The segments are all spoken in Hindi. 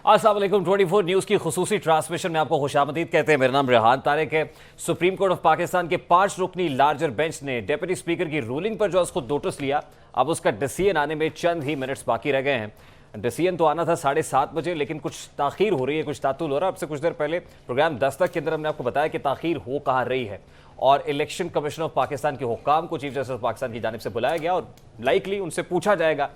अस्सलाम वालेकुम 24 न्यूज़ की खुसूसी ट्रांसमिशन में आपको खुशामदीद कहते हैं। मेरा नाम रेहान तारिक है। सुप्रीम कोर्ट ऑफ पाकिस्तान के 5 रुकनी लार्जर बेंच ने डिप्टी स्पीकर की रूलिंग पर जो आज खुद नोटिस लिया, अब उसका डिसीजन आने में चंद ही मिनट्स बाकी रह गए हैं। डिसीजन तो आना था 7:30 बजे, लेकिन कुछ ताखीर हो रही है, कुछ तातुल हो रहा है। अब से कुछ देर पहले प्रोग्राम दस्तक के अंदर हमने आपको बताया कि ताखीर हो कहाँ रही है, और इलेक्शन कमीशन ऑफ पाकिस्तान के हुक्काम को चीफ जस्टिस ऑफ पाकिस्तान की जानिब से बुलाया गया और लाइकली उनसे पूछा जाएगा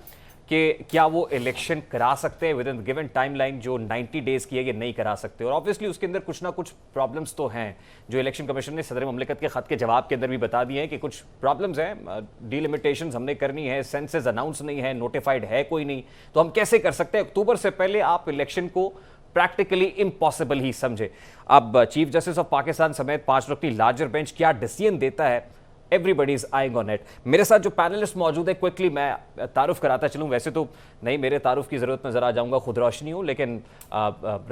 कि क्या वो इलेक्शन करा सकते हैं विद इन गिवन टाइमलाइन जो 90 डेज की है, ये नहीं करा सकते। और ऑब्वियसली उसके अंदर कुछ ना कुछ प्रॉब्लम्स तो हैं, जो इलेक्शन कमीशन ने सदर ममलिकत के खत के जवाब के अंदर भी बता दिए हैं कि कुछ प्रॉब्लम्स हैं, डिलिमिटेशंस हमने करनी है, सेंसस अनाउंस नहीं है, नोटिफाइड है कोई नहीं, तो हम कैसे कर सकते हैं। अक्टूबर से पहले आप इलेक्शन को प्रैक्टिकली इम्पॉसिबल ही समझे। अब चीफ जस्टिस ऑफ पाकिस्तान समेत 5 रुकनी लार्जर बेंच क्या डिसीजन देता है, everybody is eyeing on it. मेरे साथ जो पैनलिस्ट मौजूद है, क्विकली मैं तारुफ कराता चलूं। वैसे तो नहीं, मेरे तारुफ की जरूरत में जरा जाऊंगा, खुद रोशनी हूं, लेकिन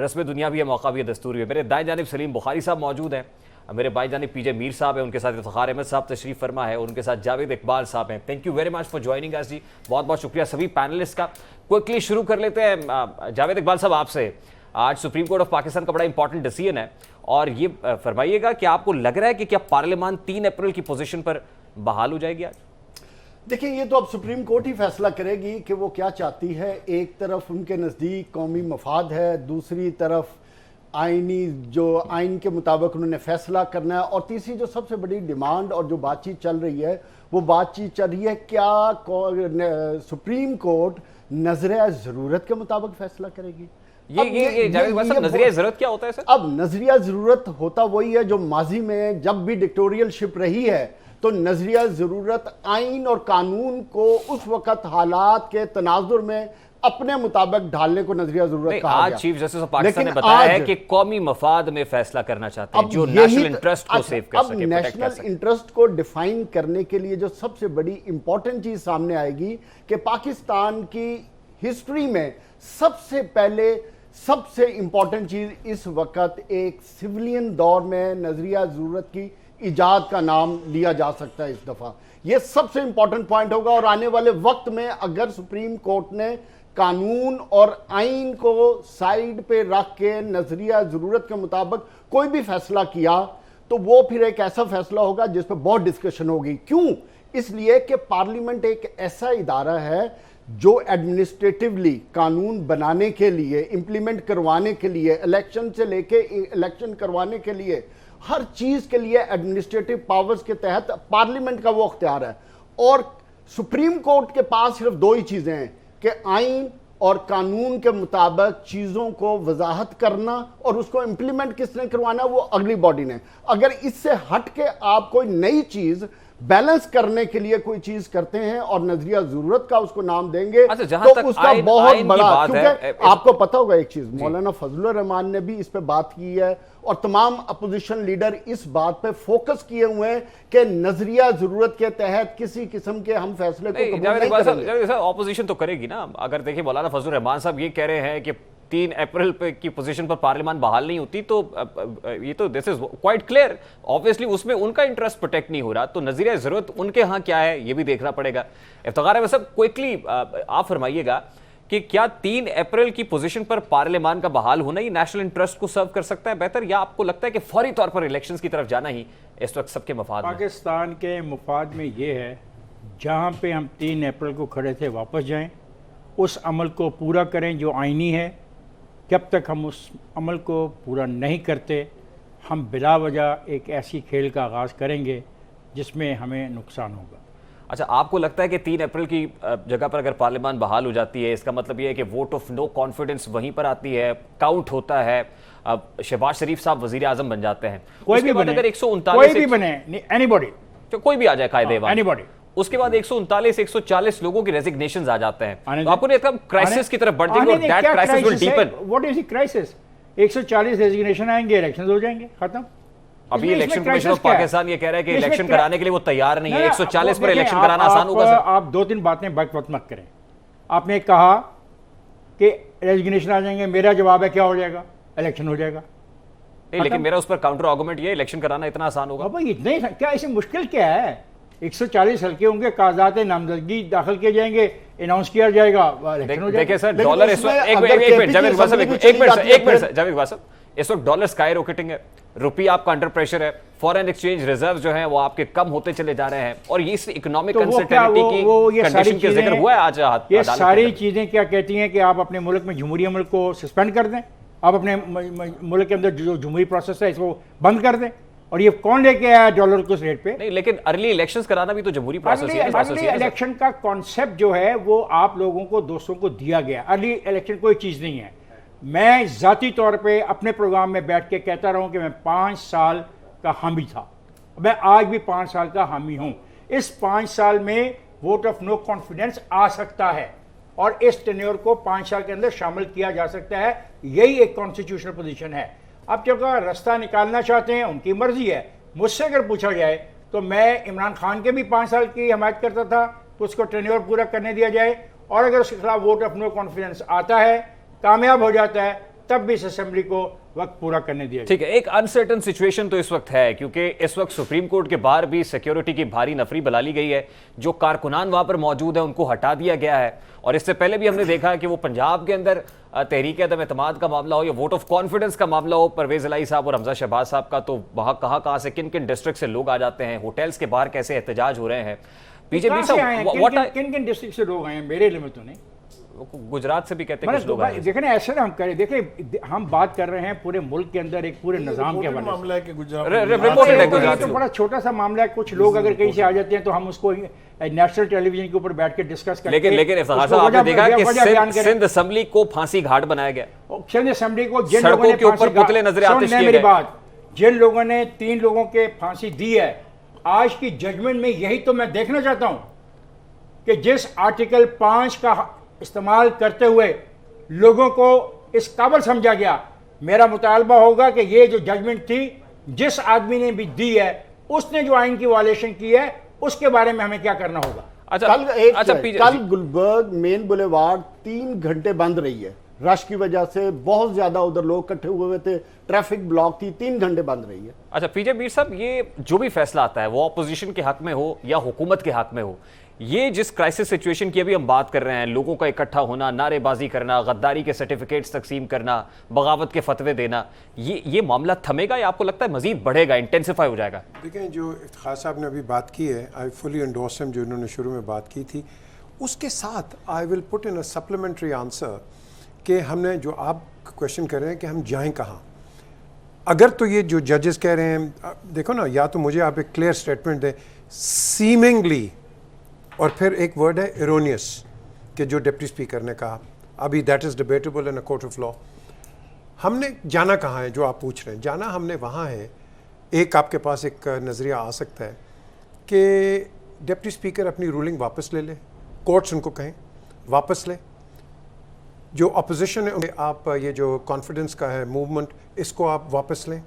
रस्म दुनिया भी है, मौका भी है, दस्तूर भी है। मेरे दाएं जानिब सलीम बुखारी साहब मौजूद हैं, मेरे बाएं जानिब पीजे मीर साहब है, उनके साथ इफ्तिखार अहमद साहब तशरीफ फरमा है, और उनके साथ जावेद इकबाल साहब हैं। Thank you very much for joining us ji, बहुत बहुत शुक्रिया सभी पैनलिस्ट का। क्विकली शुरू कर लेते हैं जावेद इकबाल साहब आपसे। आज सुप्रीम कोर्ट ऑफ पाकिस्तान का बड़ा इंपॉर्टेंट डिसीजन है, और ये फरमाइएगा कि आपको लग रहा है कि क्या पार्लियामान 3 अप्रैल की पोजीशन पर बहाल हो जाएगी आज? देखिए, ये तो अब सुप्रीम कोर्ट ही फैसला करेगी कि वो क्या चाहती है। एक तरफ उनके नज़दीक कौमी मफाद है, दूसरी तरफ आइनी जो आइन के मुताबिक उन्होंने फैसला करना है, और तीसरी जो सबसे बड़ी डिमांड और जो बातचीत चल रही है, वो बातचीत चल रही है क्या सुप्रीम कोर्ट नजरिया ज़रूरत के मुताबिक फैसला करेगी। ये नजरिया जरूरत क्या होता है सर? अब नजरिया जरूरत होता वही है जो माजी में जब भी डिक्टोरियलशिप रही है, तो नजरिया जरूरत आइन और कानून को उस वक्त हालात के तनाजुर में अपने मुताबिक ढालने को नजरिया जरूरत कहा आज गया। चीफ जस्टिस ऑफ पाकिस्तान ने बताया है कि कौमी मफाद में फैसला करना चाहते हैं, जो नेशनल इंटरेस्ट को सेव कर सके, नेशनल इंटरेस्ट को डिफाइन करने के लिए जो सबसे बड़ी इंपॉर्टेंट चीज सामने आएगी कि पाकिस्तान की हिस्ट्री में सबसे पहले सबसे इंपॉर्टेंट चीज इस वक्त एक सिविलियन दौर में नजरिया जरूरत की इजाद का नाम लिया जा सकता है। इस दफा यह सबसे इंपॉर्टेंट पॉइंट होगा, और आने वाले वक्त में अगर सुप्रीम कोर्ट ने कानून और आइन को साइड पे रख के नजरिया जरूरत के मुताबिक कोई भी फैसला किया, तो वो फिर एक ऐसा फैसला होगा जिस पर बहुत डिस्कशन होगी। क्यों? इसलिए कि पार्लियामेंट एक ऐसा इदारा है जो एडमिनिस्ट्रेटिवली कानून बनाने के लिए, इंप्लीमेंट करवाने के लिए, इलेक्शन से लेके इलेक्शन करवाने के लिए, हर चीज के लिए एडमिनिस्ट्रेटिव पावर्स के तहत पार्लियामेंट का वो अख्तियार है। और सुप्रीम कोर्ट के पास सिर्फ 2 ही चीजें हैं कि आइन और कानून के मुताबिक चीजों को वजाहत करना, और उसको इंप्लीमेंट किसने करवाना, वो अगली बॉडी ने। अगर इससे हट के आप कोई नई चीज बैलेंस करने के लिए कोई चीज करते हैं और नजरिया जरूरत का उसको नाम देंगे, तो उसका बहुत बड़ा, क्योंकि आपको पता होगा एक चीज, मौलाना फजलुर रहमान ने भी इस पे बात की है, और तमाम अपोजिशन लीडर इस बात पे फोकस किए हुए हैं कि नजरिया जरूरत के तहत किसी किस्म के हम फैसले को कबूल नहीं करेंगे। ऑपोजिशन तो करेगी ना। अगर देखिए मौलाना फजलुर रहमान साहब ये कह रहे हैं कि 3 अप्रैल पे की पोजीशन पर पार्लियामान बहाल नहीं होती, तो ये तो this is quite clear. Obviously उसमें उनका इंटरेस्ट प्रोटेक्ट नहीं हो रहा, तो नजरिया जरूरत उनके यहाँ क्या है ये भी देखना पड़ेगा। इफ्तिखार है सब क्विकली आप फरमाइएगा कि क्या 3 अप्रैल की पोजीशन पर पार्लियामान का बहाल होना ही नेशनल इंटरेस्ट को सर्व कर सकता है बेहतर, या आपको लगता है कि फौरी तौर पर इलेक्शंस की तरफ जाना ही इस वक्त सबके मफाद में? पाकिस्तान के मफाद में ये है, जहाँ पे हम 3 अप्रैल को खड़े थे वापस जाएं, उस अमल को पूरा करें जो आइनी है। जब तक हम उस अमल को पूरा नहीं करते, हम बिला वजह एक ऐसी खेल का आगाज़ करेंगे जिसमें हमें नुकसान होगा। अच्छा, आपको लगता है कि 3 अप्रैल की जगह पर अगर पार्लियामान बहाल हो जाती है, इसका मतलब यह है कि वोट ऑफ नो कॉन्फिडेंस वहीं पर आती है, काउंट होता है, अब शहबाज शरीफ साहब वजीर आजम बन जाते हैं, कोई भी बने, अगर 139 कोई भी बने, एनीबॉडी, तो कोई भी आ जाए कायदे, एनीबॉडी, उसके बाद 139 140 लोगों की रेजिग्नेशंस आ जाते हैं, तो आपको नहीं लगता क्राइसिस की तरफ बढ़ जाएंगे और that crisis will deepen? What is the crisis? 140 resignation आएंगे, इलेक्शंस हो जाएंगे, खत्म। अभी इलेक्शन कमीशन ऑफ पाकिस्तान ये कह रहा है कि इलेक्शन कराने के लिए वो तैयार नहीं है। 140 पर इलेक्शन कराना आसान होगा? आप 2-3 बातें बकवास मत करें। आपने कहा कि रेजिग्नेशन आ जाएंगे, मेरा जवाब है क्या हो जाएगा? इलेक्शन हो जाएगा। नहीं, लेकिन मेरा उस पर काउंटर आर्गुमेंट ये, इलेक्शन कराना इतना आसान होगा? भाई इतने क्या, इसे मुश्किल क्या है? 140 हल्के होंगे, कागजात नामजदगी दाखिल किए जाएंगे, अनाउंस किया जाएगा, इलेक्शन हो जाएगा। देखिए सर, लेकिन डॉलर इस उसमें वक्त अगर एक मिनट KP जावेद की इकबाल साहब, assembly भी एक चली मिनट जाती है फिर- जावेद इकबाल साहब, इस वक्त डॉलर स्काई रॉकेटिंग है, रुपया आपका अंडर प्रेशर है, फॉरेन एक्सचेंज रिजर्व जो है वो आपके कम होते चले जा रहे हैं, और ये इस इकोनॉमिक तो वो क्या अनसर्टेनिटी की ये सारी कंडीशन के जिक्र चीजें, हुआ है आज ये अदालत के सारी अंदर। चीजें क्या कहती हैं कि आप अपने मुल्क में जमहूरी अमल को सस्पेंड कर दें, आप अपने मुल्क के अंदर जो जमहूरी प्रोसेस है इसको बंद कर दें। और ये कौन लेके आया डॉलर को इस रेट पे? नहीं, लेकिन अर्ली इलेक्शंस कराना भी तो जमहूरी प्रोसेस है। अर्ली इलेक्शन का कॉन्सेप्ट जो है वो आप लोगों को, दोस्तों को दिया गया। अर्ली इलेक्शन कोई चीज नहीं है। मैं जाती तौर पे अपने प्रोग्राम में बैठ के कहता रहा हूं कि मैं 5 साल का हामी था, मैं आज भी 5 साल का हामी हूं। इस 5 साल में वोट ऑफ नो कॉन्फिडेंस आ सकता है और इस टेन्योर को 5 साल के अंदर शामिल किया जा सकता है। यही एक कॉन्स्टिट्यूशनल पोजीशन है। अब जब रास्ता निकालना चाहते हैं उनकी मर्जी है। मुझसे अगर पूछा जाए तो मैं इमरान खान के भी 5 साल की हिमायत करता था, तो उसको टेन्योर पूरा करने दिया जाए, और अगर उसके खिलाफ वोट ऑफ नो कॉन्फिडेंस आता है, कामयाब हो जाता है, तब भी इस असेंबली को वक्त पूरा करने दिया जाए। ठीक है, एक अनसर्टन सिचुएशन तो इस वक्त है, क्योंकि इस वक्त सुप्रीम कोर्ट के बाहर भी सिक्योरिटी की भारी नफरी बना ली गई है। जो कारकुनान वहां पर मौजूद है उनको हटा दिया गया है, और इससे पहले भी हमने देखा है कि वो पंजाब के अंदर तहरीक अदम एतमाद का मामला हो या वोट ऑफ कॉन्फिडेंस का मामला हो, परवेज इलाही साहब और हमजा शहबाज साहब का, तो वहां कहां से किन किन डिस्ट्रिक्ट से लोग आ जाते हैं, होटल्स के बाहर कैसे एहतजाज हो रहे हैं। कहां से आए हैं? किन किन डिस्ट्रिक्ट से लोग आए हैं? मेरे इल्म में तो नहीं। गुजरात से भी कहते हैं कुछ लोग आए हैं। देखें ना, ऐसे ना हम करें, देखिए हम बात कर रहे हैं पूरे मुल्क के अंदर एक पूरे निजाम के हवाले मामला है कि गुजरात रिपोर्टेड है गुजरात से। तो बड़ा छोटा सा मामला है। कुछ लोग अगर कहीं से आ जाते हैं तो हम उसको नेशनल टेलीविजन के ऊपर बैठ के डिस्कस करते हैं। लेकिन इफ्तिखार साहब, आपने देखा कि सिंध असेंबली को फांसी घाट बनाया गया। सिंध असेंबली को जिन सड़कों लोगों ने के ऊपर पुतले नजर आतिश किए मेरी गए। बात, जिन लोगों ने 3 लोगों के फांसी दी है, आज की जजमेंट में यही तो मैं देखना चाहता हूं कि जिस आर्टिकल 5 का इस्तेमाल करते हुए लोगों को इस काबिल समझा गया, मेरा मुतालबा होगा कि ये जो जजमेंट थी, जिस आदमी ने भी दी है, उसने जो आइन की वायलेशन की है, उसके बारे में हमें क्या करना होगा। कल गुलबर्ग मेन बुलेवार्ड 3 घंटे बंद रही है, रश की वजह से बहुत ज्यादा उधर लोग इकट्ठे हुए थे, ट्रैफिक ब्लॉक थी, 3 घंटे बंद रही है। अच्छा पीजे मीर साहब, ये जो भी फैसला आता है वो अपोजिशन के हक में हो या हुकूमत के हक में हो, ये जिस क्राइसिस सिचुएशन की अभी हम बात कर रहे हैं, लोगों का इकट्ठा होना, नारेबाजी करना, गद्दारी के सर्टिफिकेट्स तकसीम करना, बगावत के फतवे देना, ये मामला थमेगा या आपको लगता है मजीद बढ़ेगा, इंटेंसिफाई हो जाएगा? देखें, जो इफ्तिखार साहब ने अभी बात की है, आई फुली एंडोर्स हिम, जो इन्होंने शुरू में बात की थी, उसके साथ I will put in a supplementary answer कि हमने जो आप क्वेश्चन कर रहे हैं कि हम जाएं कहाँ। अगर तो ये जो जजेस कह रहे हैं, देखो ना, या तो मुझे आप एक क्लियर स्टेटमेंट दें, सीमिंगली, और फिर एक वर्ड है एरोनियस, कि जो डिप्टी स्पीकर ने कहा, अभी that is debatable in a court of law. हमने जाना कहाँ है, जो आप पूछ रहे हैं, जाना हमने वहाँ है। एक आपके पास एक नज़रिया आ सकता है कि डिप्टी स्पीकर अपनी रूलिंग वापस ले ले, कोर्ट्स उनको कहें वापस ले। जो अपोजिशन है, आप ये जो कॉन्फिडेंस का है मूवमेंट, इसको आप वापस लें।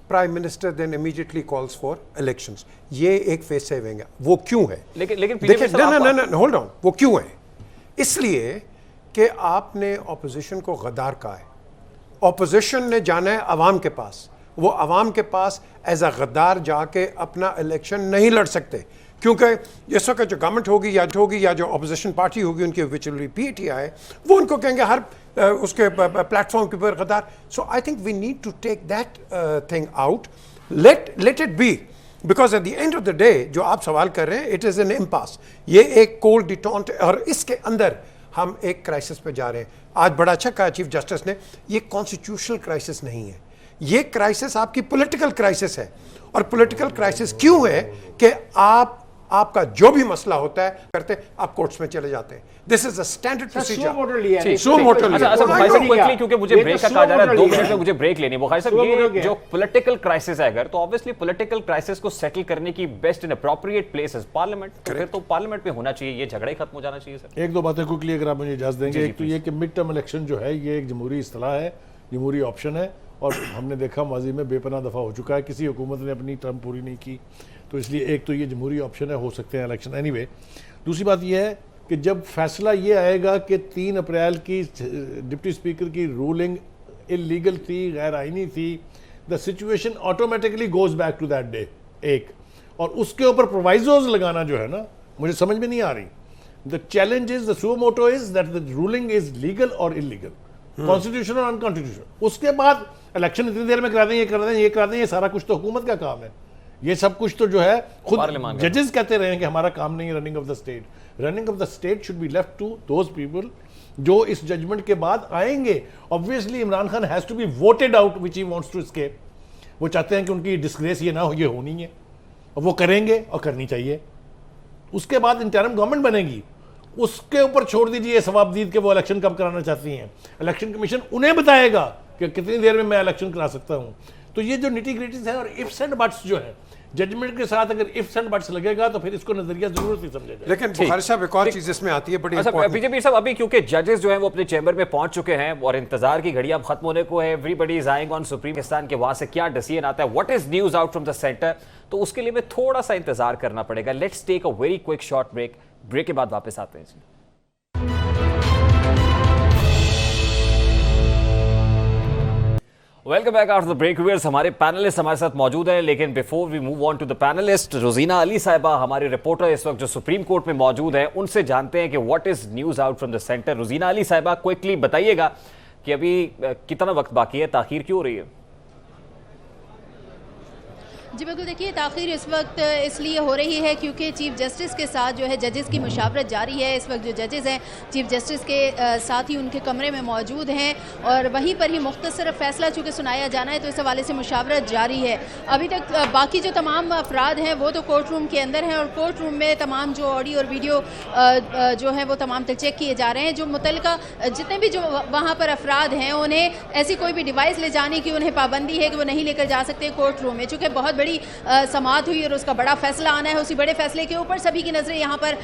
Prime minister then immediately calls for elections. ये एक फेस सेविंग है। वो क्यों है? लेकिन देखिए, ना होल्ड ऑन, वो क्यों है? इसलिए कि आपने ऑपोजिशन को गद्दार कहा है। ऑपोजिशन ने जाना है अवाम के पास, वो अवाम के पास एज अ गद्दार जाके अपना इलेक्शन नहीं लड़ सकते, क्योंकि इस वक्त जो गवर्नमेंट होगी या जो अपोजिशन पार्टी होगी उनकी विच विल बी पीटीआई, वो उनको कहेंगे हर उसके प्लेटफॉर्म के ऊपर गद्दार। So I think we need to take that thing out, let it be, because at the end of the day जो आप सवाल कर रहे हैं, इट इज़ एन इम्पास। ये एक कोल्ड डिटॉन्ट, और इसके अंदर हम एक क्राइसिस पे जा रहे हैं। आज बड़ा अच्छा कहा चीफ जस्टिस ने, ये कॉन्स्टिट्यूशनल क्राइसिस नहीं है, ये क्राइसिस आपकी पॉलिटिकल क्राइसिस है। और पॉलिटिकल क्राइसिस क्यों है कि आपका जो भी मसला होता है करते, आप कोर्ट्स में चले जाते हैं। This is a standard procedure. क्योंकि मुझे ब्रेक का कहा जा रहा है, 2 मिनट में मुझे ब्रेक लेनी। बुखारी साहब, ये जो पॉलिटिकल क्राइसिस है अगर, तो ऑब्वियसली पॉलिटिकल क्राइसिस को सेटल करने की best and appropriate place is parliament. तो फिर तो पार्लियामेंट में होना चाहिए, ये झगड़ा ही खत्म हो जाना चाहिए। सर 1-2 बातें क्विकली अगर आप मुझे इजाजत देंगे। एक तो ये कि मिड टर्म इलेक्शन जो है ये एक जमहूरी इस्तिलाह है, जमहूरी ऑप्शन है, और हमने देखा माजी में बेपनाह दफ़ा हो चुका है, किसी हुकूमत ने अपनी टर्म पूरी नहीं की, तो इसलिए एक तो ये जमहूरी ऑप्शन है, हो सकते हैं इलेक्शन एनीवे। दूसरी बात यह है कि जब फैसला ये आएगा कि 3 अप्रैल की डिप्टी स्पीकर की रूलिंग इलीगल थी, गैर आइनी थी, the situation automatically goes back to that day. एक और उसके ऊपर प्रोवाइजोज लगाना जो है ना, मुझे समझ में नहीं आ रही। The challenge is, the suo motto is that the ruling is legal और इलीगल, कॉन्स्टिट्यूशनल और अनकॉन्स्टिट्यूशनल। उसके बाद इलेक्शन इतनी देर में करा दें, ये करा दें, ये करा दें, ये सारा कुछ तो हुकूमत का काम है। ये सब कुछ तो जो है खुद जजेस कहते रहे हैं कि हमारा काम नहीं है running of the state. Running of the state should be left to those people जो इस जजमेंट के बाद आएंगे। Obviously Imran Khan has to be voted out which he wants to escape. वो चाहते हैं कि उनकी डिस्ग्रेस ये ना हो, ये होनी है और वो करेंगे और करनी चाहिए। उसके बाद इंटरिम गवर्नमेंट बनेगी, उसके ऊपर छोड़ दीजिए सवाबदीद के वो इलेक्शन कब कराना चाहती हैं। इलेक्शन कमीशन उन्हें बताएगा कि कितनी देर में मैं इलेक्शन करा सकता हूं। तो ये जो निटी ग्रिटीज है और इफ्स एंड बट्स जो है जजमेंट के साथ, अगर इफ्स एंड बट्स लगेगा तो फिर इसको नजरिया जरूर से समझेगा। लेकिन बुखारी साहब एक और चीज इसमें आती है बड़ी अच्छा बीजेपी साहब, अभी क्योंकि जजेस जो हैं वो अपने चैम्बर में पहुंच चुके हैं और इंतजार की घड़ी अब खत्म होने को है, everybody is eyeing on supreme Pakistan के वहां से क्या डिसीजन आता है, what is news out from the centre, तो उसके लिए हमें थोड़ा सा इंतजार करना पड़ेगा। Let's take a very quick short break. Break के बाद वापस आते हैं जी। Welcome back after the break viewers. हमारे पैनलिस्ट हमारे साथ मौजूद हैं, लेकिन before we move on to the panelist, Rozina Ali साहिबा हमारी रिपोर्टर इस वक्त जो सुप्रीम कोर्ट में मौजूद हैं, उनसे जानते हैं कि what is news out from the centre. Rozina Ali साहिबा, क्विकली बताइएगा कि अभी कितना वक्त बाकी है, ताखीर क्यों हो रही है? जी बिल्कुल, देखिए ताख़ीर इस वक्त इसलिए हो रही है क्योंकि चीफ जस्टिस के साथ जो है जजेस की मुशावरत जारी है। इस वक्त जो जजेस हैं चीफ जस्टिस के साथ ही उनके कमरे में मौजूद हैं और वहीं पर ही मुख्तसर फ़ैसला चूँकि सुनाया जाना है तो इस हवाले से मुशावरत जारी है। अभी तक बाकी जो तमाम अफराद हैं वो तो कोर्ट रूम के अंदर हैं और कोर्ट रूम में तमाम जो ऑडियो और वीडियो जो है वो तमाम तक चेक किए जा रहे हैं। जो मुतल्लिका जितने भी जो वहाँ पर अफराद हैं उन्हें ऐसी कोई भी डिवाइस ले जाने की उन्हें पाबंदी है कि वो नहीं लेकर जा सकते कोर्ट रूम में। चूँकि बहुत बड़ी समाअत हुई और उसका बड़ा फैसला आना है, उसी बड़े फैसले के ऊपर सभी की नज़रें यहाँ पर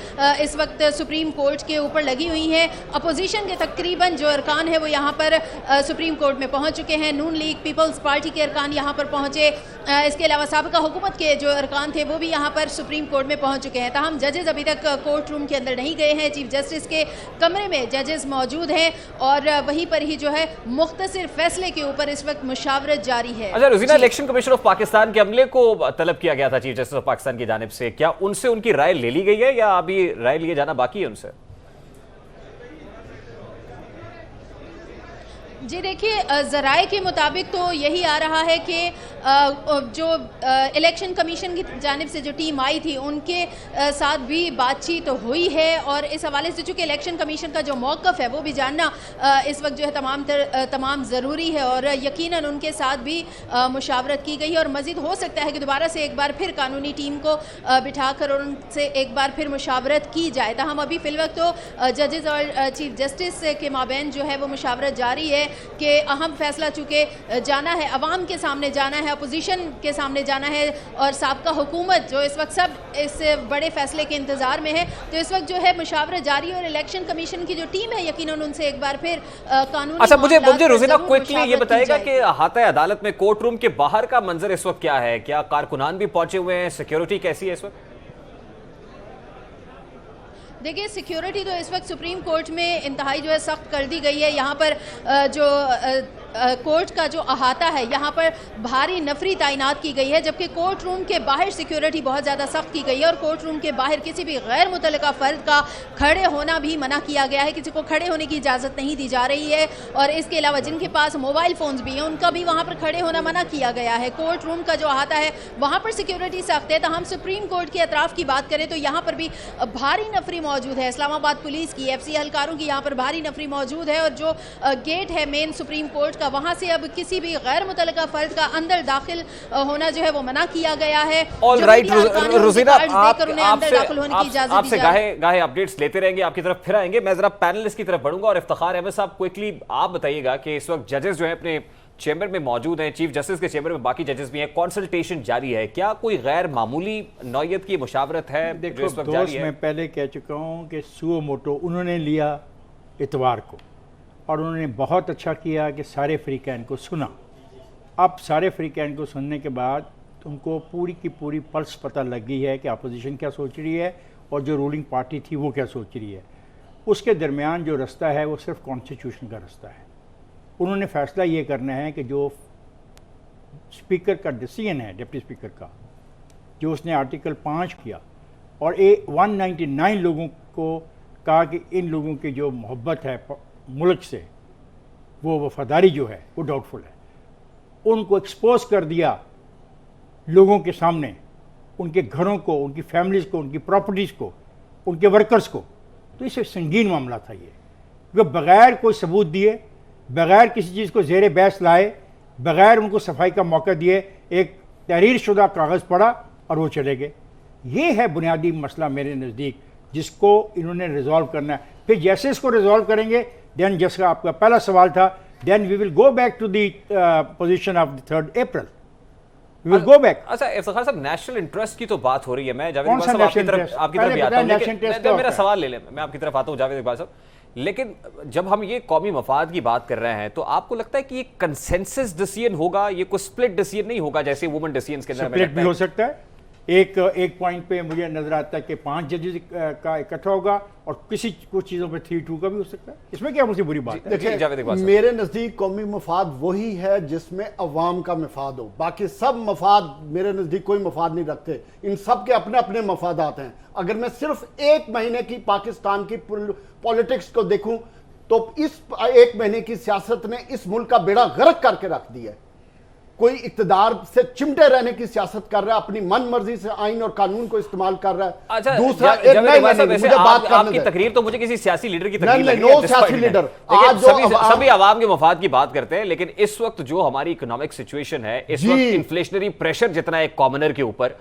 इस वक्त सुप्रीम कोर्ट के ऊपर लगी हुई हैं। अपोजिशन के तकरीबन जो अरकान है वो यहाँ पर सुप्रीम कोर्ट में पहुँच चुके हैं। नून लीग पीपल्स पार्टी के अरकान यहाँ पर पहुँचे, इसके अलावा साबिका हुकूमत के जो अरकान थे वो भी यहाँ पर सुप्रीम कोर्ट में पहुँच चुके हैं। ताहम जजेस अभी तक कोर्ट रूम के अंदर नहीं गए हैं। चीफ जस्टिस के कमरे में जजेस मौजूद हैं और वहीं पर ही जो है मुख्तसर फैसले के ऊपर इस वक्त मुशावरत जारी है। अच्छा रोजीना, इलेक्शन कमीशन ऑफ पाकिस्तान के अमले को तलब किया गया था चीफ जस्टिस ऑफ पाकिस्तान की जानिब से, क्या उनसे उनकी राय ले ली गई है या अभी राय लिए जाना बाकी है उनसे? जी देखिए, ज़राए के मुताबिक तो यही आ रहा है कि जो इलेक्शन कमीशन की जानिब से जो टीम आई थी उनके साथ भी बातचीत हुई है और इस हवाले से चूँकि इलेक्शन कमीशन का जो मौक़िफ़ है वो भी जानना इस वक्त जो है तमाम ज़रूरी है और यकीनन उनके साथ भी मुशावरत की गई है और मज़ीद हो सकता है कि दोबारा से एक बार फिर कानूनी टीम को बिठाकर और उनसे एक बार फिर मुशावरत की जाए। ताहम अभी फ़िलवक्त तो जजेस और चीफ जस्टिस के माबैन जो है वो मुशावरत जारी है कि अहम फैसला चूँकि जाना है, अवाम के सामने जाना है, अपोजिशन के सामने जाना है और साबिका हुकूमत जो इस वक्त सब इस बड़े फैसले के इंतज़ार में है, तो इस वक्त जो है मुशावरत जारी है और इलेक्शन कमीशन की जो टीम है यकीनन उनसे एक बार फिर कानूनी। अच्छा मुझे रोजीना क्विकली ये बताएगा कि हाता अदालत में कोर्ट रूम के बाहर का मंजर इस वक्त क्या है? क्या कारकुनान भी पहुंचे हुए हैं? सिक्योरिटी कैसी है इस वक्त? देखिए सिक्योरिटी तो इस वक्त सुप्रीम कोर्ट में इंतहाई जो है सख्त कर दी गई है। यहाँ पर जो कोर्ट का जो अहाता है यहाँ पर भारी नफरी तैनात की गई है, जबकि कोर्ट रूम के बाहर सिक्योरिटी बहुत ज़्यादा सख्त की गई है और कोर्ट रूम के बाहर किसी भी गैर मुतल्लिका फ़र्द का खड़े होना भी मना किया गया है। किसी को खड़े होने की इजाज़त नहीं दी जा रही है और इसके अलावा जिनके पास मोबाइल फ़ोन्स भी हैं उनका भी वहाँ पर खड़े होना मना किया गया है। कोर्ट रूम का जो अहाता है वहाँ पर सिक्योरिटी सख्त है। तो हम सुप्रीम कोर्ट के अतराफ़ की बात करें तो यहाँ पर भी भारी नफरी मौजूद है। इस्लामाबाद पुलिस की, FC एहलकारों की यहाँ पर भारी नफरी मौजूद है और जो गेट है मेन सुप्रीम कोर्ट का, वहाँ से अब किसी भी गैर मुतल्लिका फर्द का अंदर दाखिल होना जो है वो मना किया गया है। ऑलराइट रोजीना, आपसे गाहे अपडेट्स लेते रहेंगे, आपकी तरफ फिर आएंगे। मैं जरा पैनलिस्ट की तरफ बढ़ूंगा और इफ्तिखार अहमद साहब क्विकली आप बताइएगा कि इस वक्त जजेस जो है अपने चैम्बर में मौजूद हैं, चीफ जस्टिस के चैम्बर में बाकी जजेस भी हैं, कंसल्टेशन जारी है, क्या कोई गैर मामूली नौयत की मुशावरत है? देखो दोस्त, मैं पहले कह चुका हूँ कि सुओ मोटो उन्होंने लिया इतवार को और उन्होंने बहुत अच्छा किया कि सारे फ्रीकैन को सुना। अब सारे फ्रीकैन को सुनने के बाद तुमको पूरी की पूरी पल्स पता लग गई है कि अपोजिशन क्या सोच रही है और जो रूलिंग पार्टी थी वो क्या सोच रही है। उसके दरमियान जो रास्ता है वो सिर्फ कॉन्स्टिट्यूशन का रास्ता है। उन्होंने फ़ैसला ये करना है कि जो स्पीकर का डिसीजन है, डिप्टी स्पीकर का, जो उसने आर्टिकल 5 किया और 199 लोगों को कहा कि इन लोगों की जो मोहब्बत है मुल्क से, वो वफादारी जो है वो डाउटफुल है। उनको एक्सपोज कर दिया लोगों के सामने, उनके घरों को, उनकी फैमिलीज़ को, उनकी प्रॉपर्टीज़ को, उनके वर्कर्स को। तो इससे संगीन मामला था ये, क्योंकि बग़ैर कोई सबूत दिए, बग़ैर किसी चीज़ को ज़ेर बहस लाए, बग़ैर उनको सफाई का मौका दिए, एक तहरीर शुदा कागज़ पड़ा और वो चले गए। ये है बुनियादी मसला मेरे नज़दीक, जिसको इन्होंने रिजॉल्व करना है। फिर जैसे इसको रिजॉल्व करेंगे, देन जैसा आपका पहला सवाल था, then we will go back to the position of the 3rd April, we will go back. अच्छा इफ्तिखार साहब, नेशनल इंटरेस्ट की तो बात हो रही है, मैं जावेद कौन इकबाल सा साहब आपकी national तरफ interest? आपकी तरफ पहले भी आता बताएं हूं, national लेकिन interest क्या मेरा होता है? सवाल ले लें, मैं आपकी तरफ आता हूं जावेद इकबाल साहब। लेकिन जब हम ये कौमी मफाद की बात कर रहे हैं, तो आपको लगता है कि ये कंसेंसस डिसीजन होगा, ये कोई स्प्लिट डिसीजन नहीं होगा जैसे वुमेन डिसीजंस के अंदर हमें स्प्लिट लगता भी हो है? सकता है। एक पॉइंट पे मुझे नजर आता है कि 5 जजेस का इकट्ठा होगा, और कुछ चीज़ों पे 3-2 का भी हो सकता है। इसमें क्या मुझे बुरी बात है? जी, जावेद इकबाल साहब। मेरे नज़दीक कौमी मफाद वही है जिसमें अवाम का मफाद हो। बाकी सब मफाद मेरे नज़दीक कोई मफाद नहीं रखते, इन सब के अपने अपने मफादात हैं। अगर मैं सिर्फ 1 महीने की पाकिस्तान की पॉलिटिक्स को देखूं, तो इस 1 महीने की सियासत ने इस मुल्क का बेड़ा गर्क करके रख दिया है। कोई इक्तदार से चिमटे रहने की सियासत कर रहा है, अपनी मन मर्जी से आइन और कानून को इस्तेमाल कर रहा है। अच्छा, दूसरा जावेद इकबाल साहब, वैसे मुझे बात करने आपकी दें। तकरीर तो मुझे किसी सियासी लीडर की नहीं, तकरीर लगी नो है at this सियासी point में। लीडर। देखिए, आज जो सभी आवाम के मफाद की बात करते हैं, लेकिन इस वक्त जो हमारी इकोनॉमिक सिचुएशन है, इस जी। वक्त इन्फ्लेशनरी प्रेशर जितना है कॉमनर के ऊपर,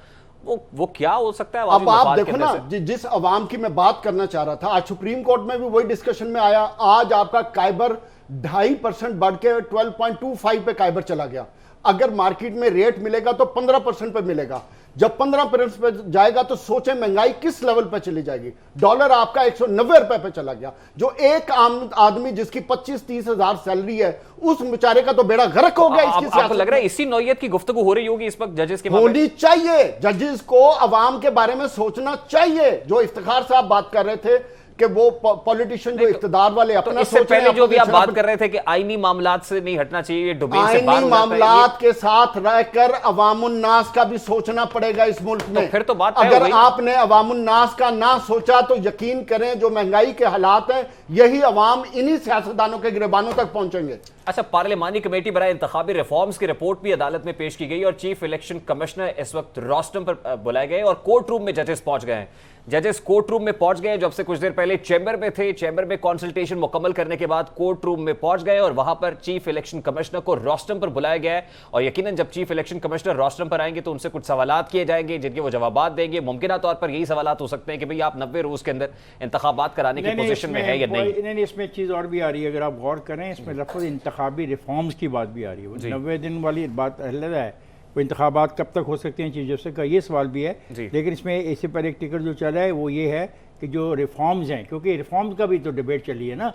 वो क्या हो सकता है? अब आप देखो ना, जिस अवाम की मैं बात करना चाह रहा था, आज सुप्रीम कोर्ट में भी वही डिस्कशन में आया। आज आपका काइबर 2.5% बढ़ के 12.25 पे काइबर चला गया। अगर मार्केट में रेट मिलेगा तो 15% पे मिलेगा। जब 15% पे जाएगा तो सोचें महंगाई किस लेवल पे चली जाएगी। डॉलर आपका 190 रुपए पे चला गया। जो एक आम आदमी जिसकी 25-30 हजार सैलरी है, उस बेचारे का तो बेड़ा गर्क हो गया। इसकी आपको लग रहा है इसी नौयत की गुफ्तगू हो रही होगी इस वक्त जजेस के मामले में? होनी चाहिए। जजेस को अवाम के बारे में सोचना चाहिए। जो इफ्तिखार साहब बात कर रहे थे कि वो पॉलिटिशियन जो इख्तिदार वाले तो अपना इससे सोच रहे पहले हैं, जो भी आप opposition बात कर रहे थे कि आईनी मामलात से नहीं हटना चाहिए, ये डोमेन से बाहर आईनी हो जाता है, मामलात के साथ रहकर अवामुन्नास का भी सोचना पड़ेगा इस मुल्क में। फिर तो बात तय हो अगर गई। आपने अवामुन्नास का ना सोचा तो यकीन करें जो महंगाई के हालात हैं, यही अवाम इन्हीं सियासतदानों के गिरबानों तक पहुंचेंगे। अच्छा, पार्लिमानी कमेटी बराए इंतखाबी रिफॉर्म्स की रिपोर्ट भी अदालत में पेश की गई और चीफ इलेक्शन कमिश्नर इस वक्त रोस्टम पर बुलाए गए और कोर्ट रूम में जजेस पहुंच गए हैं। जजेस कोर्ट रूम में पहुंच गए, जब से कुछ देर पहले चैम्बर में थे। चैम्बर में कंसल्टेशन मुकम्मल करने के बाद कोर्ट रूम में पहुंच गए और वहां पर चीफ इलेक्शन कमिश्नर को रोस्टम पर बुलाया गया है। और यकीनन जब चीफ इलेक्शन कमिश्नर रोस्टम पर आएंगे तो उनसे कुछ सवालात किए जाएंगे जिनके वो जवाब देंगे। मुमकिन तौर पर यही सवालात हो सकते हैं कि भाई आप 90 रोज के अंदर इंतखाबात कराने की पोजीशन में है या नहीं। नहीं, इसमें एक चीज़ और भी आ रही है, अगर आप गौर करें, इसमें लफ्ज़ इंतखाबी रिफॉर्म्स की बात भी आ रही है। 90 दिन वाली बात अलग है, वो इंतखाबात कब तक हो सकते हैं, चीफ जस्टिस का ये सवाल भी है। लेकिन इसमें इससे पर एक टिकट जो चला है वो ये है कि जो रिफॉर्म्स हैं, क्योंकि रिफॉर्म्स का भी तो डिबेट चली है ना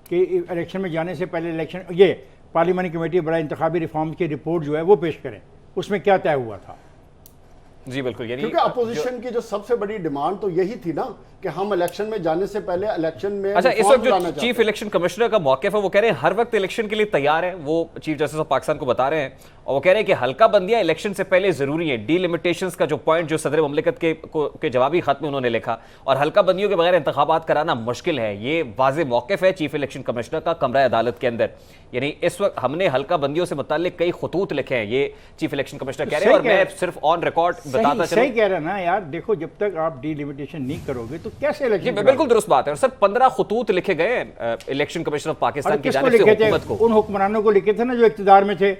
कि इलेक्शन में जाने से पहले इलेक्शन, ये पार्लियामानी कमेटी बड़ा इंतखाबी रिफॉर्म्स की रिपोर्ट जो है वो पेश करें, उसमें क्या तय हुआ था। जी बिल्कुल, यानी क्योंकि अपोजिशन की जो सबसे बड़ी डिमांड तो यही थी ना कि हम इलेक्शन में जाने से पहले इलेक्शन में। अच्छा, इस वक्त जो चीफ इलेक्शन कमिश्नर का मौक़िफ़ है वो कह रहे हैं हर वक्त इलेक्शन के लिए तैयार है। वो चीफ जस्टिस ऑफ पाकिस्तान को बता रहे हैं और वो कह रहे हैं कि हल्का बंदियां इलेक्शन से पहले जरूरी है। डीलिमिटेशंस का जो पॉइंट जो सदर मुमलिकत के जवाबी खत में उन्होंने लिखा, और हल्का बंदियों के बगैर इंतखाबात कराना मुश्किल है। ये वाज़े मौक़िफ़ है चीफ इलेक्शन कमिश्नर का कमरा अदालत के अंदर। यानी इस वक्त हमने हल्का बंदियों से मुताल्लिक कई खतूत लिखे हैं, ये चीफ इलेक्शन कमिश्नर कह रहे हैं। और मैं सिर्फ ऑन रिकॉर्ड बताता चलूं, सही कह रहे हैं ना यार। देखो, जब तक आप डीलिमिटेशन नहीं करोगे तो कैसे इलेक्शन? बिल्कुल दुरुस्त बात है। और सर 15 खतूत लिखे गए इलेक्शन कमिश्नर ऑफ पाकिस्तान की जानिब से हुकूमत को। उन हुक्मरानों को लिखे थे ना जो इक्तिदार में थे,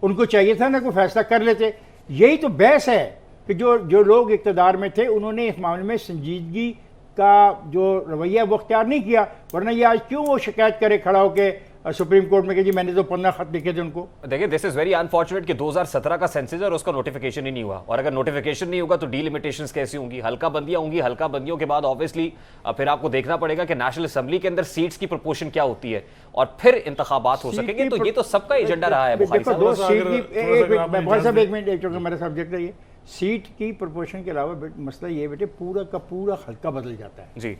उनको चाहिए था ना कोई फैसला कर लेते। यही तो बहस है कि जो लोग इक्तिदार में थे उन्होंने इस मामले में संजीदगी का जो रवैया वो अख्तियार नहीं किया। वरना ये आज क्यों वो शिकायत करे खड़ा होकर सुप्रीम कोर्ट में कि जी मैंने तो 15 खत लिखे थे उनको। देखिए, दिस इज वेरी अनफॉर्चुनेट कि 2017 का सेंसस और उसका नोटिफिकेशन ही नहीं हुआ। और अगर नोटिफिकेशन नहीं होगा तो डीलिमिटेशंस कैसी होंगी, हल्का बंदियां होंगी। हल्का बंदियों के बाद ऑब्वियसली फिर आपको देखना पड़ेगा कि नेशनल असेंबली के अंदर सीट्स की प्रोपोर्शन क्या होती है और फिर इंतखाबात हो सकेंगे। तो ये तो सबका एजेंडा रहा है। मेरा सब्जेक्ट है ये, सीट की प्रोपोर्शन के अलावा मसला ये बेटे पूरा का पूरा हल्का बदल जाता है जी।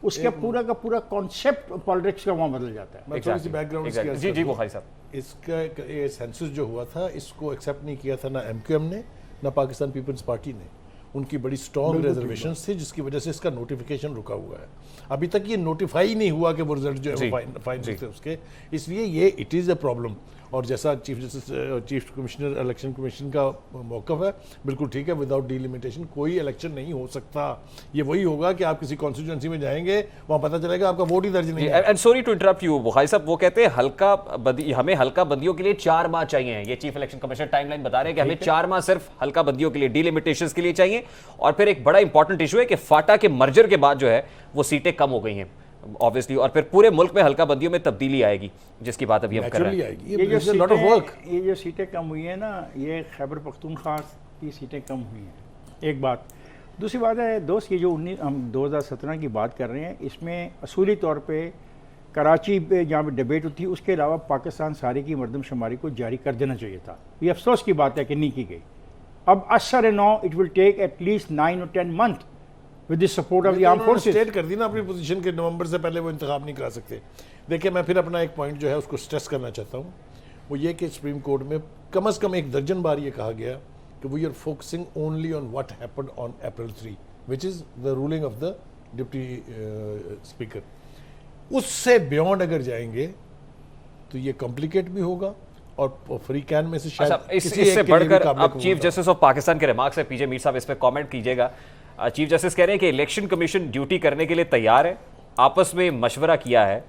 उसका पूरा का पूरा कॉन्सेप्ट पॉलिटिक्स का वहाँ बदल जाता है। मैं थोड़ी सी बैकग्राउंड जी बुखारी साहब, इसका ये सेंसस जो हुआ था इसको एक्सेप्ट नहीं किया था ना एमक्यूएम ने ना पाकिस्तान पीपल्स पार्टी ने। उनकी बड़ी स्ट्रॉन्ग रिजर्वेशंस थी, जिसकी वजह से इसका नोटिफिकेशन रुका हुआ है। अभी तक ये नोटिफाई ही नहीं हुआ कि वो रिजल्ट जो है फाइनल थे उसके, इसलिए ये इट इज़ अ प्रॉब्लम। और जैसा चीफ कमिश्नर इलेक्शन कमीशन का मौक़िफ़ है, बिल्कुल ठीक है, विदाउट डिलिमिटेशन कोई इलेक्शन नहीं हो सकता। ये वही होगा कि आप किसी कॉन्स्टिट्यूंसी में जाएंगे, वहाँ पता चलेगा आपका वोट ही दर्ज नहीं है। And sorry to interrupt you Bukhari sahab, वो कहते हैं हमें हल्का बंदियों के लिए 4 माह चाहिए। ये चीफ इलेक्शन कमिश्नर टाइमलाइन बता रहे हैं कि हमें 4 माह सिर्फ हल्का बंदियों के लिए, डिलिमिटेशंस के लिए चाहिए। और फिर एक बड़ा इंपॉर्टेंट इशू है कि फाटा के मर्जर के बाद जो है वो सीटें कम हो गई हैं ऑब्वियसली, और फिर पूरे मुल्क में हल्का बंदियों में तब्दीली आएगी, जिसकी बात अभी हम कर रहे हैं। ये जो सीटें कम हुई हैं ना, ये खैबर पख्तूनख्वा की सीटें कम हुई हैं, एक बात। दूसरी बात है दोस्त, ये जो हम 2017 की बात कर रहे हैं, इसमें असूली तौर पे कराची पे जहाँ पे डिबेट होती है, उसके अलावा पाकिस्तान सारी की मरदमशुमारी को जारी कर देना चाहिए था। ये अफसोस की बात है कि नहीं की गई। अब असर no it will take at least 9 or 10 months with the support of the armed forces. State कर दी ना अपनी पोजीशन के, नवंबर से पहले वो इंतखाब नहीं करा सकते। देखिए, मैं फिर अपना एक पॉइंट जो है उसको स्ट्रेस करना चाहता हूँ, वो ये कि सुप्रीम कोर्ट में कम से कम 1 दर्जन बार ये कहा गया कि we are focusing only on what happened on April 3, which is the ruling of the deputy speaker. उससे बियॉन्ड अगर जाएंगे तो ये कॉम्प्लिकेट भी होगा और फ्री कैन में से शायद इससे बढ़कर अब चीफ जस्टिस ऑफ पाकिस्तान के रिमार्क्स है, पीजे मीर साहब इस पे कमेंट कीजिएगा। चीफ जस्टिस कह रहे हैं कि इलेक्शन कमीशन ड्यूटी करने के लिए तैयार है, आपस में मशवरा किया है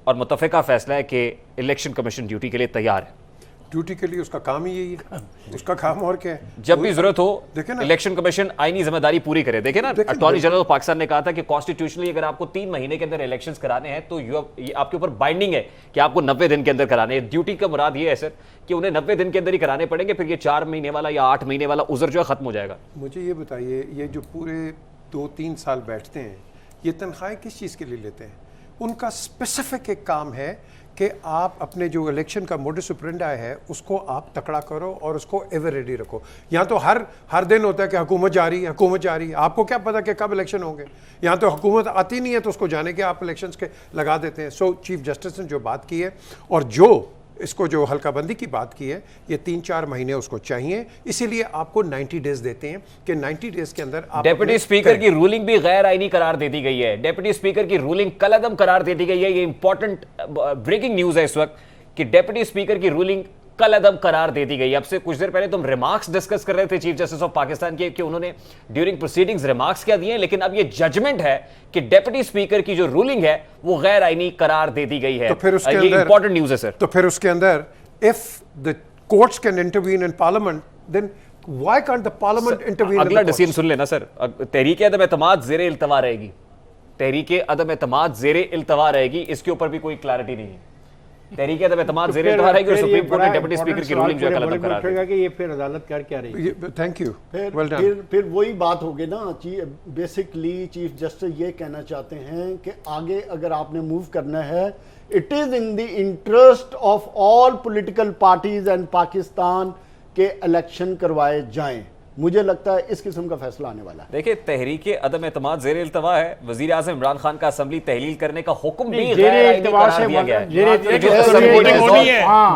और मुत्तफ़िका फैसला है कि इलेक्शन कमीशन ड्यूटी के लिए तैयार है। ड्यूटी के लिए उसका काम ही यही है, उसका काम और क्या है। जब भी जरूरत हो इलेक्शन कमीशन आईनी जिम्मेदारी पूरी करे। देखे ना, अटॉर्नी जनरल ऑफ पाकिस्तान ने कहा था कि कॉन्स्टिट्यूशनली अगर आपको 3 महीने के अंदर इलेक्शंस कराने हैं तो ये आपके ऊपर बाइंडिंग है कि आपको 90 दिन के अंदर कराने हैं। ड्यूटी का मुराद ये है सर कि उन्हें 90 दिन के अंदर ही कराने पड़ेंगे, फिर ये 4 महीने वाला या 8 महीने वाला उज़र जो है खत्म हो जाएगा। मुझे ये बताइए, ये जो पूरे 2-3 साल बैठते हैं, ये तनख्वाहें किस चीज़ के लिए लेते हैं? उनका स्पेसिफिक एक काम है कि आप अपने जो इलेक्शन का मोडस ऑपरेंडी है उसको आप तकड़ा करो और उसको एवर रेडी रखो। यहाँ तो हर दिन होता है कि हुकूमत जा रही है, हुकूमत जा रही है। आपको क्या पता कि कब इलेक्शन होंगे? यहाँ तो हुकूमत आती नहीं है तो उसको जाने के आप इलेक्शंस के लगा देते हैं। सो चीफ जस्टिस ने जो बात की है और जो इसको जो हल्काबंदी की बात की है, ये 3-4 महीने उसको चाहिए, इसीलिए आपको 90 डेज देते हैं कि 90 डेज के अंदर आप डेप्यूटी स्पीकर की रूलिंग भी गैर आईनी करार दे दी गई है। डेप्यूटी स्पीकर की रूलिंग कलअदम करार दे दी गई है। ये इंपॉर्टेंट ब्रेकिंग न्यूज है इस वक्त कि डेप्यूटी स्पीकर की रूलिंग कल अदब करार दे दी गई। अब से कुछ देर पहले तुम रिमार्क्स डिस्कस कर रहे थे चीफ जस्टिस ऑफ पाकिस्तान के कि उन्होंने ड्यूरिंग प्रोसीडिंग्स रिमार्क्स क्या दिए, लेकिन अब ये जजमेंट है कि डेप्यूटी स्पीकर की जो रूलिंग है वो गैर आईनी करार दे दी गई है। तो फिर उसके अंदर इंपॉर्टेंट न्यूज है सर। तो फिर उसके अंदर if the courts can intervene in parliament then why can't the parliament intervene? अगला डिसीजन सुन लेना सर। तहरीके अदम एतमाद ज़ेरे इल्तवा रहेगी, तहरीके अदम एतमाद ज़ेरे इल्तवा रहेगी, इसके ऊपर भी कोई क्लैरिटी नहीं है। तहरीक अदम एतमाद ज़ेरे इल्तवा रहेगी और सुप्रीम कोर्ट ने डेप्यूटी स्पीकर की रूलिंग जो है कल अदम करार दी कि ये फिर अदालत कर क्या रही है। Thank you. फिर वही बात होगी ना, बेसिकली चीफ जस्टिस ये कहना चाहते हैं कि आगे अगर आपने मूव करना है, it is in the interest of all political parties and Pakistan के इलेक्शन करवाए जाएं। मुझे लगता है इस किस्म का फैसला आने वाला है। देखिए, तहरीक अदम एतमाद ज़ेरे इल्तवा है, वज़ीर आज़म इमरान खान का असेंबली तहलील करने का हुक्म भी गैर आईनी करार दिया गया है।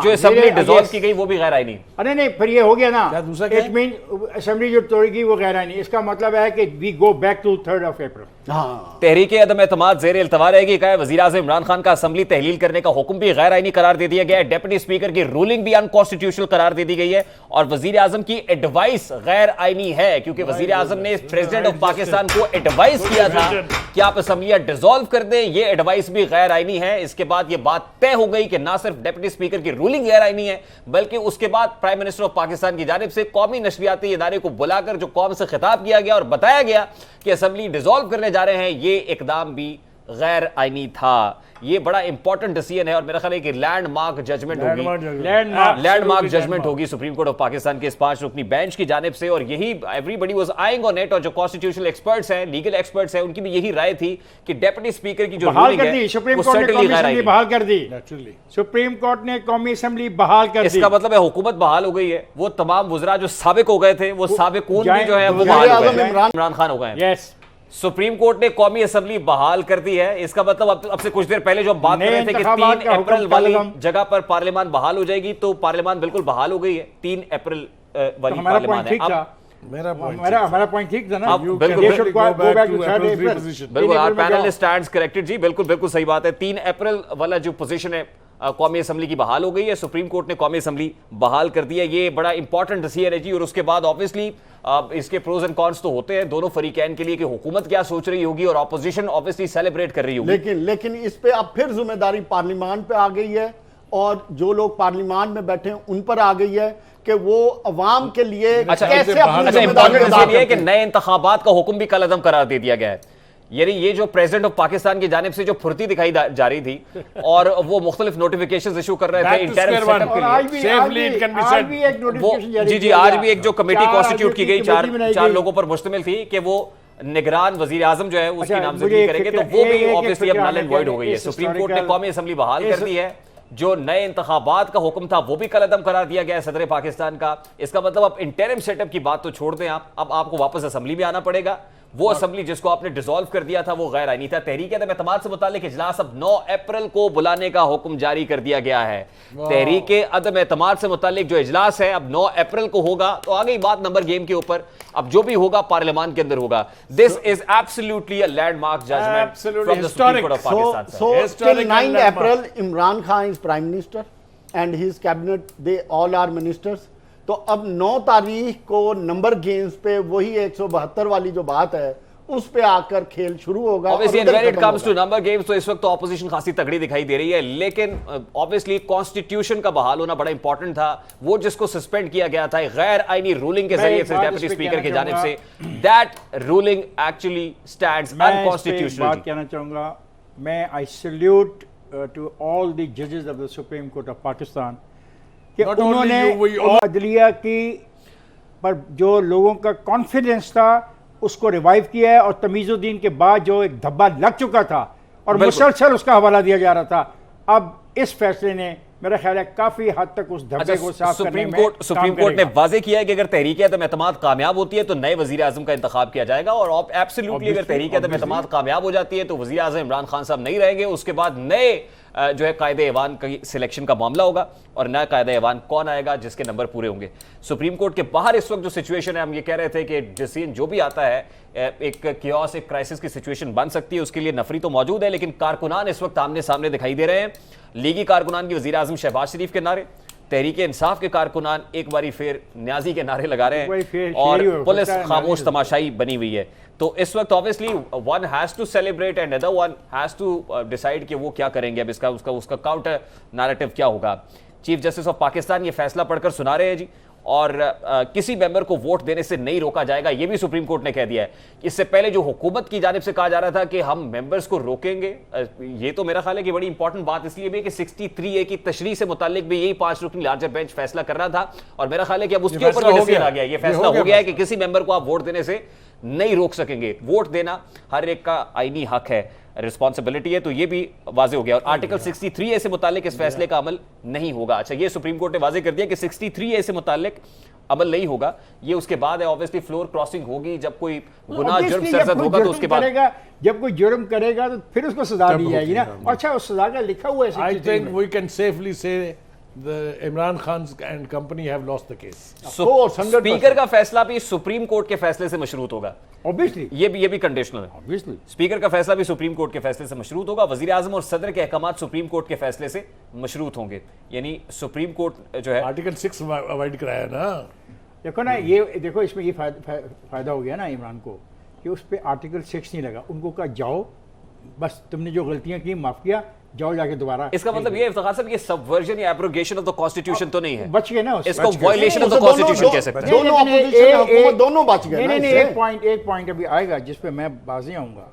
जो असेंबली डिसॉल्व की गई वो भी गैर आईनी। अरे नहीं, फिर ये हो गया ना, इट मीन असेंबली जो तोड़ेगी वो गैर आईनी। इसका मतलब है कि we go back to 3rd of April। तहरीक अदम एतमाद ज़ेरे इल्तवा रहेगी। कहा वज़ीर आज़म इमरान खान का असेंबली तहलील करने का हुक्म भी गैर आईनी करार दे दिया गया है। डेप्यूटी स्पीकर की रूलिंग भी अनकॉन्स्टिट्यूशनल करार दे दी गई है और वज़ीर आज़म की एडवाइस गैर आईनी है, क्योंकि वज़ीर आज़म ने प्रेसिडेंट ऑफ पाकिस्तान को एडवाइस किया था कि आप असेंबलियां डिसॉल्व कर दें। ये एडवाइस भी गैर आईनी है। इसके बाद ये बात तय हो गई कि ना सिर्फ डेप्यूटी स्पीकर की रूलिंग गैर आईनी है, बल्कि उसके बाद प्राइम मिनिस्टर ऑफ पाकिस्तान की जानिब से कौमी नशरियाती इदारे को बुलाकर जो कौम से खिताब किया गया और बताया गया कि असेंबली डिसॉल्व करने जा रहे हैं, ये इकदाम भी गैर आईनी था। ये बड़ा इंपॉर्टेंट डिसीजन है और मेरा ख्याल है कि लैंडमार्क जजमेंट होगी, लैंडमार्क जजमेंट होगी सुप्रीम कोर्ट ऑफ पाकिस्तान के इस 5 रुकनी बेंच की जानिब से। और यही everybody was eyeing on it, और जो कॉन्स्टिट्यूशनल एक्सपर्ट्स हैं, लीगल एक्सपर्ट्स हैं, उनकी भी यही राय थी कि डेप्यूटी स्पीकर की जो रूलिंग है सुप्रीम कोर्ट ने कौमी असेंबली बहाल कर दी। सुप्रीम कोर्ट ने कौमी असेंबली बहाल कर दी। इसका मतलब है हुकूमत बहाल हो गई है। वो तमाम वज़रा जो साबिक हो गए थे, वो साबिकून भी जो है वो बहाल हो गए, इमरान खान हो गए। यस, सुप्रीम कोर्ट ने कौमी असेंबली बहाल कर दी है। इसका मतलब अब से कुछ देर पहले जो बात कर रहे थे कि 3 अप्रैल वाली जगह पर पार्लियामान बहाल हो जाएगी, तो पार्लियामान बिल्कुल बहाल हो गई है। 3 अप्रैल वाली पार्लियामान है। हमारा पॉइंट ठीक था ना। अब You बिल्कुल, can They should actually go go back back to to third April's April. reposition. बिल्कुल, आर April में पैनल जाओ। स्टैंड्स करेक्टेड जी, बिल्कुल बिल्कुल सही बात है। 3 अप्रैल वाला जो पोजीशन है कौमी असम्बली की बहाल हो गई है, सुप्रीम कोर्ट ने कौमी असम्बली बहाल कर दी है। ये बड़ा इंपॉर्टेंट डिसीजन है जी। और उसके बाद ऑब्वियसली इसके प्रोज एंड कॉन्स तो होते हैं दोनों फरीकैन के लिए कि हुकूमत क्या सोच रही होगी और ऑपोजिशन ऑब्वियसली सेलिब्रेट कर रही होगी। लेकिन इस पे अब फिर जिम्मेदारी पार्लियामान पे आ गई है और जो लोग पार्लियामान में बैठे हैं उन पर आ गई है कि वो अवाम के लिए अच्छा, कैसे अच्छा, अपनी इंपॉर्टेंट जिम्मेदारी अदा ये है कि करते हैं। नए इंतखाबात का हुक्म भी कल अदम करार दे दिया गया है। यानी ये जो प्रेसिडेंट ऑफ पाकिस्तान की जानिब से जो फुर्ती दिखाई जा रही थी और वो मुख्तलिफ नोटिफिकेशंस इशू कर रहे थे Back to interim square one. Setup के और लिए। आज भी Safely it can be आज said. भी एक वो नोटिफिकेशन जारी जी जी किया आज गया। भी एक जो कमेटी 4 कॉन्स्टिट्यूट की गई, कमेटी बनाई चार गई। लोगों पर मुश्तमिल थी कि वो निगरान वजीर आजम जो है उसकी अच्छा, नामजदगी मुझे एक करेंगे, तो फिक्र- वो भी एक ऑब्वियसली अब फिक्र नल एंड वॉइड हो गई है। इस सुप्रीम कोर्ट ने historical- कौमी असम्बली बहाल कर दी है। जो नए इंतखाबात का हुक्म था वो भी कल अदम करार दिया गया है सदर पाकिस्तान का। इसका मतलब अब इंटरिम सेटअप की बात तो छोड़ दें आप, अब आपको वापस असम्बली में आना पड़ेगा। वो असम्बली जिसको आपने डिसॉल्व कर दिया था वो गैर आईनी था। तहरीक अदम-ए-एतमाद से मुतालिक इजलास अब 9 अप्रैल को बुलाने का हुक्म जारी कर दिया गया है। तहरीक अदम-ए-एतमाद से मुतालिक जो इजलास है अब 9 अप्रैल को होगा। तो आ गई बात नंबर गेम के ऊपर, अब जो भी होगा पार्लियामान के अंदर होगा। This is absolutely a landmark judgment Absolutely from the supreme historic. Court of Pakistan. So till Historical 9 landmark. April, Imran Khan is prime minister and his cabinet, they all are ministers. तो अब 9 तारीख को नंबर गेम्स पे वही 172 वाली जो बात है उस पे आकर खेल शुरू होगा। Obviously, और उधर when it खत्म comes to होगा। number games, तो इस वक्त तो ऑपोजिशन खासी तगड़ी दिखाई दे रही है, लेकिन ऑब्वियसली कॉन्स्टिट्यूशन का बहाल होना बड़ा इंपॉर्टेंट था। वो जिसको सस्पेंड किया गया था गैर आईनी रूलिंग के मैं जरिए एक से बात डेप्यूटी इस पे स्पीकर की कहना जानिब से, दैट रूलिंग एक्चुअली स्टैंड्स मैं इस पे एक अनकॉन्स्टिट्यूशनल। बात कहना चाहूँगा। मैं I salute to all the जजेस of the supreme court of Pakistan कि Not only उन्होंने you, we all- अदलिया की पर जो लोगों का कॉन्फिडेंस था उसको रिवाइव किया है और तमीज़ुद्दीन के बाद जो एक धब्बा लग चुका था और बिल्कुल। मुसलसल उसका हवाला दिया जा रहा था, अब इस फैसले ने मेरा ख्याल है काफी हद तक उस धब्बे को साफ करने सुप्रीम में कोर्ट काम ने करेगा। वाजे किया है कि अगर तहरीक अदम-ए-एतमाद कामयाब होती है तो नए वजीर आजम का इंतखाब किया जाएगा और एब्सोल्युटली अगर तहरीक अदम-ए-एतमाद कामयाब हो जाती है तो वजीर आजम इमरान खान साहब नहीं रहेंगे। उसके बाद नए जो है कायदे ऐवान की सिलेक्शन का मामला होगा और नया कायदे ऐवान कौन आएगा जिसके नंबर पूरे होंगे। सुप्रीम कोर्ट के बाहर इस वक्त जो सिचुएशन है, हम ये कह रहे थे कि डिसीजन जो भी आता है एक कियोस, एक क्राइसिस की सिचुएशन बन सकती है। उसके लिए नफरी तो मौजूद है, लेकिन कारकुनान इस वक्त आमने सामने दिखाई दे रहे हैं। लीगी कारकुनान की वजीर आजम शहबाज शरीफ के नारे, तहरीक इंसाफ के कारकुनान एक बारी फिर न्याजी के नारे लगा रहे हैं और पुलिस खामोश तमाशाई बनी हुई है। तो इस वक्त obviously one has to celebrate and other one has to decide कि वो क्या करेंगे। अब इसका उसका काउंटर नैरेटिव क्या होगा। चीफ जस्टिस ऑफ पाकिस्तान ये फैसला पढ़कर सुना रहे हैं जी, और किसी मेंबर को वोट देने से नहीं रोका जाएगा, यह भी सुप्रीम कोर्ट ने कह दिया है। इससे पहले जो हुकूमत की जानिब से कहा जा रहा था कि हम मेंबर्स को रोकेंगे, ये तो मेरा ख्याल है कि बड़ी इंपॉर्टेंट बात इसलिए भी कि 63A की तशरीह से मुतालिक भी यही 5 रुकनी लार्जर बेंच फैसला कर रहा था और मेरा ख्याल है कि अब उसके ऊपर डिसीजन आ गया, ये फैसला हो गया है कि किसी मेंबर को आप वोट देने से नहीं रोक सकेंगे। वोट देना हर एक का आईनी हक है, रिस्पॉन्सिबिलिटी है, तो ये भी वाजे हो गया। और आर्टिकल 63A से मुतालिक इस फैसले का अमल नहीं होगा। अच्छा, ये सुप्रीम कोर्ट ने वाजे कर दिया कि 63A से मुतालिक अमल नहीं होगा। ये उसके बाद है ऑब्वियसली फ्लोर क्रॉसिंग होगी, जब कोई गुनाह जुर्म सरजद होगा तो उसके बाद जब कोई जुर्म करेगा तो फिर उसको सजा दी जाएगी ना। अच्छा, उस सजा का लिखा हुआ है। I think we can safely say the Imran Khan and company have lost the case. Speaker का फैसला भी सुप्रीम कोर्ट के फैसले से मशरूत होगा। ऑब्वियसली ये भी कंडीशनल है। ऑब्वियसली स्पीकर का फैसला भी सुप्रीम कोर्ट के फैसले से मशरूत होगा। वजीर आजम और सदर के अहकामात सुप्रीम कोर्ट के फैसले से मशरूत होंगे। यानी सुप्रीम कोर्ट जो है आर्टिकल 6 अवॉइड कराया ना। देखो ना, ये देखो इसमें ये फायदा हो गया ना इमरान को कि उस पर आर्टिकल 6 नहीं लगा। उनको कहा जाओ, बस तुमने जो गलतियां की माफ किया, जाओ जाके दोबारा। इसका मतलब ये इफ्तिखार साहब, ये सबवर्जन या एब्रोगेशन ऑफ द कॉन्स्टिट्यूशन तो नहीं है, बच गए ना उससे। इसको वायलेशन ऑफ द कॉन्स्टिट्यूशन कह सकते हैं। दोनों ऑपोजिशन हुकूमत दोनों बच गए ना नहीं, इससे। एक पॉइंट अभी आएगा जिस पे मैं बाजी आऊंगा।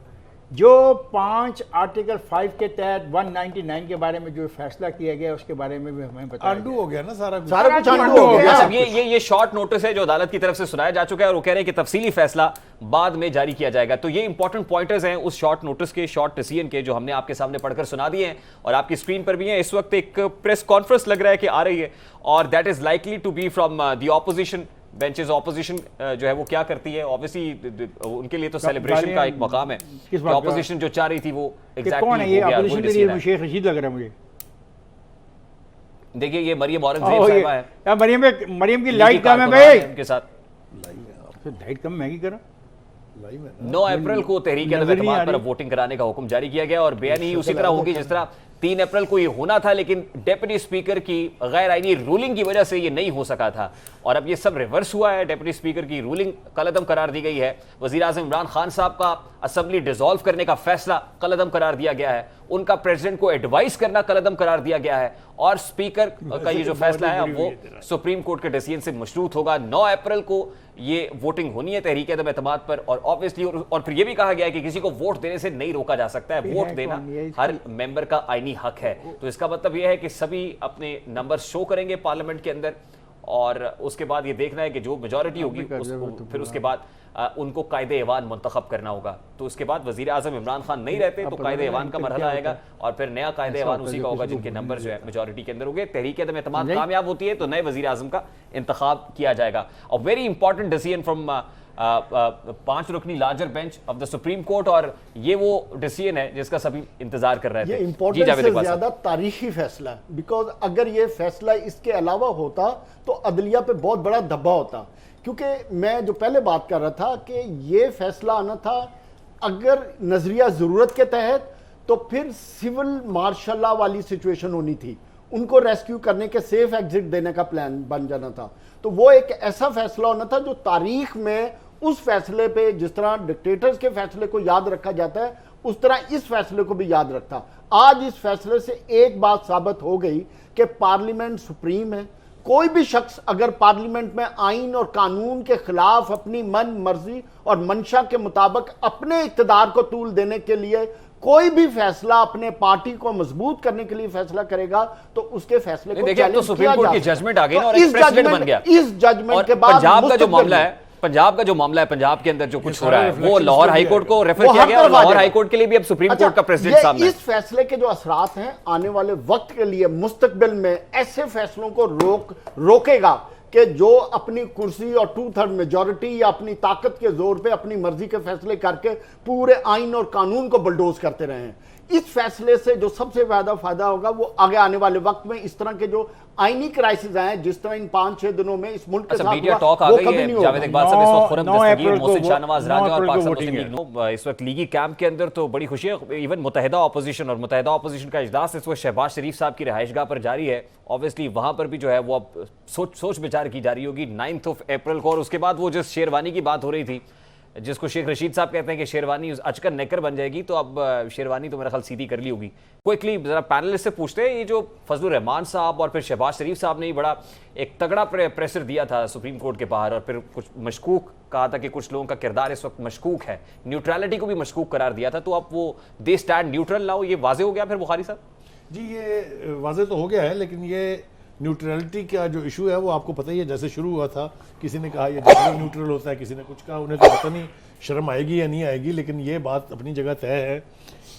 जो 5 आर्टिकल 5 के तहत 199 के बारे में जो फैसला किया गया उसके बारे में भी हमें बताया अंडू हो गया ना सारा कुछ। सारा कुछ अंडू हो गया। अच्छा, ये शॉर्ट नोटिस है जो अदालत की तरफ से सुनाया जा चुका है और वो कह रहे हैं कि तफसीली फैसला बाद में जारी किया जाएगा। तो ये इंपॉर्टेंट पॉइंटर्स हैं उस शॉर्ट नोटिस के, शॉर्ट डिसीजन के, जो हमने आपके सामने पढ़कर सुना दिए हैं और आपकी स्क्रीन पर भी है। इस वक्त एक प्रेस कॉन्फ्रेंस लग रहा है कि आ रही है और that is likely to be from the opposition benches. Opposition जो है वो क्या करती है, ऑब्वियसली उनके लिए तो सेलिब्रेशन का एक मकाम है। ऑपोजिशन जो चाह रही थी वो कौन है ये ऑपोजिशन के लिए? शेख रशीद लग रहा है मुझे। देखिए, ये मरियम औरंगजेब साहिबा है। मरियम की लाइट कम है भाई, उनके साथ तो डाइट कम महंगी करा। 9 अप्रैल को तहरीक एतमाद पर वोटिंग कराने का हुक्म जारी किया गया और बेआईनी उसी तरह होगी जिस तरह 3 अप्रैल को ये होना था, लेकिन डेप्यूटी स्पीकर की गैर आईनी रूलिंग की वजह से ये नहीं हो सका था और अब ये सब रिवर्स हुआ है। डेप्यूटी स्पीकर की रूलिंग कलअदम करार दी गई है। वजीर आज़म इमरान खान साहब का असेंबली डिसॉल्व करने का फैसला कलअदम करार दिया गया है, उनका प्रेसिडेंट को एडवाइस करना कलअदम करार दिया गया है और स्पीकर का ये जो फैसला है वो सुप्रीम कोर्ट के डिसीजन से मशरूत होगा। 9 अप्रैल को ये वोटिंग होनी है तहरीक एतमाद पर और ऑब्वियसली और फिर ये भी कहा गया है कि किसी को वोट देने से नहीं रोका जा सकता है। वोट देना हर मेंबर का आईनी हक है। तो इसका मतलब यह है कि सभी अपने नंबर शो करेंगे पार्लियामेंट के अंदर और उसके बाद ये देखना है कि जो मेजॉरिटी होगी फिर उसके बाद उनको कायदे ऐवान मुंतखब करना होगा। तो उसके बाद वजीर आज़म इमरान खान नहीं रहते तो कायदे ऐवान का मरहला आएगा और फिर नया कायदे ऐवान उसी का होगा जिनके नंबर जो है मेजॉरिटी के अंदर होंगे। तहरीक एतमाद कामयाब होती है तो नए वजीर आज़म का इंतखाब किया जाएगा। और वेरी इंपॉर्टेंट डिसीजन फ्रॉम 5 रुकनी larger bench of the supreme court और ये वो डिसीजन है जिसका सभी इंतजार कर रहे थे। ये इंपॉर्टेंट से ज्यादा तारीखी फैसला है, बिकॉज अगर ये फैसला इसके अलावा होता तो अदलिया पे बहुत बड़ा धब्बा होता। क्योंकि मैं जो पहले बात कर रहा था कि ये फैसला आना था अगर नजरिया जरूरत के तहत, तो फिर सिविल मार्शल लॉ वाली सिचुएशन होनी थी, उनको रेस्क्यू करने के सेफ एग्जिट देने का प्लान बन जाना था। तो वो एक ऐसा फैसला होना था जो तारीख में उस फैसले पे जिस तरह डिक्टेटर्स के फैसले को याद रखा जाता है उस तरह इस फैसले को भी याद रखता। आज इस फैसले से एक बात साबित हो गई कि पार्लियामेंट सुप्रीम है। कोई भी शख्स अगर पार्लियामेंट में आइन और कानून के खिलाफ अपनी मन मर्जी और मंशा के मुताबिक अपने इख्तिदार को तूल देने के लिए कोई भी फैसला अपने पार्टी को मजबूत करने के लिए फैसला करेगा तो उसके फैसले को चैलेंज तो सुप्रीम कोर्ट की जजमेंट आ गई ना और एक प्रेसिडेंट बन गया। इस जजमेंट के बाद पंजाब का जो मामला है पंजाब के अंदर जो कुछ हो रहा है वो लाहौर हाईकोर्ट को रेफर किया गया और लाहौर हाईकोर्ट के लिए भी अब सुप्रीम कोर्ट का प्रेसिडेंट सामने है। इस फैसले के जो असरात हैं आने वाले वक्त के लिए मुस्तकबिल में ऐसे फैसलों को रोकेगा कि जो अपनी कुर्सी और 2/3 मेजॉरिटी या अपनी ताकत के जोर पे अपनी मर्जी के फैसले करके पूरे आइन और कानून को बुलडोज करते रहे हैं। इस फैसले से जो सबसे ज्यादा फायदा होगा वो आगे आने वाले वक्त में इस तरह के जो आईनी क्राइसिस आए जिस तरह इन 5-6 दिनों में इस मुल्क के साथ मीडिया टॉक आ गई है। जावेद इकबाल साहब इस वक्त खुरम दस्तगीर, मोहसिन शाहनवाज राजा और पाकिस्तान मुस्लिम लीग इस वक्त लीगी कैंप के अंदर तो बड़ी खुशी है। इवन मुत्तहिदा अपोजिशन और मुत्तहिदा अपोजिशन का इजलास इस वक्त शहबाज शरीफ साहब की रिहाइशगाह पर जारी है। ऑब्वियसली वहां पर भी जो है वो अब सोच विचार की जा रही होगी 9 अप्रैल को। और उसके बाद वो जिस शेरवानी की बात हो रही थी जिसको शेख रशीद साहब कहते हैं कि शेरवानी अचकर नेकर बन जाएगी, तो अब शेरवानी तो मेरा ख्याल सीधी कर ली होगी। क्विकली जरा पैनलिस्ट से पूछते हैं, ये जो फजलुर रहमान साहब और फिर शहबाज शरीफ साहब ने बड़ा एक तगड़ा प्रेशर दिया था सुप्रीम कोर्ट के बाहर और फिर कुछ मशकूक कहा था कि कुछ लोगों का किरदार इस वक्त मशकूक है, न्यूट्रलिटी को भी मशकूक करार दिया था, तो अब वो दे स्टैंड न्यूट्रल नाउ, ये वाजे हो गया फिर बुखारी साहब? जी ये वाजे तो हो गया है, लेकिन ये न्यूट्रलिटी का जो इशू है वो आपको पता ही है। जैसे शुरू हुआ था किसी ने कहा ये जनरल न्यूट्रल होता है, किसी ने कुछ कहा, उन्हें तो पता नहीं शर्म आएगी या नहीं आएगी, लेकिन ये बात अपनी जगह तय है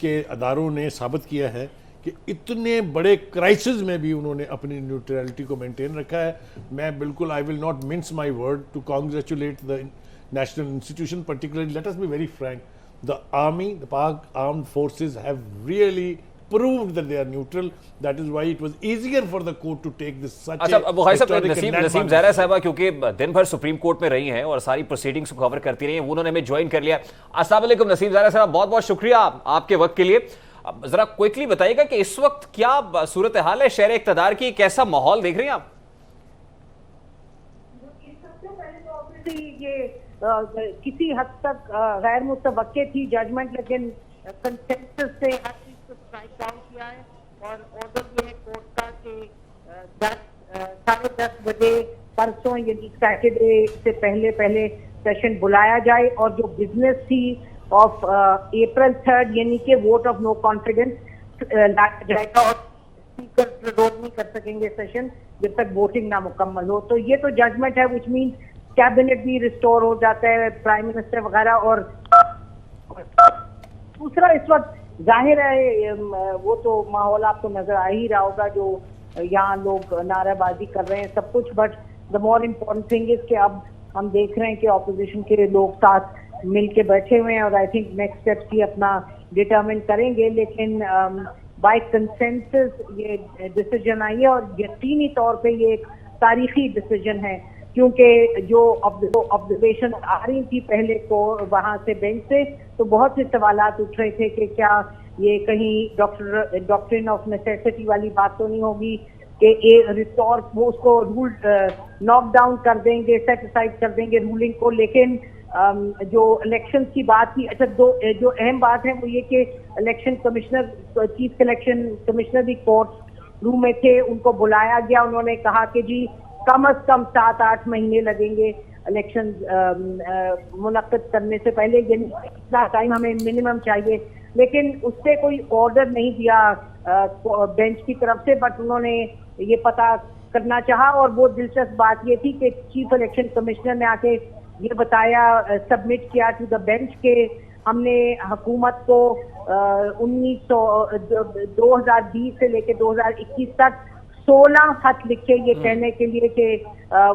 कि अदारों ने साबित किया है कि इतने बड़े क्राइसिस में भी उन्होंने अपनी न्यूट्रलिटी को मेंटेन रखा है। मैं बिल्कुल I will not mince my word to congratulate the national institution, particularly let us be very frank, the army, the Pak armed forces have really proved that they are neutral. That is why it was easier for the court to take this such अच्छा, बुखारी साहब, नसीम ज़हरा साहबा क्योंकि दिन भर सुप्रीम कोर्ट में रही हैं और सारी प्रोसीडिंग्स को कवर करती रही हैं, उन्होंने हमें ज्वाइन कर लिया। अस्सलाम वालेकुम नसीम ज़हरा साहब, बहुत बहुत शुक्रिया आपके वक्त के लिए। जरा क्विकली बताइएगा कि इस वक्त क्या सूरत हाल है शहर इक़्तिदार की, कैसा माहौल देख रहे हैं आप? ये किसी हद तक गैर मुतवक्के थी जजमेंट, लेकिन कंसेंसस से हर चीज को स्ट्राइक डाउन किया है और ऑर्डर ये है कोर्ट का कि 10:30 बजे परसों यानी सैटरडे से पहले सेशन बुलाया जाए और जो बिजनेस थी ऑफ अप्रैल 3 यानी कि वोट ऑफ नो कॉन्फिडेंस लाया जाएगा और स्पीकर रोक नहीं कर सकेंगे सेशन जब तक वोटिंग ना मुकम्मल हो। तो ये तो जजमेंट है, विच मीन्स कैबिनेट भी रिस्टोर हो जाता है, प्राइम मिनिस्टर वगैरह। और दूसरा इस वक्त जाहिर है वो तो माहौल आपको नजर आ ही रहा होगा जो यहाँ लोग नाराबाजी कर रहे हैं सब कुछ, but the more important thing is कि अब हम देख रहे हैं कि ऑपोजिशन के लोग साथ मिल के बैठे हुए हैं और आई थिंक नेक्स्ट स्टेप की अपना डिटरमिन करेंगे। लेकिन बाय कंसेंसस ये डिसीजन आई है और यकीनी तौर पे ये एक तारीखी डिसीजन है क्योंकि जो ऑब्जर्वेशन आ रही थी पहले को वहां से बेंच से, तो बहुत से सवालात उठ रहे थे कि क्या ये कहीं डॉक्ट्रिन ऑफ नेसेसिटी वाली बात तो नहीं होगी कि ये रिस्टोर वो उसको रूल नॉक डाउन कर देंगे, सेट असाइड कर देंगे रूलिंग को। लेकिन जो इलेक्शन की बात थी, अच्छा जो अहम बात है वो ये कि election commissioner, chief election commissioner भी कोर्ट रूम में थे, उनको बुलाया गया। उन्होंने कहा कि जी कम से कम 7-8 महीने लगेंगे इलेक्शन मुनक्किद करने से पहले, यानी इतना टाइम हमें मिनिमम चाहिए। लेकिन उससे कोई ऑर्डर नहीं दिया बेंच की तरफ से, बट उन्होंने ये पता करना चाहा। और वो दिलचस्प बात ये थी कि चीफ इलेक्शन कमिश्नर ने आके ये बताया, सबमिट किया टू द बेंच के हमने हुकूमत को 2020 से लेकर 2021 तक 16 खत लिखे ये कहने के लिए कि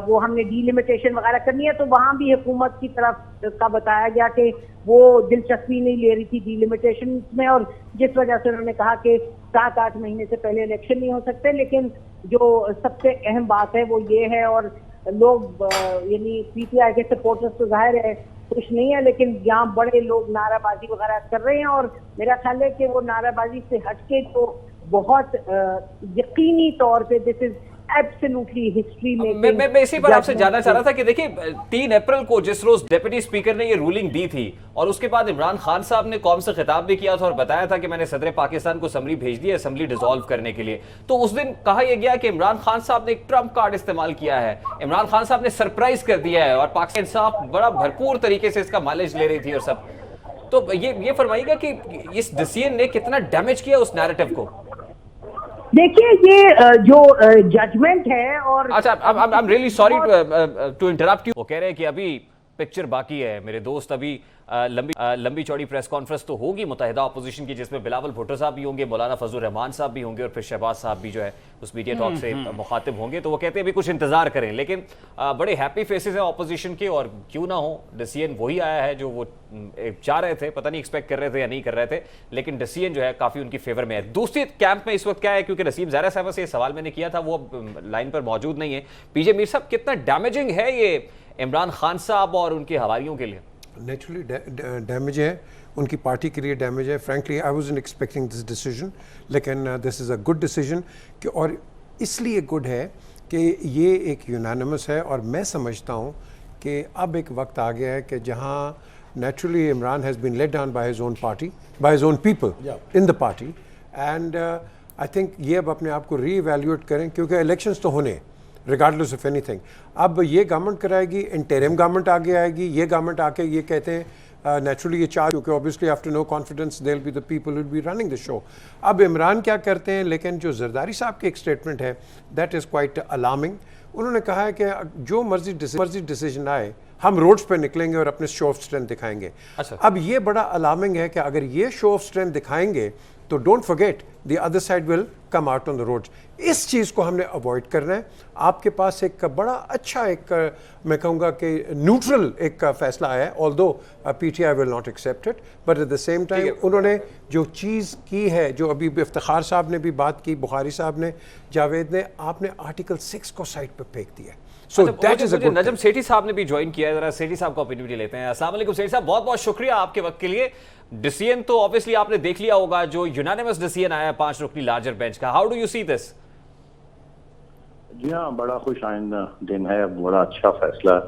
वो हमने डीलिमिटेशन वगैरह करनी है। तो वहां भी हुकूमत की तरफ का बताया गया कि वो दिलचस्पी नहीं ले रही थी डीलिमिटेशन में, और जिस वजह से उन्होंने कहा कि 7-8 महीने से पहले इलेक्शन नहीं हो सकते। लेकिन जो सबसे अहम बात है वो ये है, और लोग यानी पीटीआई के सपोर्टर्स तो जाहिर है कुछ नहीं है, लेकिन यहाँ बड़े लोग नाराबाजी वगैरह कर रहे हैं। और मेरा ख्याल है कि वो नाराबाजी से हटके तो बहुत यकीनी तौर पे दिस इज एब्सोल्युटली हिस्ट्री में। मैं इसी पर आपसे जानना चाह रहा था कि देखिए 3 अप्रैल को जिस रोज डिप्टी स्पीकर ने ये रूलिंग दी थी, और उसके बाद इमरान खान साहब ने कौम से खिताब भी किया था और बताया था कि मैंने सदर पाकिस्तान को असम्बली भेज दी है असेंबली डिसॉल्व करने के लिए। तो उस दिन कहा यह गया कि इमरान खान साहब ने एक ट्रम्प कार्ड इस्तेमाल किया है, इमरान खान साहब ने सरप्राइज कर दिया है, और पाकिस्तान साहब बड़ा भरपूर तरीके से इसका माइलेज ले रही थी और सब। तो ये फरमाइएगा कि इस डिसीजन ने कितना डैमेज किया उस नैरेटिव को? देखिए ये जो जजमेंट है, और अच्छा, I am really sorry to interrupt you. वो कह रहे हैं कि अभी पिक्चर बाकी है मेरे दोस्त, अभी लंबी चौड़ी प्रेस कॉन्फ्रेंस तो होगी मुत्तहिदा अपोजिशन की, जिसमें बिलावल भुट्टो साहब भी होंगे, मौलाना फजल रहमान साहब भी होंगे, और फिर शहबाज साहब भी जो है उस मीडिया टॉक से मुखातिब होंगे। तो वो कहते हैं अभी कुछ इंतजार करें, लेकिन बड़े हैप्पी फेसेस हैं अपोजिशन के, और क्यों ना हो डिसीजन वही आया है जो वो चाह रहे थे, पता नहीं एक्सपेक्ट कर रहे थे या नहीं कर रहे थे, लेकिन डिसीजन जो है काफी उनकी फेवर में है। दूसरी कैंप में इस वक्त क्या है, क्योंकि नसीम ज़ाहिरा साहब से ये सवाल मैंने किया था, वो लाइन पर मौजूद नहीं है। पीजे मीर साहब, कितना डैमेजिंग है ये इमरान खान साहब और उनके हवारियों के लिए? नेचुरली डैमेज है, उनकी पार्टी के लिए डैमेज है। Frankly I wasn't expecting this decision, लेकिन this is a good decision कि, और इसलिए गुड है कि ये एक यूनानिमस है। और मैं समझता हूँ कि अब एक वक्त आ गया है कि जहाँ naturally Imran has been let down by his own party, by his own people in the party, and I think ये अब अपने आप को री-इवैल्यूएट करें, क्योंकि इलेक्शंस तो होने रिगार्डलेस ऑफ एनीथिंग। अब ये गवर्नमेंट कराएगी, इंटरिम गवर्नमेंट आगे आएगी, ये गवर्नमेंट आके ये कहते हैं नेचुरली ये चार्ज, क्योंकि obviously after no confidence they will be the people will be running the show. अब इमरान क्या करते हैं, लेकिन जो जरदारी साहब की एक स्टेटमेंट है दैट इज़ क्वाइट अलार्मिंग। उन्होंने कहा है कि जो मर्जी डिसीजन आए, हम रोड्स पे निकलेंगे और अपने शो ऑफ स्ट्रेंथ दिखाएंगे। अच्छा। अब ये बड़ा अलार्मिंग है कि अगर ये शो ऑफ स्ट्रेंथ दिखाएंगे तो don't forget the other side will come out on the roads. इस चीज़ को हमने अवॉइड करना है। आपके पास एक बड़ा अच्छा एक मैं कहूँगा कि न्यूट्रल एक फैसला आया है, although PTI will not accept it, but at the same time उन्होंने जो चीज़ की है, जो अभी इफ्तिखार साहब ने भी बात की, बुखारी साहब ने, जावेद ने, आपने आर्टिकल 6 को साइड पर फेंक दिया। So that is a good. Najam Sethi साहब ने भी ज्वाइन किया है, जरा सेठी साहब का ओपिनियन भी लेते हैं। अस्सलाम वालेकुम सेठी साहब, बहुत बहुत शुक्रिया आपके वक्त के लिए। डिसीजन तो ऑब्वियसली आपने देख लिया होगा, जो यूनानिमस डिसीजन आया 5 रुकनी लार्जर बेंच का, how do you see this? जी हाँ, बड़ा खुश आइंदा दिन है, बड़ा अच्छा फैसला है।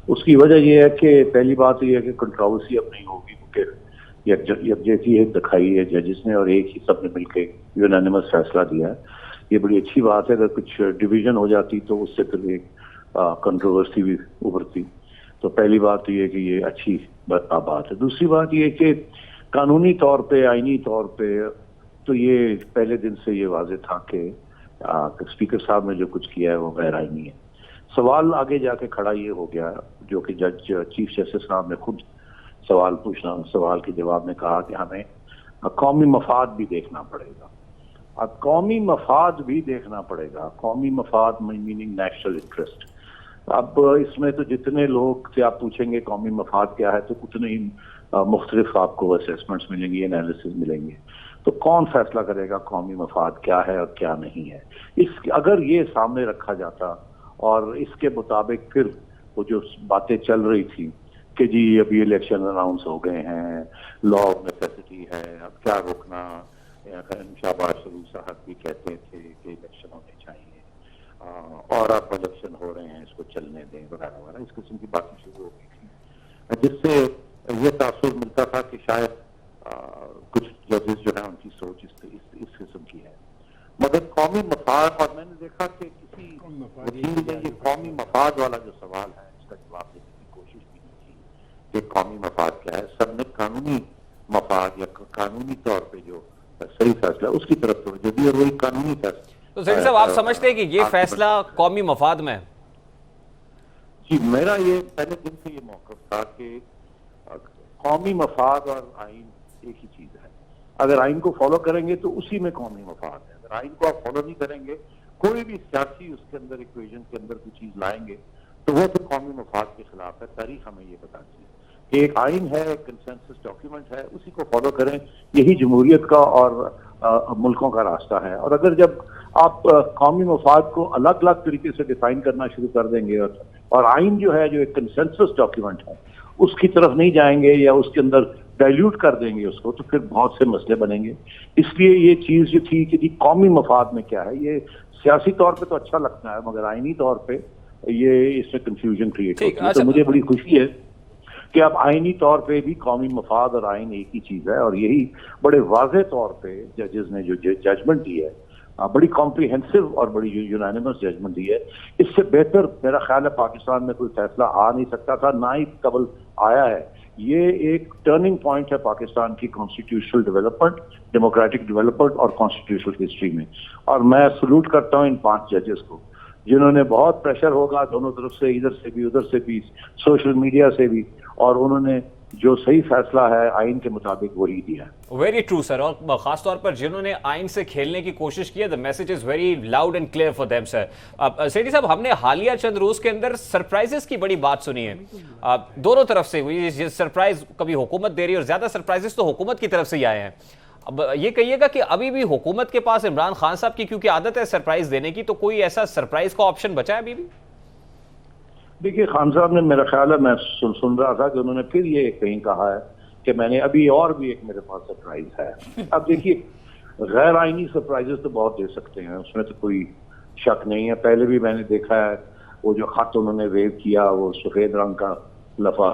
उसकी वजह यह है कि पहली बात यह है कि कंट्रोवर्सी अब नहीं होगी, क्योंकि यकजहती दिखाई है जजेस ने, और एक ही सब ने मिलकर यूनानिमस फैसला दिया है। ये बड़ी अच्छी बात है। अगर कुछ डिवीजन हो जाती तो उससे फिर एक कंट्रोवर्सी भी उभरती। तो पहली बात तो ये कि ये अच्छी बात है। दूसरी बात ये कि कानूनी तौर पे, आईनी तौर पे तो ये पहले दिन से ये वाज़ेह था कि स्पीकर साहब ने जो कुछ किया है वो गैर आईनी है। सवाल आगे जाके खड़ा ये हो गया, जो कि जज चीफ जस्टिस साहब ने खुद सवाल के जवाब में कहा कि हमें कौमी मफाद भी देखना पड़ेगा। अब कौमी मफाद भी देखना पड़ेगा, कौमी मफाद मीनिंग नेशनल इंटरेस्ट। अब इसमें तो जितने लोग से आप पूछेंगे कौमी मफाद क्या है, तो उतने ही मुख्तलिफ आपको असेसमेंट्स मिलेंगी, एनालिसिस मिलेंगे। तो कौन फैसला करेगा कौमी मफाद क्या है और क्या नहीं है? अगर ये सामने रखा जाता और इसके मुताबिक फिर वो जो बातें चल रही थी कि जी अभी इलेक्शन अनाउंस हो गए हैं, लॉ ऑफ नेसेसिटी है, अब क्या रोकना। शहबाज शरीफ साहब भी कहते थे कि इलेक्शन होने चाहिए और अब इलेक्शन हो रहे हैं, इसको चलने दें वगैरह वगैरह, इस किस्म की बातें शुरू हो गई थी, जिससे ये तासुर मिलता था कि शायद कुछ जजेस जो है उनकी सोच इस किस्म की है। मगर कौमी मफाद, और मैंने देखा कि किसी वकील ने ये कौमी मफाद वाला जो सवाल है इसका जवाब देने की कोशिश भी नहीं की कि कौमी मफाद क्या है। सबने कानूनी मफाद या कानूनी तौर पे जो सही फैसला उसकी तरफ तवज्जो दी और वही कानूनी फैसला। तो सेठी साहब, आप समझते हैं कि ये फैसला कौमी मफाद में? जी, मेरा ये पहले दिन से ये मौक़िफ़ था कि कौमी मफाद और आइन एक ही चीज है। अगर आइन को फॉलो करेंगे तो उसी में कौमी मफाद है। अगर आइन को आप फॉलो नहीं करेंगे, कोई भी सियासी उसके अंदर इक्वेशन के अंदर कोई चीज लाएंगे तो वो तो कौमी मफाद के खिलाफ है। तारीख हमें ये बताती है कि एक आइन है, एक कंसेंसस डॉक्यूमेंट है, उसी को फॉलो करें, यही जमहूरियत का और मुल्कों का रास्ता है। और अगर जब आप कौमी मफाद को अलग अलग तरीके से डिफाइन करना शुरू कर देंगे और आइन जो है, जो एक कंसेंसस डॉक्यूमेंट है, उसकी तरफ नहीं जाएंगे या उसके अंदर डाइल्यूट कर देंगे उसको, तो फिर बहुत से मसले बनेंगे। इसलिए ये चीज जो थी कि कौमी मफाद में क्या है, ये सियासी तौर पे तो अच्छा लगता है मगर आइनी तौर पे ये इसमें कंफ्यूजन क्रिएट होती है। तो मुझे बड़ी खुशी है कि अब आइनी तौर पे भी कौमी मफाद और आइन एक ही चीज है, और यही बड़े वाज़ेह तौर पे जजेस ने जो जजमेंट दी है, बड़ी कॉम्प्रिहेंसिव और बड़ी यूनानिमस जजमेंट दी है। इससे बेहतर मेरा ख्याल है पाकिस्तान में कोई फैसला आ नहीं सकता था, ना ही कबल आया है। ये एक टर्निंग पॉइंट है पाकिस्तान की कॉन्स्टिट्यूशनल डेवलपमेंट, डेमोक्रेटिक डेवलपमेंट और कॉन्स्टिट्यूशनल हिस्ट्री में। और मैं सलूट करता हूँ इन 5 जजेस को, जिन्होंने बहुत प्रेशर होगा दोनों तरफ से, इधर से भी उधर से भी, सोशल मीडिया से भी, और उन्होंने जो सही फैसला है आइन के मुताबिक वही दिया। वेरी ट्रू सर, और खास तौर पर जिन्होंने आइन से खेलने की कोशिश की है, the message is very loud and clear for them sir. Sethi साहब, हमने हालिया चंद रोज के अंदर सरप्राइजेस की बड़ी बात सुनी है, दोनों तरफ से हुई। सरप्राइज कभी हुकूमत दे रही है और ज्यादा सरप्राइजेस तो हुकूमत की तरफ से ही आए हैं। अब ये कहिएगा कि अभी भी हुकूमत के पास इमरान खान साहब की क्योंकि आदत है सरप्राइज देने की, तो कोई ऐसा सरप्राइज का ऑप्शन बचा है अभी भी? देखिए, खान साहब ने, मेरा ख्याल है, मैं सुन रहा था कि उन्होंने फिर ये कहीं कहा है कि मैंने अभी और भी एक मेरे पास सरप्राइज है। अब देखिए, गैर आइनी सरप्राइजेस तो बहुत दे सकते हैं, उसमें तो कोई शक नहीं है। पहले भी मैंने देखा है वो जो खत उन्होंने वेव किया, वो सफेद रंग का लफा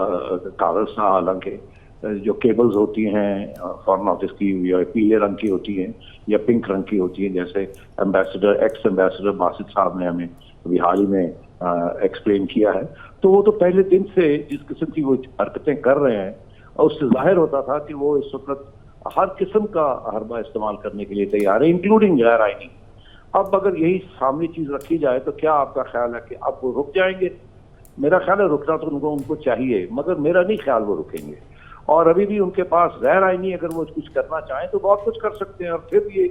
कागज था, हालांकि जो केबल्स होती हैं फॉरेन ऑफिस की या पीले रंग की होती हैं या पिंक रंग की होती हैं, जैसे एक्स एम्बेसडर बासित साहब ने हमें अभी हाल ही में एक्सप्लेन किया है। तो वो तो पहले दिन से जिस किस्म की वो हरकतें कर रहे हैं, और उससे जाहिर होता था कि वो इस वक्त हर किस्म का हरबा इस्तेमाल करने के लिए तैयार है, इंक्लूडिंग गैर आइनी। अब अगर यही सामने चीज रखी जाए तो क्या आपका ख्याल है कि अब वो रुक जाएंगे? मेरा ख्याल है रुकना तो उनको चाहिए, मगर मेरा नहीं ख्याल वो रुकेंगे। और अभी भी उनके पास गैर आइनी अगर वो कुछ करना चाहें तो बहुत कुछ कर सकते हैं, और फिर ये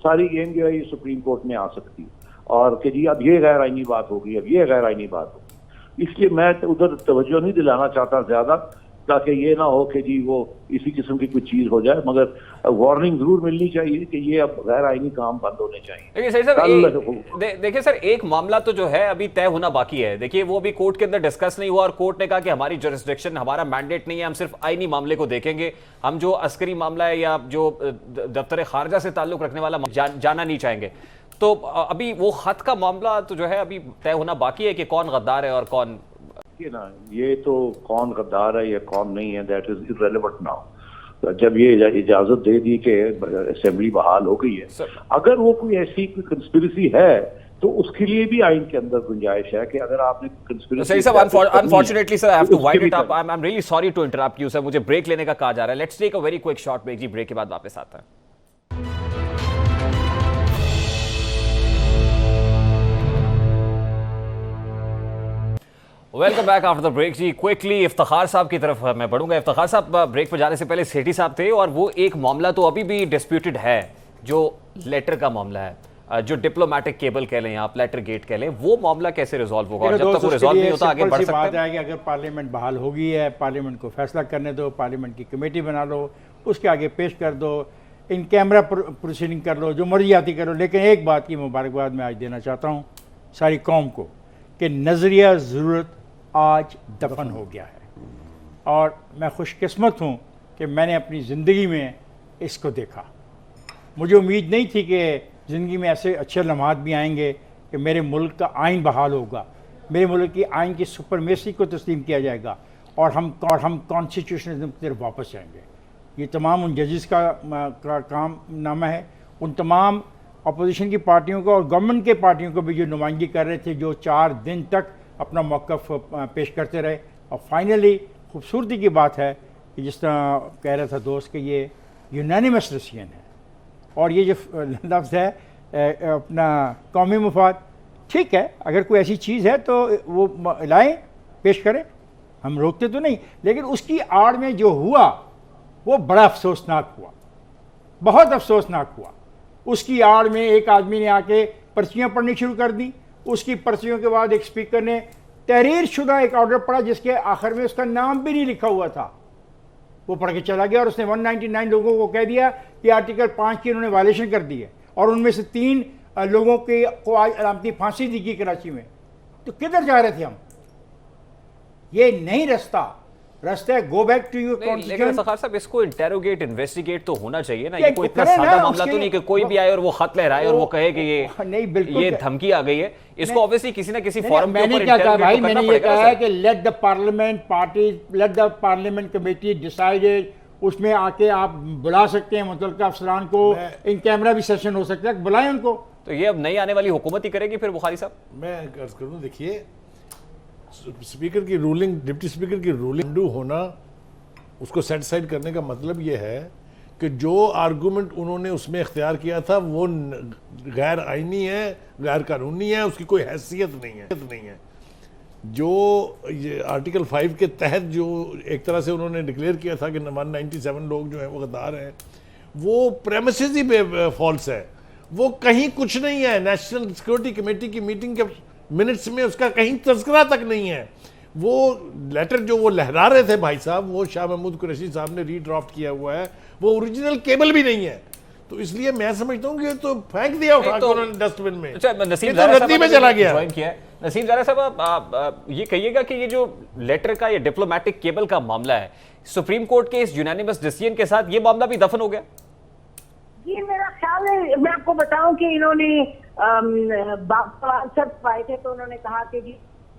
सारी गेम जो है ये सुप्रीम कोर्ट में आ सकती है, और कि जी अब ये गैर आइनी बात होगी, अब ये गैर आइनी बात होगी। इसलिए मैं उधर तवज्जो नहीं दिलाना चाहता ज्यादा, ताकि ये ना हो कि जी वो इसी किस्म की कुछ चीज हो जाए, मगर वार्निंग जरूर मिलनी चाहिए कि ये अब गैर आइनी काम बंद होने चाहिए। देखिए सर, एक मामला तो जो है अभी तय होना बाकी है। देखिए, वो अभी कोर्ट के अंदर डिस्कस नहीं हुआ और कोर्ट ने कहा कि हमारी जुरिस्डिक्शन, हमारा मैंडेट नहीं है, हम सिर्फ आइनी मामले को देखेंगे, हम जो अस्करी मामला है या जो दफ्तर खारजा से ताल्लुक रखने वाला जाना नहीं चाहेंगे। तो अभी वो खत का मामला तो जो है अभी तय होना बाकी है कि कौन गद्दार है और कौन ना। ये तो कौन गद्दार है या कौन नहीं है, दैट इज इररेलेवेंट नाउ। जब ये इजाजत दे दी कि असेंबली बहाल हो गई है, अगर वो कोई ऐसी कोई कंस्पिरेसी है तो उसके लिए भी आइन के अंदर गुंजाइश है कि अगर आपने conspiracy. Sir, unfortunately sir, I have to wind it up. I am really sorry to interrupt you sir, मुझे ब्रेक लेने का कहा जा रहा है। Let's take a very quick short break जी, ब्रेक के बाद वापस आता है। Welcome back after the break जी। क्विकली इफ्तिखार साहब की तरफ मैं बढ़ूंगा। इफ्तिखार साहब, ब्रेक पर जाने से पहले सेठी साहब थे, और वो एक मामला तो अभी भी डिस्प्यूटेड है, जो लेटर का मामला है, जो डिप्लोमेटिक केबल कह लें आप, लेटर गेट कह लें, वो मामला कैसे रिजॉल्व होगा? जब तक वो रिजॉल्व नहीं होता आगे बढ़ सकते हैं? अगर पार्लियामेंट बहाल हो गई है, पार्लियामेंट को फैसला करने दो, पार्लियामेंट की कमेटी बना लो, उसके आगे पेश कर दो, इन कैमरा प्रोसीडिंग कर लो, जो मर्जी आती करो। लेकिन एक बात की मुबारकबाद मैं आज देना चाहता हूँ सारी कौम को कि नज़रिया ज़रूरत आज दफन हो गया है। और मैं खुशकिस्मत हूँ कि मैंने अपनी ज़िंदगी में इसको देखा। मुझे उम्मीद नहीं थी कि ज़िंदगी में ऐसे अच्छे लम्हात भी आएंगे कि मेरे मुल्क का आइन बहाल होगा, मेरे मुल्क की आइन की सुपरमेसी को तस्लीम किया जाएगा और हम कॉन्स्टिट्यूशनलिज्म की तरफ वापस जाएंगे। ये तमाम उन जजेस का काम नामा है, उन तमाम अपोजिशन की पार्टियों को और गवर्नमेंट के पार्टियों को भी जो नुमाइंदगी कर रहे थे, जो 4 दिन तक अपना मौक़िफ़ पेश करते रहे। और फाइनली खूबसूरती की बात है कि जिस तरह कह रहा था दोस्त कि ये यूनानिमस डिसीजन है। और ये जो लफ्ज़ है अपना कौमी मुफाद, ठीक है, अगर कोई ऐसी चीज़ है तो वो लाएँ, पेश करें, हम रोकते तो नहीं, लेकिन उसकी आड़ में जो हुआ वो बड़ा अफसोसनाक हुआ, बहुत अफसोसनाक हुआ। उसकी आड़ में एक आदमी ने आके पर्चियाँ पढ़नी शुरू कर दी। उसकी पर्चियों के बाद एक स्पीकर ने तहरीर शुदा एक ऑर्डर पढ़ा जिसके आखिर में उसका नाम भी नहीं लिखा हुआ था। वो पढ़ के चला गया और उसने 199 लोगों को कह दिया कि आर्टिकल 5 की उन्होंने वायलेशन कर दी है और उनमें से 3 लोगों को आज अलामती फांसी दी गई कराची में। तो किधर जा रहे थे हम? ये नहीं रास्ता है गो बैक टू योर लेकिन सखार साहब, इसको इंटेरोगेट इन्वेस्टिगेट तो होना चाहिए ना। ये ये कोई इतना करें ना, सादा मामला उसके तो नहीं कि कोई भी आए और वो खत लहराए और वो कहे कि नहीं, बिल्कुल ये धमकी आ गई है। इसको ऑब्वियसली किसी ना किसी फॉरम के मैंने ऊपर क्या कहा भाई, इंटेरोगेट मैंने करना ये पड़ेगा कहा ना है सर। कि let the parliament party, let the parliament committee decided. उसमें आके आप बुला सकते हैं मुतल्लिका अफसरान को, इन कैमरा भी सेशन हो सकता है, बुलाएं उनको। तो ये अब नई आने वाली हुकूमत ही करेगी फिर बुखारी साहब? मैं अर्ज करूँ, देखिए, स्पीकर की रूलिंग, डिप्टी स्पीकर की रूलिंग होना, उसको सेटिस्फाइड करने का मतलब ये है कि जो आर्गूमेंट उन्होंने उसमें इख्तियार किया था वो गैर आइनी है, गैर कानूनी है, उसकी कोई हैसियत नहीं है। जो ये आर्टिकल 5 के तहत जो एक तरह से उन्होंने डिक्लेयर किया था कि 197 लोग जो हैं वो गद्दार हैं, वो प्रेमिसेस ही पे फॉल्स है। वो कहीं कुछ नहीं है। नेशनल सिक्योरिटी कमेटी की मीटिंग के मिनट्स में उसका कहीं तज़किरा तक नहीं है। वो लेटर जो वो लहरा रहे थे भाई साहब, वो शाह महमूद कुरैशी साहब ने रीड्राफ्ट किया हुआ है, वो ओरिजिनल केबल भी नहीं है। तो इसलिए मैं समझता हूँ कि तो फेंक दिया उठा के उन्होंने डस्टबिन में। अच्छा, नसीम तो रद्दी में चला गया। ज्वाइन किया है नसीम ज़ारा साहब, आप ये कहिएगा कि ये जो लेटर का, ये डिप्लोमेटिक केबल का मामला है, सुप्रीम कोर्ट के इस यूनानिमस डिसीजन के साथ ये मामला भी दफन हो गया? ये मेरा ख्याल है, मैं आपको बताऊं कि इन्होंने सवाल पाए थे तो उन्होंने कहा कि जी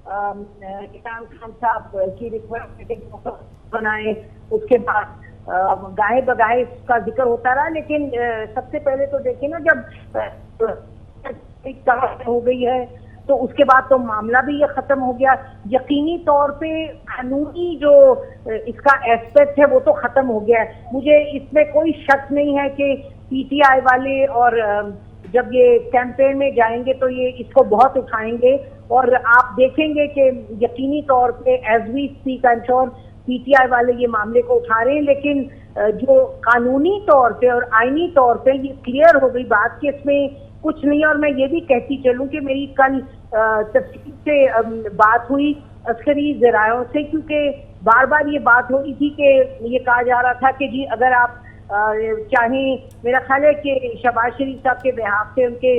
इमरान खान साहब की रिक्वेस्ट बनाए, उसके बाद गाहे बगाहे इसका जिक्र होता रहा। लेकिन सबसे पहले तो देखिए ना, जब हो गई है तो उसके बाद तो मामला भी ये खत्म हो गया। यकीनी तौर पे कानूनी जो इसका एस्पेक्ट है वो तो खत्म हो गया है। मुझे इसमें कोई शक नहीं है कि पीटीआई वाले और जब ये कैंपेन में जाएंगे तो ये इसको बहुत उठाएंगे और आप देखेंगे कि यकीनी तौर पे as we speak I am sure PTI वाले ये मामले को उठा रहे हैं। लेकिन जो कानूनी तौर पे और आईनी तौर पे ये क्लियर हो गई बात कि इसमें कुछ नहीं। और मैं ये भी कहती चलूं कि मेरी कल तफसील से बात हुई अस्करी ज़रायों से, क्योंकि बार बार ये बात हो रही थी कि ये कहा जा रहा था कि जी अगर आप चाहें, मेरा ख्याल है कि शहबाज शरीफ साहब के बिहाफ से उनके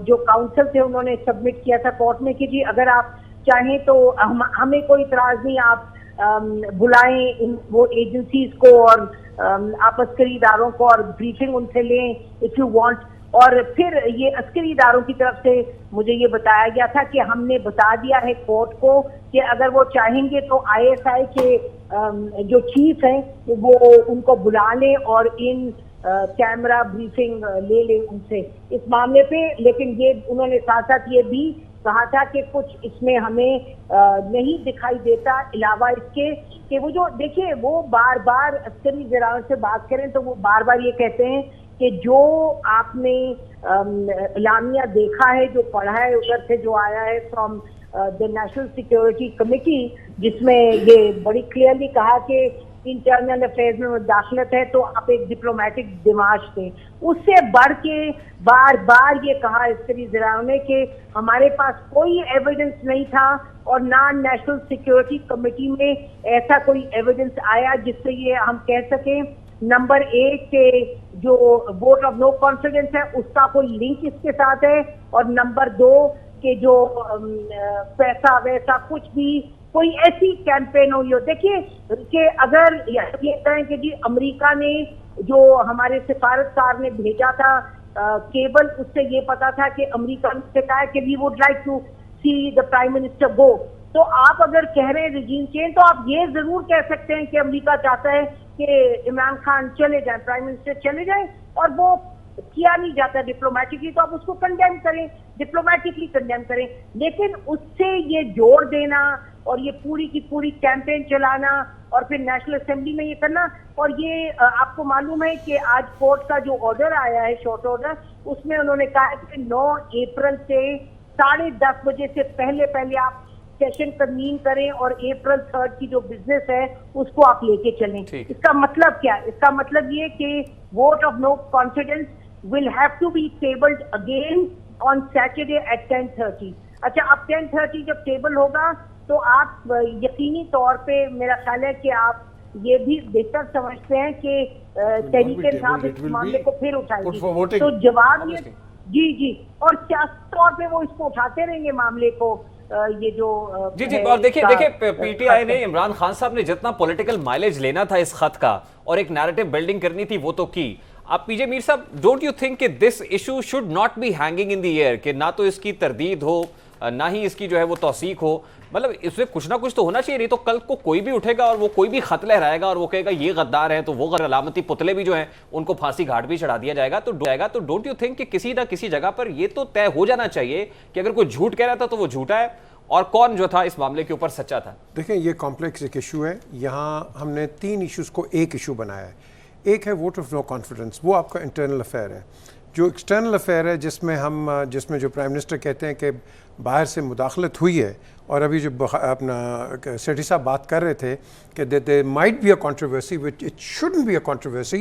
जो काउंसिल थे उन्होंने सबमिट किया था कोर्ट में कि जी अगर आप चाहें तो हमें कोई इतराज़ नहीं, आप बुलाएं वो एजेंसीज को और आप अस्करी इदारों को और ब्रीफिंग उनसे लें इफ़ यू वांट। और फिर ये अस्करी इदारों की तरफ से मुझे ये बताया गया था कि हमने बता दिया है कोर्ट को कि अगर वो चाहेंगे तो आईएसआई के जो चीफ हैं वो उनको बुला लें और इन कैमरा ब्रीफिंग ले लें उनसे इस मामले पे। लेकिन ये उन्होंने साथ साथ ये भी कहा था कि कुछ इसमें हमें नहीं दिखाई देता अलावा इसके कि वो जो देखिए वो बार बार अस्करी ज़रायों से बात करें तो वो बार बार ये कहते हैं कि जो आपने इलामिया देखा है, जो पढ़ा है, उधर से जो आया है from the national security committee, जिसमें ये बड़ी क्लियरली कहा कि इंटरनल अफेयर्स में मुदाखलत है तो आप एक डिप्लोमेटिक दिमाग थे। उससे बढ़ के बार बार ये कहा अस्करी ज़रायों ने कि हमारे पास कोई एविडेंस नहीं था और ना नेशनल सिक्योरिटी कमेटी में ऐसा कोई एविडेंस आया जिससे ये हम कह सकें नंबर 1 के जो वोट ऑफ नो कॉन्फिडेंस है उसका कोई लिंक इसके साथ है और नंबर 2 कि कि जो पैसा वैसा कुछ भी कोई ऐसी कैंपेन हुई हो। देखिए कि अगर ये कहें कि जी अमेरिका ने जो हमारे सिफारतकार ने भेजा था केवल, उससे ये पता था कि अमेरिका ने कहा कि we would like to see the prime minister go, तो आप अगर कह रहे हैं रिजीम चेंज, तो आप ये जरूर कह सकते हैं कि अमेरिका चाहता है कि इमरान खान चले जाएं, प्राइम मिनिस्टर चले जाएं, और वो किया नहीं जाता डिप्लोमेटिकली, तो आप उसको कंडेम करें, डिप्लोमेटिकली कंडेम करें। लेकिन उससे ये जोड़ देना और ये पूरी की पूरी कैंपेन चलाना और फिर नेशनल असेंबली में ये करना, और ये आपको मालूम है कि आज कोर्ट का जो ऑर्डर आया है, शॉर्ट ऑर्डर, उसमें उन्होंने कहा कि 9 अप्रैल से 10:30 बजे से पहले पहले आप सेशन कन्वीन करें और अप्रैल 3 की जो बिजनेस है उसको आप लेके चलें। इसका मतलब क्या? इसका मतलब ये कि vote of no confidence will have to be tabled again on Saturday at 10:30। अच्छा, अब 10:30 जब टेबल होगा तो आप यकीनी तौर पे मेरा ख्याल है कि आप ये भी बेहतर समझते हैं कि तहरीक-ए-इंसाफ इस मामले को फिर उठाएगी, तो जवाब ये जी, और सियासी तौर पे वो इसको उठाते रहेंगे मामले को, ये जो जी और देखिए पीटीआई ने, इमरान खान साहब ने जितना पॉलिटिकल माइलेज लेना था इस खत का और एक नैरेटिव बिल्डिंग करनी थी वो तो की। आप पीजे मीर साहब, डोंट यू थिंक कि this issue should not be hanging in the air, कि ना तो इसकी तरदीद हो ना ही इसकी जो है वो तौसीक हो, मतलब इसमें कुछ ना कुछ तो होना चाहिए, नहीं तो कल को कोई भी उठेगा और वो कोई भी खत लहराएगा और वो कहेगा ये गद्दार है, तो वो अलामती पुतले भी जो हैं उनको फांसी घाट भी चढ़ा दिया जाएगा। तो डोंट यू थिंक कि किसी ना किसी जगह पर ये तो तय हो जाना चाहिए कि अगर कोई झूठ कह रहा था तो वो झूठा है और कौन जो था इस मामले के ऊपर सच्चा था? देखें, ये कॉम्प्लेक्स एक इशू है। यहाँ हमने 3 इशूज़ को एक इशू बनाया है। एक है वोट ऑफ नो कॉन्फिडेंस, वो आपका इंटरनल अफेयर है। जो एक्सटर्नल अफेयर है जिसमें जो प्राइम मिनिस्टर कहते हैं कि बाहर से मुदाखलत हुई है, और अभी जो अपना सेठी साहब बात कर रहे थे कि there might be a controversy which it shouldn't be a controversy.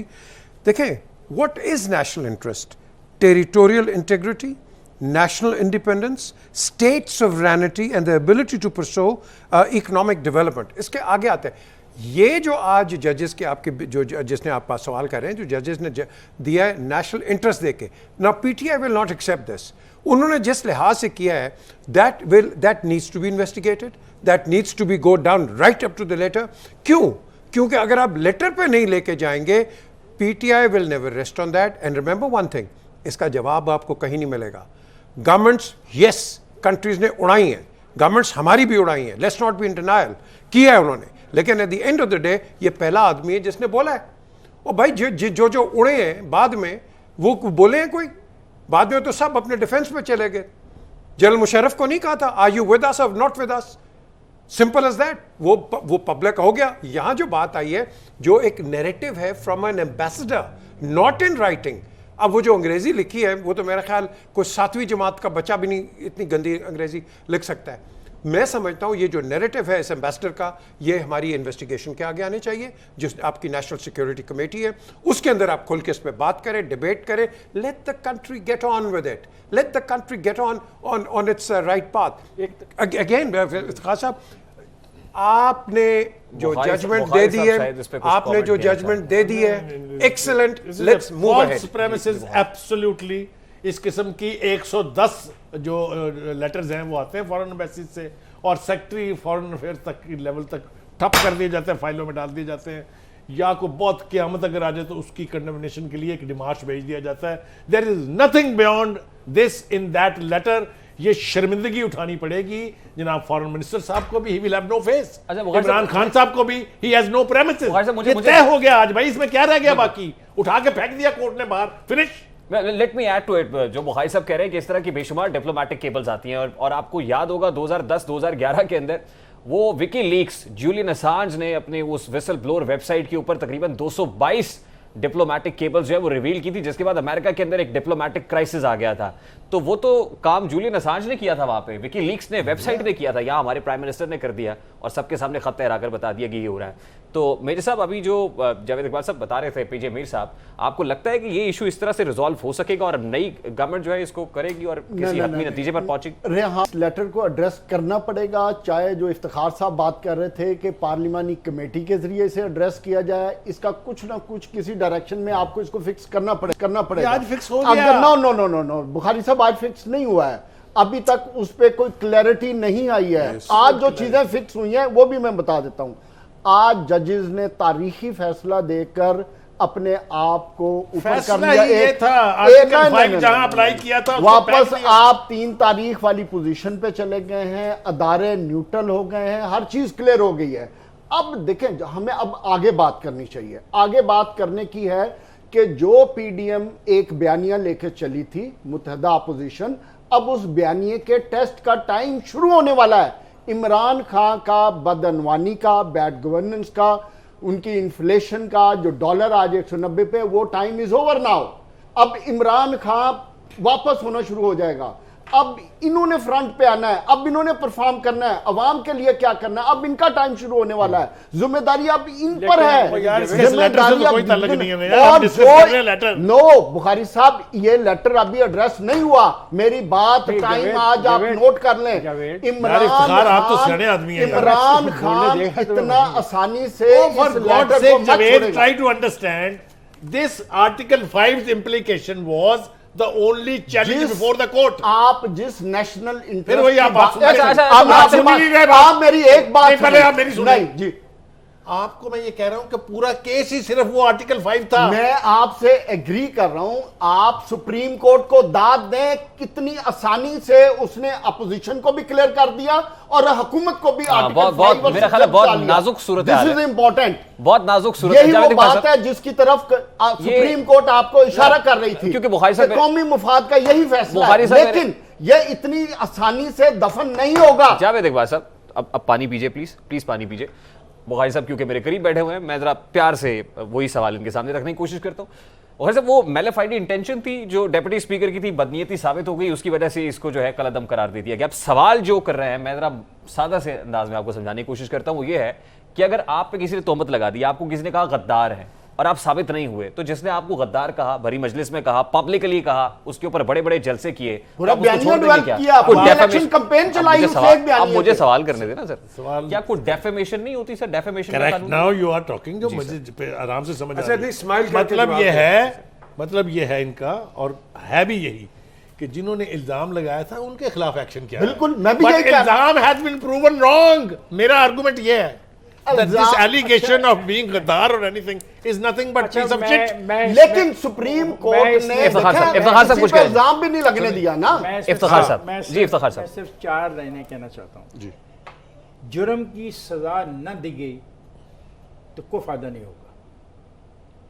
देखें, what is national interest? Territorial integrity, national independence, state sovereignty and the ability to pursue economic development। इसके आगे आते हैं ये जो आज जजेस के आपके जो जिसने आप पास सवाल कर रहे हैं, जो जजेस ने दिया है नेशनल इंटरेस्ट देके, ना PTI will not accept this. उन्होंने जिस लिहाज से किया है that needs to be investigated, that needs to be go down right up to the letter. क्यों? क्योंकि अगर आप लेटर पे नहीं लेके जाएंगे, PTI will never rest on that. And remember one thing, इसका जवाब आपको कहीं नहीं मिलेगा। गवर्नमेंट्स, यस, कंट्रीज ने उड़ाई हैं, गवर्नमेंट्स हमारी भी उड़ाई हैं, let's not be in denial, किया है उन्होंने, लेकिन eight the end of the day ये पहला आदमी है जिसने बोला है। और भाई जो उड़े हैं बाद में वो बोले हैं कोई? बाद में तो सब अपने डिफेंस में चले गए। जनरल मुशर्रफ को नहीं कहा था आर यू विद अस और not with us? Simple as that. वो पब्लिक हो गया। यहां जो बात आई है, जो एक नैरेटिव है from N ambassador, not in writing. अब वो जो अंग्रेजी लिखी है वो तो मेरा ख्याल कोई 7वीं जमात का बच्चा भी नहीं इतनी गंदी अंग्रेजी लिख सकता है। मैं समझता हूँ ये जो नैरेटिव है इस एम्बेसडर का, ये हमारी इन्वेस्टिगेशन के आगे आने चाहिए। जो आपकी नेशनल सिक्योरिटी कमेटी है उसके अंदर आप खुल के इस पर बात करें, डिबेट करें। Let the country get on with it, let the country get on it's right path. Again Khan साहब, आपने जो जजमेंट दे दी है, आपने जो जजमेंट दे दी है, excellent, let's move ahead. Premises absolutely. इस किस्म की 110 जो लेटर्स हैं वो आते हैं फॉरेन एम्बेसीज से, और सेक्रेटरी फॉरेन अफेयर्स तक की लेवल तक ठप कर दिए जाते हैं, फाइलों में डाल दिए जाते हैं, या को बहुत क़यामत अगर आ जाए तो उसकी कंडेमनेशन के लिए एक डिमार्च भेज दिया जाता है। There is nothing beyond this in that letter. ये शर्मिंदगी उठानी पड़ेगी जनाब फॉरेन मिनिस्टर साहब को भी, he will have no face. Imran Khan sahab को भी, ही हैज नो प्रेमिसेस। ये तय हो गया आज भाई, इसमें क्या रह गया बाकी? उठा के फेंक दिया कोर्ट ने बाहर, finish. Let me add to it, जो बुखारी साहब कह रहे हैं कि इस तरह की बेशुमार डिप्लोमेटिक केबल्स आती हैं, और आपको याद होगा 2010-2011 के अंदर वो विकी लीक्स, जूलियन असांज ने अपने उस विसल ब्लोअर वेबसाइट के ऊपर तकरीबन 222 डिप्लोमेटिक केबल्स जो है वो रिवील की थी, जिसके बाद अमेरिका के अंदर एक डिप्लोमेटिक क्राइसिस आ गया था। तो वो तो काम जूलियन असांज ने किया था वहां पे, विकी लीक्स ने वेबसाइट ने किया था, यहाँ हमारे प्राइम मिनिस्टर ने कर दिया और सबके सामने खत लहराकर बता दिया कि ये हो रहा है। तो मेरे साहब, अभी जो जावेद इकबाल साहब बता रहे थे, पीजे मीर साहब, आपको लगता है कि ये इशू इस तरह से रिजॉल्व हो सकेगा और नई गवर्नमेंट जो है इसको करेगी और किसी हतमी नतीजे पर पहुंचेगी? हाँ, लेटर को एड्रेस करना पड़ेगा, चाहे जो इफ्तिखार साहब बात कर रहे थे कि पार्लिमानी कमेटी के जरिए इसे एड्रेस किया जाए, इसका कुछ ना कुछ किसी डायरेक्शन में आपको इसको फिक्स करना पड़ेगा। आज फिक्स हो गया। नो, बुखारी साहब आज फिक्स नहीं हुआ है। अभी तक उस पर कोई क्लैरिटी नहीं आई है। आज जो चीजें फिक्स हुई हैं वो भी मैं बता देता हूं। आज जजेस ने तारीखी फैसला देकर अपने आप को ऊपर कर फैसला लिया। ही ये एक- था, एक- आर्टिकल नहीं, 5 नहीं, जहां नहीं, अप्लाई नहीं। किया था उसको वापस पैक किया। आप 3 तारीख वाली पोजीशन पे चले गए हैं, अदारे न्यूट्रल हो गए हैं, हर चीज क्लियर हो गई है। अब देखें, हमें अब आगे बात करनी चाहिए। आगे बात करने की है कि जो पीडीएम एक बयानिया लेके चली थी मुत्तहदा अपोजिशन, अब उस बयानिए के टेस्ट का टाइम शुरू होने वाला है। इमरान खान का बदअनवानी का, बैड गवर्नेंस का, उनकी इन्फ्लेशन का, जो डॉलर आज 190 पे, वो टाइम इज ओवर नाउ। अब इमरान खान वापस होना शुरू हो जाएगा। अब इन्होंने फ्रंट पे आना है, अब इन्होंने परफॉर्म करना है, अवाम के लिए क्या करना है, अब इनका टाइम शुरू होने वाला है। जिम्मेदारी अब इन पर है। यार, इसके लेटर से तो कोई ताल्लुक नहीं है यार, हम और डिस्कस कर रहे हैं लेटर। नो बुखारी साहब, ये लेटर अभी एड्रेस नहीं हुआ। मेरी बात नहीं, टाइम जावेद, आज आप जावेद, नोट कर लें। जावेद। इमरान इफ्तिखार, आप तो खान- सियाने आदमी हैं यार। इमरान बोलने खान देगा तो इतना नहीं। आसानी से For इस God's लेटर sake, को मत Javed, छोड़ेगा। try to understand. This Article 5's implication was the only challenge जिस- before the court. आप जिस नेशनल इंटरेस्ट फिर वही आप बात सुन अच्छा, अच्छा, आप आप सुन सुन ही रहे बात। आप मेरी एक बात नहीं, पहले सुनिए। आप मेरी सुनिए। नहीं जी, आपको मैं ये कह रहा हूं कि पूरा केस ही सिर्फ वो आर्टिकल 5 था। मैं आपसे एग्री कर रहा हूं। आप सुप्रीम कोर्ट को दाद दें, कितनी आसानी से उसने अपोजिशन को भी क्लियर कर दिया और हुकूमत को भी आर्टिकल बहुत- 5 बहुत- मेरा ख्याल है बहुत नाजुक सूरत हाल दिस है। Is important. बहुत नाजुक सूरत यही है। वो जावेद इकबाल बात साहब, है जिसकी तरफ सुप्रीम कोर्ट आपको इशारा कर रही थी, क्योंकि बुखारी साहब- कि कौमी मुफाद का यही फैसला है। बुखारी साहब लेकिन ये इतनी आसानी से दफन नहीं होगा। जावेद इकबाल साहब, अब पानी पीजिए प्लीज, प्लीज पानी पीजिए। बुखारी साहब क्योंकि मेरे करीब बैठे हुए हैं, मैं जरा प्यार से वही सवाल इनके सामने रखने की कोशिश करता हूँ। और साहब, वो मैलेफाइडी इंटेंशन थी जो डेप्यूटी स्पीकर की थी, बदनीयती साबित हो गई, उसकी वजह से इसको जो है कलअदम करार दे दिया गया। अब सवाल जो कर रहे हैं, मैं जरा सादा से अंदाज में आपको समझाने की कोशिश करता हूँ, वो ये है कि अगर आप पे किसी ने तोहमत लगा दी, आपको किसी ने कहा गद्दार है और आप साबित नहीं हुए, तो जिसने आपको गद्दार कहा, भरी मजलिस में कहा, पब्लिकली कहा, उसके ऊपर बड़े बड़े जलसे किए, पूरा आप उसको बयानिया छोड़ देंगे डेवलप क्या? किया, कोई पूरी defamation- इलेक्शन कैंपेन अब चलाई मुझे उस सवाल- एक बयानिया अब मुझे पे। सवाल करने देना सर। सवाल- क्या कोई डेफेमेशन नहीं होती सर? डेफेमेशन का करेक्ट, कानून- नाउ यू आर टॉकिंग, जो मुझे पे आराम से समझ आ अच्छा, रही है। नहीं, स्माइल करके मतलब जवाब ये दो। है, मतलब ये है इनका, और है भी यही कि जिन्होंने इल्जाम लगाया था उनके खिलाफ एक्शन किया। बिल्कुल, मैं भी But यही कह रहा हूं। इल्जाम हैज बीन प्रूवन रॉन्ग। मेरा आर्गुमेंट ये है that this इल्जाम- allegation of being गद्दार or anything is nothing but piece of shit. लेकिन सुप्रीम कोर्ट ने इफ्तिखार साहब, देखा, इफ्तिखार साहब किसी कुछ पे कहें। इल्जाम भी नहीं लगने दिया ना। इफ्तिखार साहब, जी, इफ्तिखार साहब। मैं सिर्फ 4 लाइनें कहना चाहता हूँ जी। जुर्म की सजा न दी गई तो कोई फायदा नहीं होगा।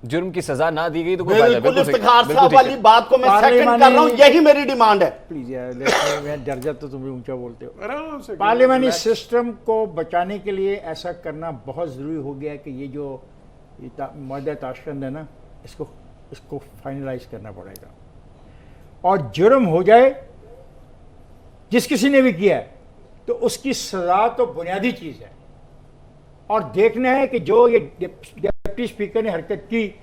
जुर्म की सजा ना दी गई तो कोई फायदा नहीं। बिल्कुल बिल्कुल सही, इफ्तिखार बिल्कुल साहब ठीक वाली है। बात को मैं सेकंड कर रहा हूं, यही मेरी डिमांड है। प्लीज यार, मैं डर जाता तो तुम भी ऊंचा बोलते हो। आराम से पार्लियामानी सिस्टम को बचाने के लिए ऐसा करना बहुत ज़रूरी हो गया है कि ये जो मुआहदा ताशकंद है ना, इसको फाइनलाइज करना पड़ेगा। और जुर्म हो जाए जिस किसी ने भी किया है तो उसकी सज़ा तो बुनियादी चीज़ है। और देखना है कि जो ये डिप्टी स्पीकर ने हरकत की,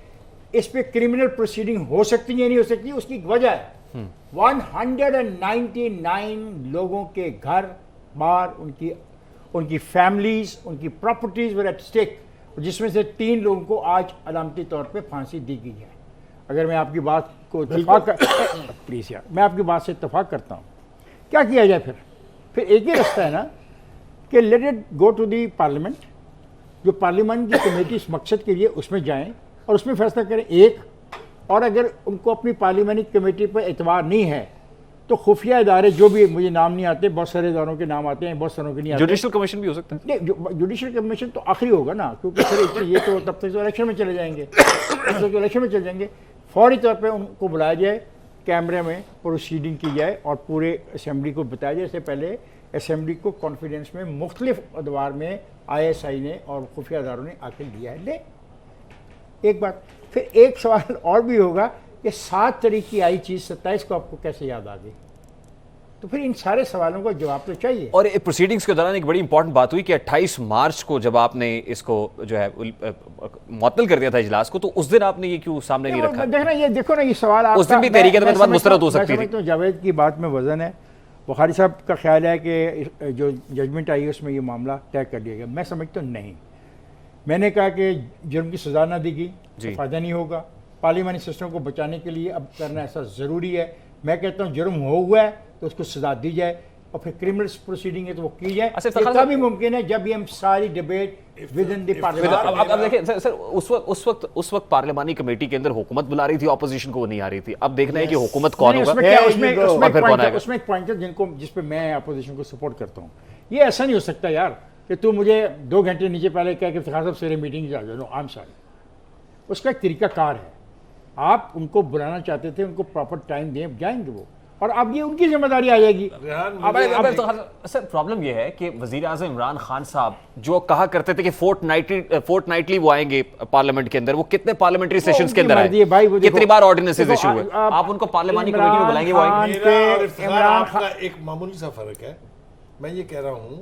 इस पे क्रिमिनल प्रोसीडिंग हो सकती है या नहीं हो सकती, उसकी एक वजह है। 199 लोगों के घर बार, उनकी फैमिलीज, उनकी प्रॉपर्टीज वर एट स्टेक, जिसमें से 3 लोगों को आज अलामती तौर पे फांसी दी गई है। अगर मैं आपकी बात को प्लीज यार, मैं आपकी बात से इत्तेफाक करता हूँ, क्या किया जाए फिर एक ही रास्ता है ना कि let it go to the parliament. जो पार्लियामेंट की कमेटी इस मकसद के लिए उसमें जाएं और उसमें फैसला करें। एक और अगर उनको अपनी पार्लियामेंट्री कमेटी पर एतबार नहीं है तो खुफिया इदारे, जो भी मुझे नाम नहीं आते, बहुत सारे इदारों के नाम आते हैं, बहुत सारों के नहीं आते। जुडिशियल कमीशन भी हो सकता है। नहीं, जुडिशियल कमीशन तो आखिरी होगा ना, क्योंकि फिर ये तो तब तक तो इलेक्शन में चले जाएंगे, तब तक तो इलेक्शन में चले जाएंगे। फौरी तौर पे उनको बुलाया जाए, कैमरे में प्रोसीडिंग की जाए और पूरे असेंबली को बताया जाए। इससे पहले असेंबली को कॉन्फिडेंस में मुख्तलिफ अदवार में ISI ने और खुफिया इदारों ने आके लिया है। ले एक बात, फिर एक सवाल और भी होगा कि 7 तारीख की आई चीज़ 27 को आपको कैसे याद आ गई? तो फिर इन सारे सवालों का जवाब तो चाहिए। और प्रोसीडिंग्स के दौरान एक बड़ी इंपॉर्टेंट बात हुई कि 28 मार्च को जब आपने इसको जो है मुअत्तल कर दिया था इजलास को, तो उस दिन आपने ये क्यों सामने नहीं रखा? देखना, ये देखो ना, ये सवाल उस दिन भी तहरीक अदम बात मुस्तरद हो सकती थी। तो जावेद की बात में वजन है। बुखारी साहब का ख्याल है कि जो जजमेंट आई है उसमें ये मामला तय कर दिया गया। मैं समझता हूँ नहीं। मैंने कहा कि जुर्म की सजा ना दी गई तो फायदा नहीं होगा। पार्लियामानी सिस्टम को बचाने के लिए अब करना ऐसा ज़रूरी है। मैं कहता हूँ जुर्म हो हुआ है तो उसको सजा दी जाए, और फिर क्रिमिनल प्रोसीडिंग है तो वो की जाए। अच्छा, ये तभी मुमकिन है जब ये हम सारी debate with in the parliament. अब देखिए सर, उस वक्त पार्लियामानी कमेटी के अंदर हुकूमत बुला रही थी, ऑपोजिशन को वो नहीं आ रही थी। अब देखना है कि हुकूमत कौन होगा, उसमें उसमें एक पॉइंट है जिस पे मैं अपोजिशन को सपोर्ट करता हूँ। ये ऐसा नहीं हो सकता यार कि तू मुझे 2 घंटे नीचे पहले कह के इफ्तिखार साहब सवेरे मीटिंग जा जाओ। आई एम सॉरी, उसका एक तरीकाकार है। आप उनको बुलाना चाहते थे, उनको प्रॉपर टाइम दें, जाएंगे वो, और अब ये उनकी जिम्मेदारी आ जाएगी। सर प्रॉब्लम ये है कि वजीर आज़म इमरान खान साहब जो कहा करते थे कि फोर्टनाइटली वो आएंगे पार्लियामेंट के अंदर, वो कितने पार्लियामेंट्री सेशंस के अंदर आए, कितनी बार ऑर्डिनेंसेस इशू हुए, आप उनको पार्लियामानी कमेटी में बुलाएंगे वो आएंगे। इमरान खान का एक मामूली सा फर्क है। मैं ये कह रहा हूं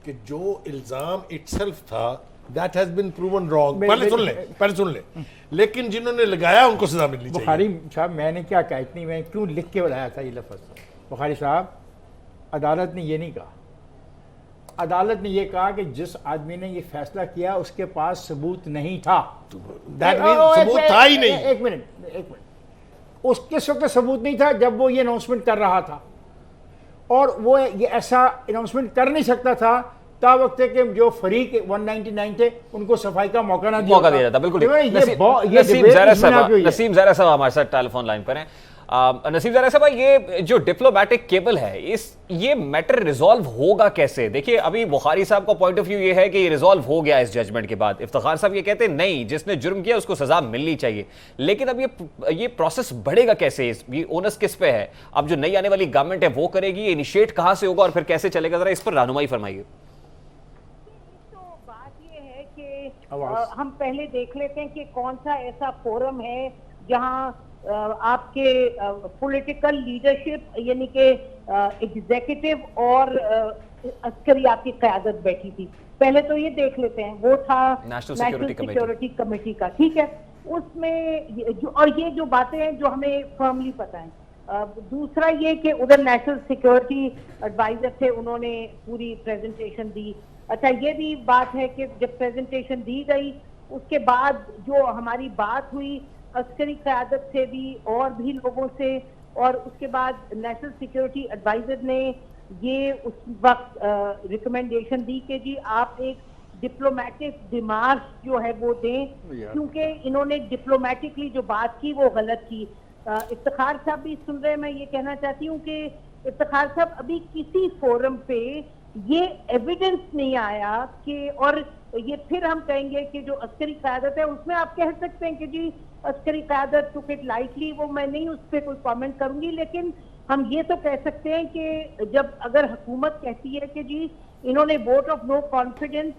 कि जो इल्जाम इटसेल्फ था that has been proven wrong. पहले सुन ले, लेकिन जिन्होंने लगाया उनको सजा मिलनी चाहिए। बुखारी साहब मैंने क्या कहा, इतनी मैं क्यों लिख के बताया था ये लफ्ज़? बुखारी साहब, अदालत ने ये नहीं कहा। अदालत ने ये कहा कि जिस आदमी ने ये फैसला किया उसके पास सबूत नहीं था। दैट मीन सबूत था ही नहीं। एक मिनट, उसके वक्त सबूत नहीं था जब वो ये अनाउंसमेंट कर रहा था, और वो ये ऐसा अनाउंसमेंट कर नहीं सकता था ता वक्त है कि जो फरीक 199 थे उनको सफाई का मौका ना दिया था। बिल्कुल। नसीम ज़हरा साहब हमारे साथ टेलीफोन लाइन पर हैं। नसीम ज़हरा साहब, ये जो डिप्लोमेटिक केबल है, ये मैटर रिजॉल्व होगा कैसे? देखिए अभी बुखारी साहब का पॉइंट ऑफ व्यू ये है कि ये रिजॉल्व हो गया इस जजमेंट के बाद। इफ्तिखार साहब ये कहते हैं नहीं, जिसने जुर्म किया उसको सजा मिलनी चाहिए। लेकिन अब ये प्रोसेस बढ़ेगा कैसे? ये ओनस किस पे है? अब जो नई आने वाली गवर्नमेंट है वो करेगी, ये इनिशिएट कहां से होगा और फिर कैसे चलेगा? जरा इस पर रहनुमाई फरमाइए। हम पहले देख लेते हैं कि कौन सा ऐसा फोरम है जहां आपके पॉलिटिकल लीडरशिप यानी कि एग्जीक्यूटिव और अस्करी आपकी क़यादत बैठी थी। पहले तो ये देख लेते हैं, वो था नेशनल सिक्योरिटी कमेटी का, ठीक है। उसमें और ये जो बातें हैं जो हमें फर्मली पता है। दूसरा ये कि उधर नेशनल सिक्योरिटी एडवाइजर थे, उन्होंने पूरी प्रेजेंटेशन दी। अच्छा, ये भी बात है कि जब प्रेजेंटेशन दी गई उसके बाद जो हमारी बात हुई अस्करी क़यादत से भी और भी लोगों से, और उसके बाद नेशनल सिक्योरिटी एडवाइजर ने ये उस वक्त रिकमेंडेशन दी कि जी आप एक डिप्लोमेटिक डिमार्श जो है वो दें, क्योंकि इन्होंने डिप्लोमेटिकली जो बात की वो गलत की। इफ्तिखार साहब भी सुन रहे हैं, मैं ये कहना चाहती हूँ कि इफ्तिखार साहब अभी किसी फोरम पे ये एविडेंस नहीं आया कि, और ये फिर हम कहेंगे कि जो अस्करी क़यादत है उसमें आप कह सकते हैं कि जी अस्करी क़यादत टुक इट लाइटली, वो मैं नहीं उस पर कोई कमेंट करूंगी। लेकिन हम ये तो कह सकते हैं कि जब अगर हुकूमत कहती है कि जी इन्होंने वोट ऑफ नो कॉन्फिडेंस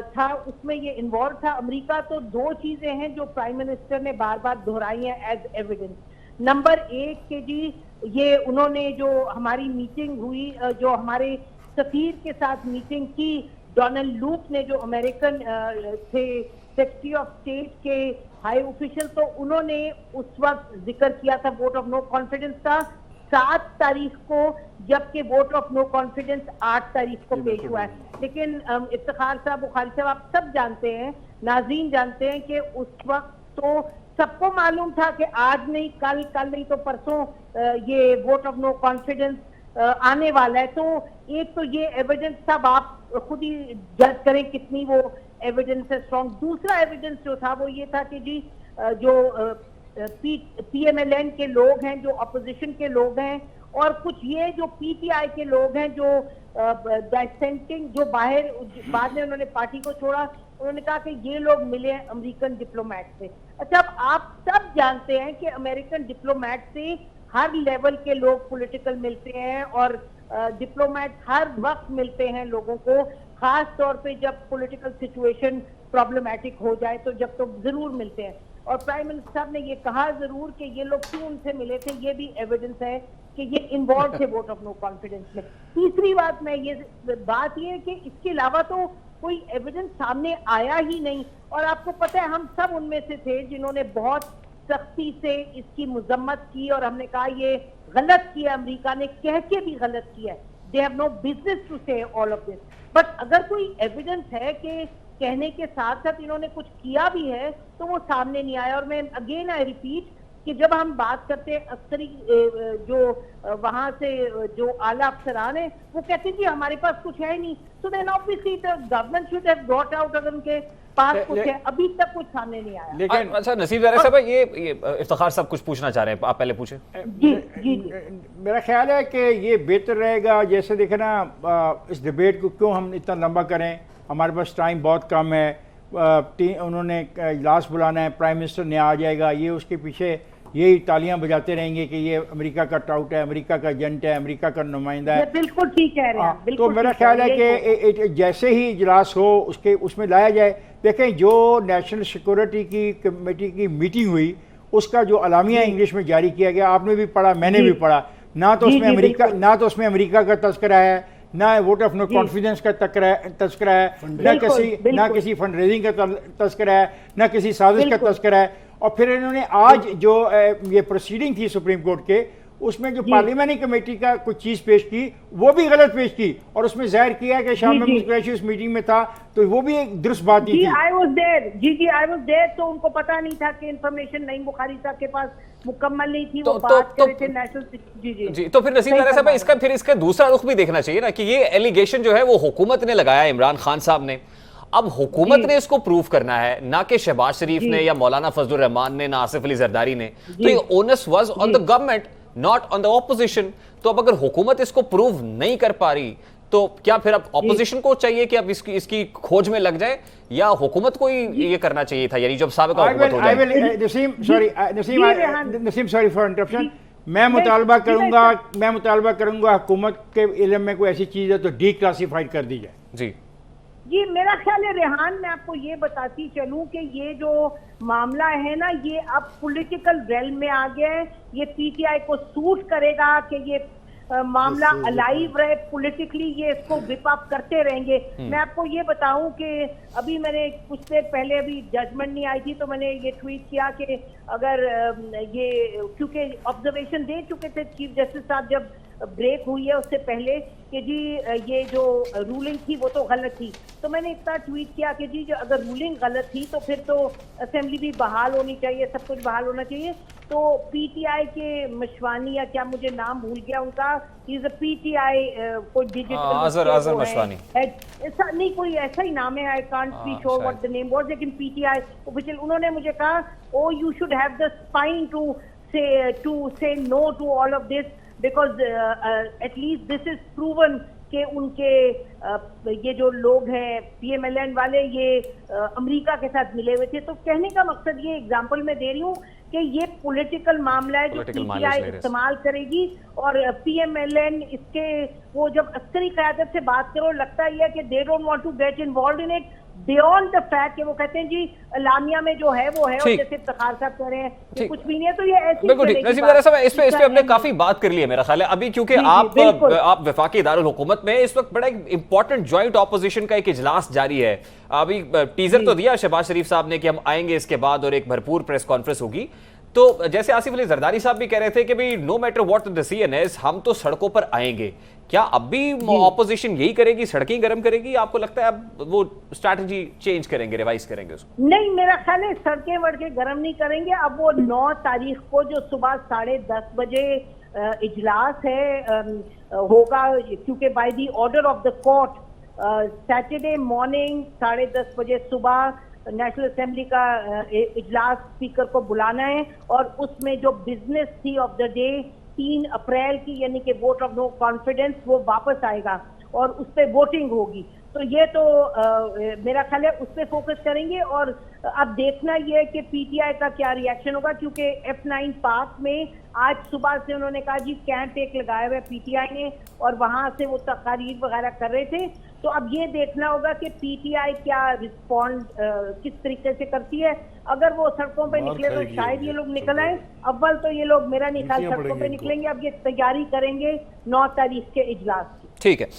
था, उसमें ये इन्वॉल्व था अमेरिका, तो 2 चीजें हैं जो प्राइम मिनिस्टर ने बार बार दोहराई हैं एज एविडेंस। नंबर 1 कि जी ये उन्होंने जो हमारी मीटिंग हुई, जो हमारे सफीर के साथ मीटिंग की, डोनाल्ड लूक ने जो अमेरिकन थे सेक्रेटरी ऑफ स्टेट के हाई ऑफिशियल, तो उन्होंने उस वक्त जिक्र किया था वोट ऑफ नो कॉन्फिडेंस का 7 तारीख को, जबकि वोट ऑफ नो कॉन्फिडेंस 8 तारीख को पेश हुआ है। लेकिन इफ्तिखार साहब, बुखारी साहब, आप सब जानते हैं, नाज़रीन जानते हैं कि उस वक्त तो सबको मालूम था कि आज नहीं कल, कल नहीं तो परसों ये वोट ऑफ नो कॉन्फिडेंस आने वाला है। तो एक तो ये एविडेंस सब आप खुद ही जज करें कितनी वो एविडेंस है स्ट्रॉन्ग। दूसरा एविडेंस जो था वो ये था कि जी जो PMLN के लोग हैं, जो अपोजिशन के लोग हैं, और कुछ ये जो PTI के लोग हैं जो डिसेंटिंग, जो बाहर बाद में उन्होंने पार्टी को छोड़ा, उन्होंने कहा कि ये लोग मिले हैं अमेरिकन डिप्लोमेट से। अच्छा, अब आप सब जानते हैं कि अमेरिकन डिप्लोमेट से हर लेवल के लोग पॉलिटिकल मिलते हैं, और डिप्लोमेट हर वक्त मिलते हैं लोगों को, खास तौर पे जब पॉलिटिकल सिचुएशन प्रॉब्लमैटिक हो जाए तो जब तो जरूर मिलते हैं। और प्राइम मिनिस्टर साहब ने ये कहा जरूर कि ये लोग क्यों उनसे मिले थे, ये भी एविडेंस है कि ये इन्वॉल्व थे वोट ऑफ नो कॉन्फिडेंस में। तीसरी बात बात ये है कि इसके अलावा तो कोई एविडेंस सामने आया ही नहीं, और आपको पता है हम सब उनमें से थे जिन्होंने बहुत सख्ती से इसकी मुजम्मत की, और हमने कहा ये गलत किया, अमेरिका ने कह के भी गलत किया है, they have no business to say all of this. But अगर कोई एविडेंस है कि कहने के साथ साथ इन्होंने कुछ किया भी है तो वो सामने नहीं आया। और मैं अगेन आई रिपीट कि जब हम बात करते हैं अस्करी जो वहां से जो आला अफसरान है वो कहते हैं जी हमारे पास कुछ है नहीं, so then obviously the government should have brought out अगर उनके पास कुछ है, अभी तक कुछ सामने नहीं आया। लेकिन अच्छा नसीब ज़ाहिर साहब, ये इफ्तिखार साहब कुछ पूछना चाह रहे हैं, आप पहले पूछे। जी जी जी मेरा ख्याल है कि ये बेहतर रहेगा, जैसे देखे ना इस डिबेट को क्यों हम इतना लंबा करें, हमारे पास टाइम बहुत कम है, उन्होंने इजलास बुलाना है, प्राइम मिनिस्टर ने आ जाएगा, ये उसके पीछे यही तालियां बजाते रहेंगे कि ये अमेरिका का टाउट है, अमेरिका का एजेंट है, अमेरिका का नुमाइंदा है। बिल्कुल ठीक कह रहे हैं। तो मेरा ख्याल है कि जैसे ही इजलास हो उसके उसमें लाया जाए। देखें जो नेशनल सिक्योरिटी की कमेटी की मीटिंग हुई उसका जो अलामिया इंग्लिश में जारी किया गया, आपने भी पढ़ा, मैंने भी पढ़ा, ना तो उसमें अमेरिका का तस्करा है, ना वोट ऑफ नो कॉन्फिडेंस का तस्करा है, ना किसी फंड रेजिंग का तस्करा है, ना किसी साजिश का तस्करा है। और फिर इन्होंने आज जो ये प्रोसीडिंग थी सुप्रीम कोर्ट के, उसमें जो पार्लियामेंट्री कमेटी का कुछ चीज पेश की वो भी गलत पेश की, और उसमें जाहिर किया कि शाम में कुरैशी उस मीटिंग में था, तो वो भी एक दुरुस्त बात नहीं थी। आई वाज देयर, तो उनको पता नहीं था कि इंफॉर्मेशन नहीं बुखारी साहब के पास मुकम्मल नहीं थी, वो बात कर रहे थे नेशनल। जी तो फिर नसीब ज़ाहिर साहब इसका दूसरा रुख भी देखना चाहिए ना, कि ये एलिगेशन जो है वो हुकूमत ने लगाया, इमरान खान साहब ने। अब हुकूमत ने इसको प्रूव करना है, ना कि शहबाज शरीफ ने या मौलाना फजलुर रहमान ने, ना आसिफ अली जरदारी ने। तो ये onus was on the government, not on the opposition. तो अब अगर हुकूमत इसको प्रूव नहीं कर पा रही तो क्या फिर अब ऑपोजिशन को चाहिए कि अब इसकी खोज में लग जाए, या हुकूमत को ही ये करना चाहिए था, यानी जब साबिक़ हुकूमत हो जाए। नसीम सॉरी फॉर इंटरप्शन, मैं मुतालबा करूंगा हुकूमत के इल्म में कोई ऐसी चीज है तो डी क्लासिफाइड कर दी जाए। जी मेरा ख्याल है रेहान, मैं आपको ये बताती चलूं कि ये जो मामला है ना, ये अब पॉलिटिकल रेल्म में आ गया है। ये पीटीआई को सूट करेगा कि ये मामला अलाइव रहे पॉलिटिकली, ये इसको विप अप करते रहेंगे। मैं आपको ये बताऊं कि अभी मैंने कुछ देर पहले, अभी जजमेंट नहीं आई थी, तो मैंने ये ट्वीट किया कि अगर ये, क्योंकि ऑब्जर्वेशन दे चुके थे चीफ जस्टिस साहब जब ब्रेक हुई है उससे पहले, कि जी ये जो रूलिंग थी वो तो गलत थी। तो मैंने इतना ट्वीट किया कि जी जो अगर रूलिंग गलत थी तो फिर तो असेंबली भी बहाल होनी चाहिए, सब कुछ बहाल होना चाहिए। तो पीटीआई के मशवानी, या क्या मुझे नाम भूल गया उनका, इज अ पीटीआई कोई डिजिटल अजहर मशवानी, ऐसा नहीं कोई ऐसा ही नाम है, I can't be sure what the name was, लेकिन पीटीआई ऑफिशियल, उन्होंने मुझे कहा oh you should have the spine to say no to all of this, because at least this is proven कि उनके ये जो लोग हैं पीएमएलएन वाले, ये अमेरिका के साथ मिले हुए थे। तो कहने का मकसद ये एग्जांपल मैं दे रही हूँ कि ये पॉलिटिकल मामला है जो पीटीआई इस्तेमाल करेगी, और पीएमएलएन इसके, वो जब अस्करी क़यादत से बात करो लगता है कि they don't want to get involved in it beyond the fact कि वो कहते हैं जी लामिया में जो है वो है, और जैसे इफ्तिखार साहब कह रहे हैं कुछ भी नहीं है। तो ये ऐसी बिल्कुल ठीक नसीब ज़ाहिर साहब, इस पे हमने काफी बात कर ली है मेरा ख्याल है अभी, क्योंकि आप वफाकी इदारुल हुकूमत में इस वक्त बड़ा एक इंपॉर्टेंट जॉइंट ऑपोजिशन का एक इजलास जारी है। अभी टीजर तो दिया शहबाज शरीफ साहब ने कि हम आएंगे इसके बाद और एक भरपूर प्रेस कॉन्फ्रेंस होगी। तो जैसे आसिफ अली जरदारी साहब भी कह रहे थे कि भाई no matter what the decision is, हम तो सड़कों पर आएंगे। क्या अब भी ऑपोजिशन यही करेगी, सड़कें गर्म करेगी? आपको लगता है अब वो स्ट्रैटेजी चेंज करेंगे, रिवाइज करेंगे उसको? नहीं, मेरा ख्याल है सड़कें वड़के गर्म नहीं करेंगे। अब वो 9 तारीख को जो सुबह 10:30 बजे इजलास है होगा, क्योंकि by the order of the court Saturday morning 10:30 बजे सुबह नेशनल असेंबली का इजलास स्पीकर को बुलाना है, और उसमें जो बिजनेस थी ऑफ द डे 3 अप्रैल की, यानी कि वोट ऑफ नो कॉन्फिडेंस, वो वापस आएगा और उस पर वोटिंग होगी। तो ये तो मेरा ख्याल है उस पर फोकस करेंगे। और अब देखना ये है कि पीटीआई का क्या रिएक्शन होगा, क्योंकि F9 पार्क में आज सुबह से उन्होंने कहा जी कैंप एक लगाया हुआ है पीटीआई ने, और वहां से वो तकारीर वगैरह कर रहे थे। तो अब ये देखना होगा कि पीटीआई क्या रिस्पॉन्ड किस तरीके से करती है। अगर वो सड़कों पे निकले तो शायद ये लोग निकल आए। अव्वल तो ये लोग, मेरा नहीं ख्याल, सड़कों पे निकलेंगे। अब ये तैयारी करेंगे 9 तारीख के इजलास की। ठीक है।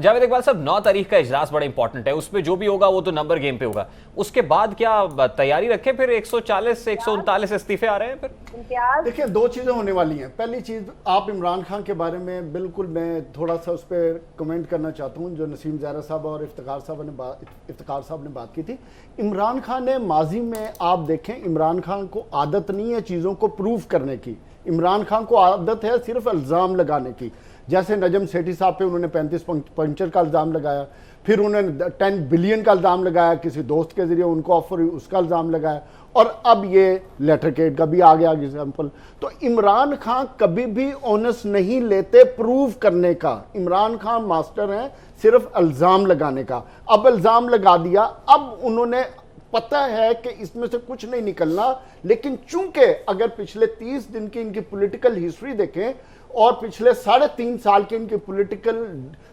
जावेद इकबाल साहब, 9 तारीख का इजलास बड़ा इंपॉर्टेंट है, उसमें जो भी होगा वो तो नंबर गेम पे होगा। उसके बाद क्या तैयारी रखें? फिर 140 से 139 इस्तीफे आ रहे हैं फिर। देखिए, 2 चीजें होने वाली हैं। पहली चीज, आप इमरान खान के बारे में बिल्कुल मैं थोड़ा सा उस पर कमेंट करना चाहता हूं, जो नसीम ज़हरा साहब और इफ्तिखार साहब ने बात की थी। इमरान खान ने माजी में, आप देखें, इमरान खान को आदत नहीं है चीज़ों को प्रूव करने की। इमरान खान को आदत है सिर्फ इल्ज़ाम लगाने की। जैसे नजम सेठी साहब पे उन्होंने 35 पंचर का इल्ज़ाम लगाया, फिर उन्होंने 10 बिलियन का इल्ज़ाम लगाया, किसी दोस्त के जरिए उनको ऑफर हुई उसका इल्ज़ाम लगाया, और अब ये लेटर केड का भी आ गया एग्जाम्पल। तो इमरान खान कभी भी ऑनेस्ट नहीं लेते प्रूव करने का। इमरान खान मास्टर हैं सिर्फ इल्ज़ाम लगाने का। अब इल्ज़ाम लगा दिया, अब उन्होंने पता है कि इसमें से कुछ नहीं निकलना, लेकिन चूंकि अगर पिछले 30 दिन की इनकी पॉलिटिकल हिस्ट्री देखें और पिछले 3.5 साल की इनकी पॉलिटिकल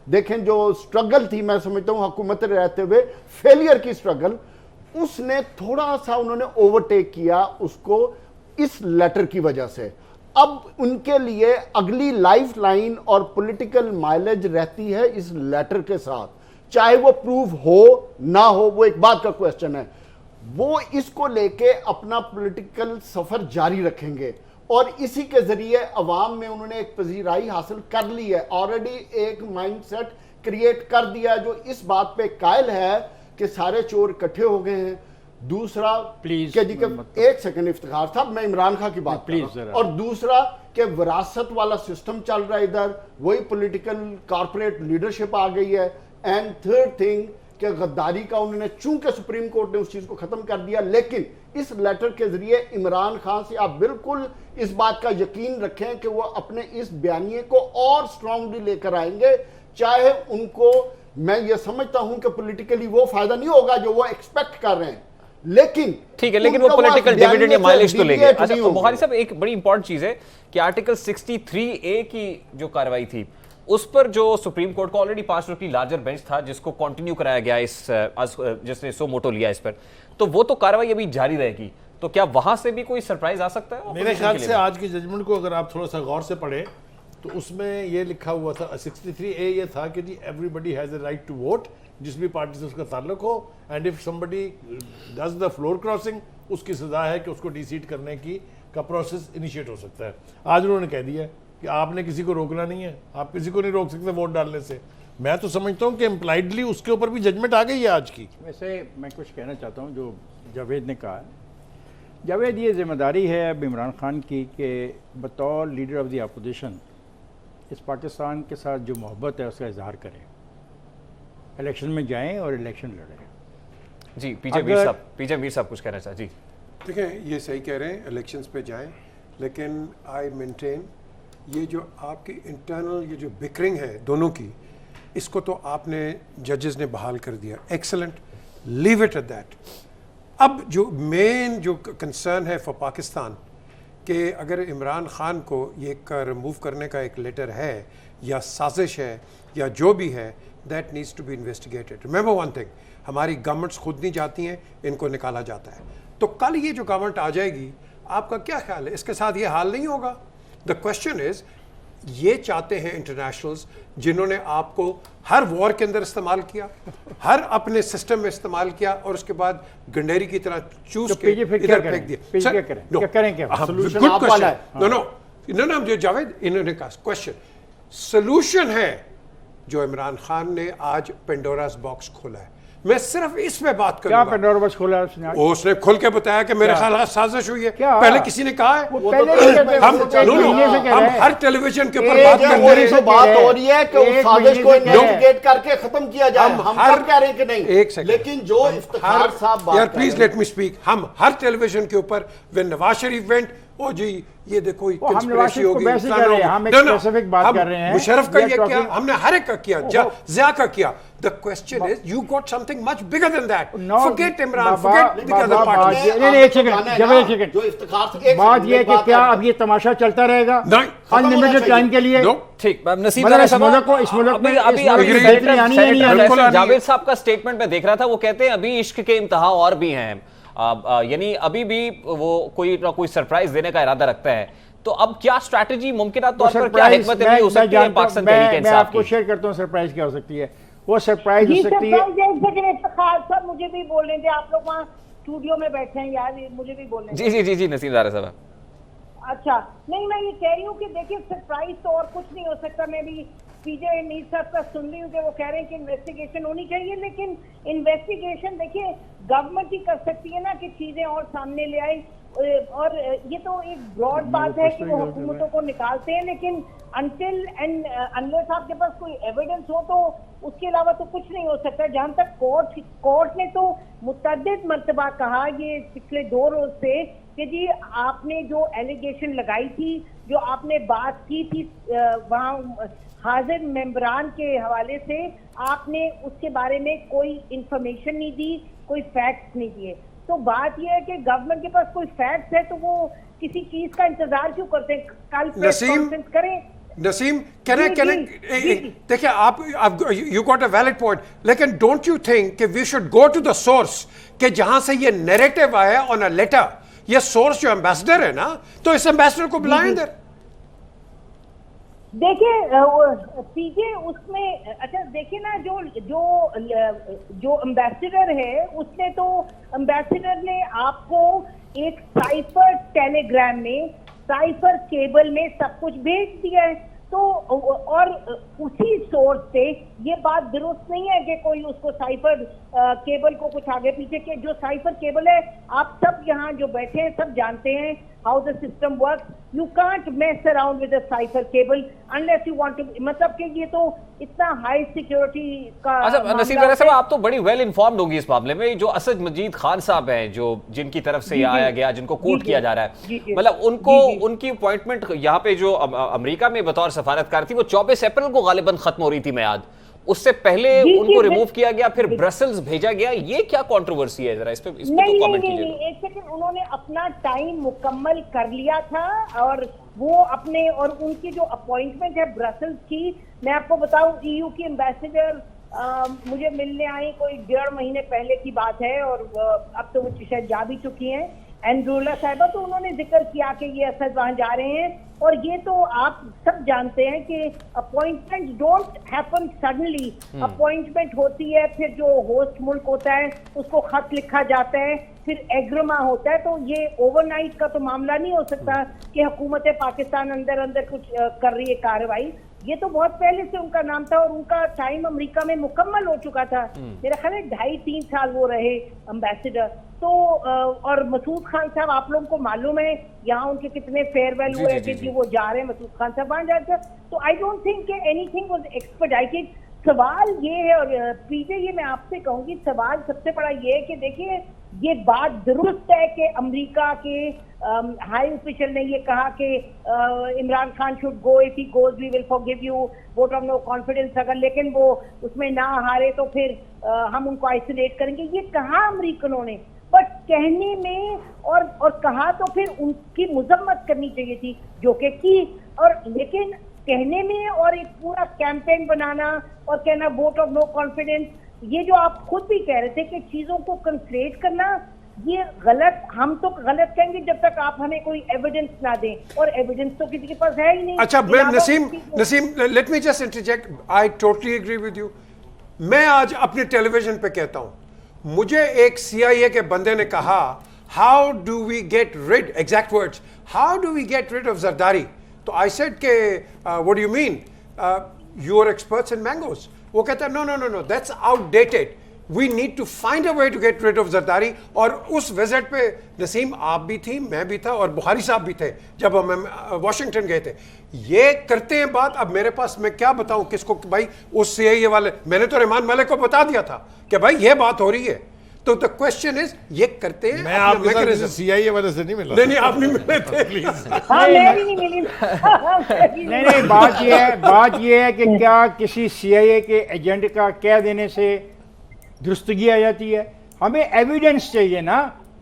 देखें, जो स्ट्रगल थी, मैं समझता हूं हुकूमत रहते हुए फेलियर की स्ट्रगल, उसने थोड़ा सा उन्होंने ओवरटेक किया उसको इस लेटर की वजह से। अब उनके लिए अगली लाइफ लाइन और पॉलिटिकल माइलेज रहती है इस लेटर के साथ, चाहे वो प्रूव हो ना हो, वो एक बात का क्वेश्चन है। वो इसको लेके अपना पॉलिटिकल सफर जारी रखेंगे और इसी के जरिए अवाम में उन्होंने एक पजीराई हासिल कर ली है, ऑलरेडी एक माइंडसेट क्रिएट कर दिया जो इस बात पे कायल है कि सारे चोर इकट्ठे हो गए हैं। दूसरा, प्लीज के जी के एक सेकंड इफ्तिखार साहब, मैं इमरान खान की बात प्लीज, और दूसरा कि विरासत वाला सिस्टम चल रहा है इधर, वही पॉलिटिकल कॉर्पोरेट लीडरशिप आ गई है। एंड थर्ड थिंग कि गद्दारी का उन्होंने, चूंकि सुप्रीम कोर्ट ने उस चीज को खत्म कर दिया, लेकिन इस लेटर के जरिए इमरान खान से आप बिल्कुल इस बात का यकीन रखें कि वो अपने इस बयानिए को और स्ट्रांगली लेकर आएंगे, चाहे उनको, मैं ये समझता हूं कि पॉलिटिकली वो फायदा नहीं होगा जो वो एक्सपेक्ट कर रहे हैं, लेकिन ठीक है, लेकिन वो पॉलिटिकल डिविडेंड या माइलेज तो लेंगे। अच्छा, बुखारी साहब, एक बड़ी इंपॉर्टेंट चीज है कि आर्टिकल 63A की जो कार्रवाई थी, उस पर जो सुप्रीम कोर्ट को ऑलरेडी 5 रुपये लार्जर बेंच था जिसको कंटिन्यू कराया गया इस जिसने सो मोटो लिया इस पर, तो वो तो कार्रवाई अभी जारी रहेगी। तो क्या वहां से भी कोई सरप्राइज आ सकता है? मेरे ख्याल से आज की जजमेंट को अगर आप थोड़ा सा गौर से पढ़े तो उसमें ये लिखा हुआ था 63A ये था कि जी everybody has a right to vote, जिस भी पार्टी से उसका ताल्लुक हो, and if somebody does the floor crossing उसकी सजा है कि उसको डिसीट करने की का प्रोसेस इनिशिएट हो सकता है। आज उन्होंने कह दिया कि आपने किसी को रोकना नहीं है, आप किसी को नहीं रोक सकते वोट डालने से। मैं तो समझता हूँ कि इम्प्लाइडली उसके ऊपर भी जजमेंट आ गई है आज की। वैसे मैं कुछ कहना चाहता हूँ जो जावेद ने कहा है। जावेद, ये जिम्मेदारी है अब इमरान खान की कि बतौर लीडर ऑफ द अपोजिशन इस पाकिस्तान के साथ जो मोहब्बत है उसका इजहार करें, इलेक्शन में जाएं और इलेक्शन लड़ें। जी, पीजे मीर साहब कुछ कहना चाह। जी देखें, ये सही कह रहे हैं, इलेक्शंस पे जाएं, लेकिन आई मेंटेन ये जो आपकी इंटरनल ये जो बिकरिंग है दोनों की, इसको तो आपने जजेस ने बहाल कर दिया, excellent, leave it at that. अब जो मेन जो कंसर्न है फॉर पाकिस्तान कि अगर इमरान खान को ये रिमूव करने का एक लेटर है या साजिश है या जो भी है, that needs to be investigated. Remember one thing, हमारी गवर्नमेंट्स खुद नहीं जाती हैं, इनको निकाला जाता है। तो कल ये जो गवर्नमेंट आ जाएगी, आपका क्या ख्याल है, इसके साथ ये हाल नहीं होगा? द क्वेश्चन इज, ये चाहते हैं इंटरनेशनल्स जिन्होंने आपको हर वॉर के अंदर इस्तेमाल किया, हर अपने सिस्टम में इस्तेमाल किया और उसके बाद गंडेरी की तरह चूस के इधर फेंक दिया। नो, जो जावेद इन्होंने कहा क्वेश्चन, सोल्यूशन है जो इमरान खान ने आज पेंडोरास बॉक्स खोला है। मैं सिर्फ इसमें बात करूंगा। क्या पेंडोरा बॉक्स खोला है उसने? उसने खुल के बताया कि मेरे ख्याल साजिश हुई है। पहले किसी ने कहा है? हम हर टेलीविजन के ऊपर बात कर रहे हैं, बात हो रही है कि उस साजिश को इन्वेस्टिगेट करके खत्म किया जाए। हम हर कह रहे हैं कि नहीं, एक सेकंड, लेकिन जो इफ्तिखार साहब यार प्लीज लेट मी स्पीक, हम हर टेलीविजन के ऊपर व्हेन नवाज शरीफ वेंट, ओ जी ये देखो कंस्पिरेसी होगी, मुशर्रफ का ये किया, हमने हर एक का किया, ज़िया का किया। The question is, you got something much bigger than that. Forget Imran, forget the other parties. एक सेकंड, जो इफ्तिखार, बात ये है कि क्या अब ये तमाशा चलता रहेगा अनलिमिटेड टाइम के लिए? ठीक, नसीब जावेद साहब का स्टेटमेंट में देख रहा था, वो कहते हैं अभी इश्क के इम्तिहा और भी हैं, यानी अभी भी वो कोई ना कोई सरप्राइज देने का इरादा रखता है। तो अब क्या स्ट्रैटेजी मुमकिन तौर पर क्या हिकमत अमली हो सकती है पाकिस्तान तहरीक इंसाफ आपको की? शेयर करता हूँ सरप्राइज क्या हो सकती है। वो सरप्राइज हो सकती है। सर मुझे भी बोलने दे, आप लोग वहाँ स्टूडियो में बैठे हैं यार, मुझे भी बोलने जी जी जी जी नसीम ज़ारा साहब। अच्छा नहीं, मैं ये कह रही हूँ कि देखिए सरप्राइज तो और कुछ नहीं हो सकता। मैं भी पीजे मीर साहब का सुन रही हूँ कि वो कह रहे हैं कि इन्वेस्टिगेशन होनी चाहिए, लेकिन इन्वेस्टिगेशन देखिए गवर्नमेंट ही कर सकती है ना कि चीजें और सामने ले आई। और ये तो एक ब्रॉड बात है कि वो हुकूमतों को निकालते हैं, लेकिन अनटिल एंड अनलेस आपके पास कोई एविडेंस हो तो उसके अलावा तो कुछ नहीं हो सकता। जहां तक कोर्ट ने तो मुतअद्दिद मर्तबा कहा ये पिछले 2 रोज से कि जी आपने जो एलिगेशन लगाई थी, जो आपने बात की थी वहाँ हाजिर मेंबरान के हवाले से, आपने उसके बारे में कोई इंफॉर्मेशन नहीं दी, कोई फैक्ट्स नहीं दिए। तो बात यह है कि गवर्नमेंट के पास कोई फैक्ट्स है तो वो किसी चीज का इंतजार क्यों करते हैं? कल प्रेस कॉन्फ्रेंस करें। नसीम, देखिए आप you got a valid point, लेकिन डोंट यू थिंक कि we should go to the source कि जहां से ये नैरेटिव आया ऑन अ लेटर, ये सोर्स जो एम्बेसडर है ना, तो इस एम्बेसडर को बुलाएं इधर। देखिए पीजे उसमें, अच्छा देखिए ना, जो एम्बेसडर है उसने तो, एम्बेसडर ने आपको एक साइफर टेलीग्राम में, साइफर केबल में सब कुछ भेज दिया है। तो और उसी सोर्स से ये बात दुरुस्त नहीं है कि कोई उसको साइफर केबल को कुछ आगे पीछे के, जो साइफर केबल है आप सब यहाँ जो बैठे हैं सब जानते हैं how the system works. You can't mess around with a cipher cable unless you want to, मतलब कि ये तो इतना हाई सिक्योरिटी का। अच्छा नसीम ज़ारा साहब, आप तो बड़ी वेल इन्फॉर्म्ड होंगी इस मामले में। जो असद मजीद खान साहब हैं, जो जिनकी तरफ से आया गया, जिनको कोर्ट किया जा रहा है, मतलब उनको उनकी अपॉइंटमेंट यहाँ पे जो अमेरिका में बतौर सफारतकार थी वो 24 अप्रैल को गालिबन खत्म हो रही थी मियाद, उससे पहले उनको रिमूव किया गया, फिर ब्रसेल्स भेजा गया। ये क्या कंट्रोवर्सी है, जरा इस पे तो कमेंट कीजिए। एक सेकंड, उन्होंने अपना टाइम मुकम्मल कर लिया था और वो अपने, और उनकी जो अपॉइंटमेंट है ब्रसेल्स की, मैं आपको बताऊं EU की एम्बेसडर मुझे मिलने आई कोई 1.5 महीने पहले की बात है, और अब तो वो शायद जा भी चुकी हैं, एंड्रूला साहिबा। तो उन्होंने जिक्र किया कि ये असद वहां जा रहे हैं, और ये तो आप सब जानते हैं कि appointment don't happen suddenly. Appointment होती है, फिर जो होस्ट मुल्क होता है उसको खत लिखा जाता है, फिर एग्रीमेंट होता है। तो ये ओवरनाइट का तो मामला नहीं हो सकता कि हुकूमत पाकिस्तान अंदर अंदर कुछ कर रही है कार्रवाई। ये तो बहुत पहले से उनका नाम था और उनका टाइम अमेरिका में मुकम्मल हो चुका था। मेरा ख्याल है 2.5-3 साल वो रहे एम्बेसडर। तो और मसूद खान साहब, आप लोगों को मालूम है यहाँ उनके कितने फेयरवेल हुए कि वो जा रहे हैं, मसूद खान साहब वहां जाते। तो I don't think anything was expedited. सवाल ये है, और पीजे ये मैं आपसे कहूंगी, सवाल सबसे बड़ा ये है कि देखिए ये बात दुरुस्त है कि अमेरिका के हाई ऑफिशियल ने ये कहा कि Imran Khan should go, if he goes we will forgive you, vote of no confidence. अगर लेकिन वो उसमें ना हारे तो फिर हम उनको आइसोलेट करेंगे। ये कहा अमेरिकनों ने, बट कहने में और कहा तो फिर उनकी मजम्मत करनी चाहिए थी जो कि की, और लेकिन कहने में और एक पूरा कैंपेन बनाना और कहना वोट ऑफ नो कॉन्फिडेंस, ये जो आप खुद भी कह रहे थे कि चीजों को कंफ्लेट करना, ये गलत, हम तो गलत कहेंगे जब तक आप हमें कोई एविडेंस ना दें, और एविडेंस तो किसी के पास है ही नहीं। अच्छा Naseem let me just interject, I totally agree with you. मैं आज अपने टेलीविजन पे कहता हूं, मुझे एक CIA के बंदे ने कहा, how do we get rid, exact words, how do we get rid of Zardari. तो आई सेड के what do you mean, you are experts in mangoes. वो कहता है no no no no, that's outdated, we need to find a way to get rid of Zardari. और उस विजिट पे नसीम आप भी थी, मैं भी था, और बुखारी साहब भी थे जब हम वाशिंगटन गए थे। ये करते हैं बात। अब मेरे पास मैं क्या बताऊं किसको, भाई उस CIA वाले, मैंने तो रहमान मलिक को बता दिया था कि भाई ये बात हो रही है। तो द क्वेश्चन इज, ये करते हैं। मैं आपके साथ किसी CIA वाले से नहीं मिला। नहीं आप नहीं मिले थे प्लीज। हाँ मैं भी नहीं मिली। नहीं, बात ये है कि क्या किसी CIA के एजेंट का कह देने से दुरुस्तगी आ जाती है? हमें एविडेंस चाहिए ना।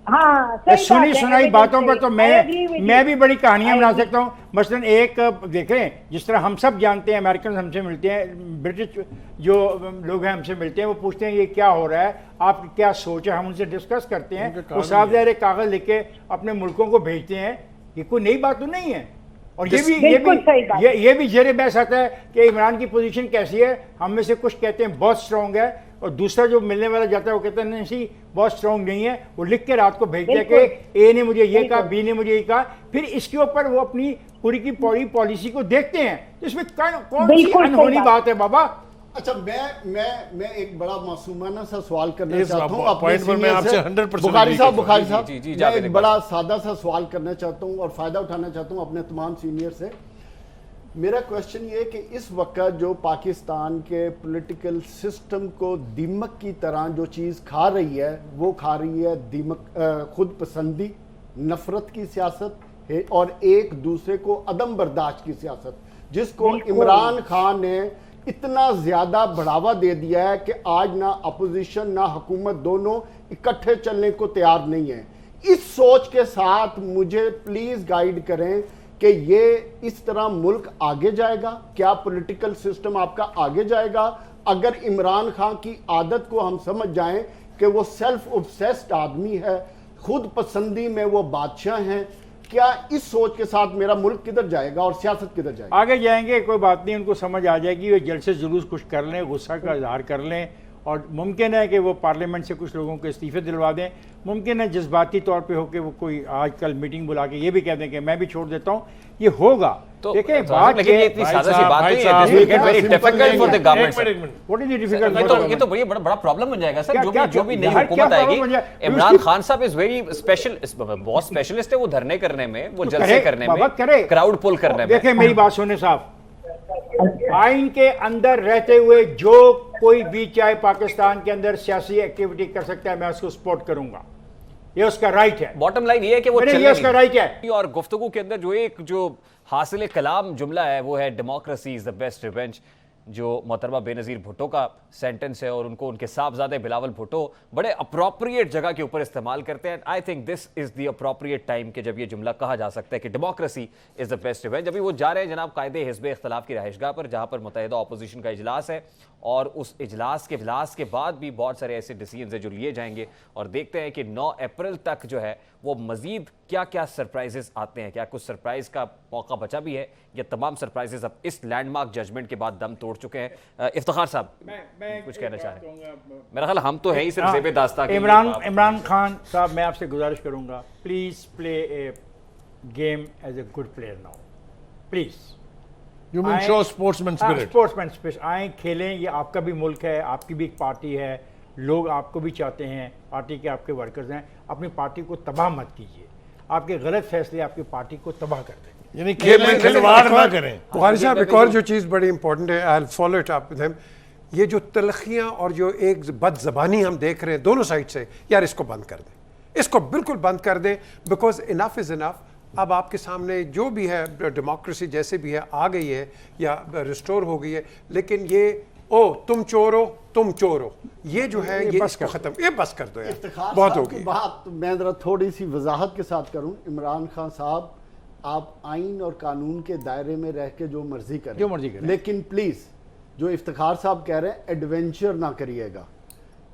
हाँ, सुनी सुनाई बातों पर तो मैं भी बड़ी कहानियां बना सकता हूँ। मसलन एक देखें, जिस तरह हम सब जानते हैं, अमेरिकन हमसे मिलते हैं, ब्रिटिश जो लोग हैं हमसे मिलते हैं, वो पूछते हैं ये क्या हो रहा है, आपकी क्या सोच है, हम उनसे डिस्कस करते हैं। वो साफ ज़ाहिर कागज़ लिख के अपने मुल्कों को भेजते हैं। ये कोई नई बात तो नहीं है। और बिल्कुल सही बात। ये भी जेरे बहस आता है कि इमरान की पोजीशन कैसी है। हम में से कुछ कहते हैं बहुत स्ट्रांग है, और दूसरा जो मिलने वाला जाता है वो कहता है नहीं बहुत स्ट्रांग नहीं है। वो लिख के रात को भेजता है कि ए ने मुझे ये कहा, बी ने मुझे ये कहा, फिर इसके ऊपर वो अपनी पूरी की पूरी पॉलिसी को देखते हैं। इसमें कौन सी अनहोनी बात है बाबा? अच्छा, मैं एक बड़ा मासूमाना सा सवाल करना इस चाहता हूँ पॉइंट पर मैं आपसे 100% बुखारी साहब जी, मैं एक बड़ा सादा सा सवाल करना चाहता हूँ और फायदा उठाना चाहता हूँ अपने तमाम सीनियर से। मेरा क्वेश्चन ये है कि इस वक्त जो पाकिस्तान के पॉलिटिकल सिस्टम को दीमक की तरह जो चीज़ खा रही है, वो खा रही है दीमक, खुद पसंदी, नफरत की सियासत है और एक दूसरे को अदम बर्दाश्त की सियासत, जिसको इमरान खान ने इतना ज्यादा बढ़ावा दे दिया है कि आज ना अपोजिशन ना हुकूमत दोनों इकट्ठे चलने को तैयार नहीं है। इस सोच के साथ मुझे प्लीज गाइड करें कि ये इस तरह मुल्क आगे जाएगा? क्या पॉलिटिकल सिस्टम आपका आगे जाएगा अगर इमरान खान की आदत को हम समझ जाएं कि वो सेल्फ ऑब्सेस्ड आदमी है, खुद पसंदी में वो बादशाह हैं? क्या इस सोच के साथ मेरा मुल्क किधर जाएगा और सियासत किधर जाएगी? आगे जाएंगे, कोई बात नहीं, उनको समझ आ जाएगी। वे जल्द से जुलूस कुछ कर लें, गुस्सा का इजहार कर लें, और मुमकिन है कि वो पार्लियामेंट से कुछ लोगों को इस्तीफे दिलवा दें। मुमकिन है जज्बाती तौर पे हो कि वो कोई आजकल मीटिंग बुला के ये भी कह दें कि मैं भी छोड़ देता हूँ, ये होगा। तो देखिए बात, लेकिन ये इतनी सादा सी बात नहीं है। This will get very difficult for the government, sir. What is the difficult? ये तो बड़ा प्रॉब्लम बन जाएगा सर। जो भी नई क्या हुकूमत problem आएगी, बन जाए? इमरान खान साहब इज वेरी स्पेशल, बहुत स्पेशलिस्ट है वो धरने करने में, वो जलसे करने में, क्राउड पुल करने में। देखिए मेरी बात सुने साहब, आइन के अंदर रहते हुए जो कोई भी चाहे पाकिस्तान के अंदर सियासी एक्टिविटी कर सकता है, मैं उसको सपोर्ट करूंगा, ये उसका राइट है। बॉटम लाइन ये है कि वो ये उसका राइट है। और गुफ्तगू के अंदर जो हासिल कलाम जुमला है वो है democracy is the best revenge, जो मोहतरमा बेनज़ीर भुट्टो का सेंटेंस है, और उनको उनके साहबजादे बिलावल भुट्टो बड़े अप्रोप्रिएट जगह के ऊपर इस्तेमाल करते हैं। I think this is the appropriate time कि जब ये जुमला कहा जा सकता है कि democracy is the best revenge. अभी वो जा रहे हैं जनाब कायदे हिज़्ब इख्तिलाफ की रहायशगाह पर, जहां पर मुत्तहिदा अपोजिशन का इजलास है, और उस इजलास के बाद भी बहुत सारे ऐसे डिसीजंस हैं जो लिए जाएंगे, और देखते हैं कि 9 अप्रैल तक जो है वो मजीद क्या क्या सरप्राइजेस आते हैं। क्या कुछ सरप्राइज का मौका बचा भी है, या तमाम सरप्राइजेस अब इस लैंडमार्क जजमेंट के बाद दम तोड़ चुके हैं? इफ्तिखार साहब मैं कुछ कहना चाह रहे हैं? मेरा ख्याल हम तो है ही सिर्फ ज़ेबे दास्तां के। इमरान खान साहब, मैं आपसे गुजारिश करूंगा, please play a game as a good player now, please. You mean show sportsman spirit? Sportsman spirit, आए खेलें, ये आपका भी मुल्क है, आपकी भी एक पार्टी है, लोग आपको भी चाहते हैं, पार्टी के आपके वर्कर्स हैं, अपनी पार्टी को तबाह मत कीजिए, आपके गलत फैसले आपकी पार्टी को तबाह कर देंगे। यानी खेल में खिलवाड़ ना करें। बुखारी साहब, एक और जो चीज़ बड़ी इंपॉर्टेंट है, I follow it up with him, ये जो तलखियाँ और जो एक बदजबानी हम देख रहे हैं दोनों साइड से, यार इसको बंद कर दें, इसको बिल्कुल बंद कर दें, बिकॉज इनफ इज़ इनफ। अब आपके सामने जो भी है, डेमोक्रेसी जैसे भी है आ गई है या रिस्टोर हो गई है, लेकिन ये तुम चोर हो, तुम चोर हो, ये जो है ये इसको खत्म, ये बस कर दो यार, बहुत हो गई बात। मैं जरा थोड़ी सी वजाहत के साथ करूं, इमरान खान साहब, आप आइन और कानून के दायरे में रह के जो मर्जी करें, लेकिन प्लीज जो इफ्तिखार साहब कह रहे हैं, एडवेंचर ना करिएगा।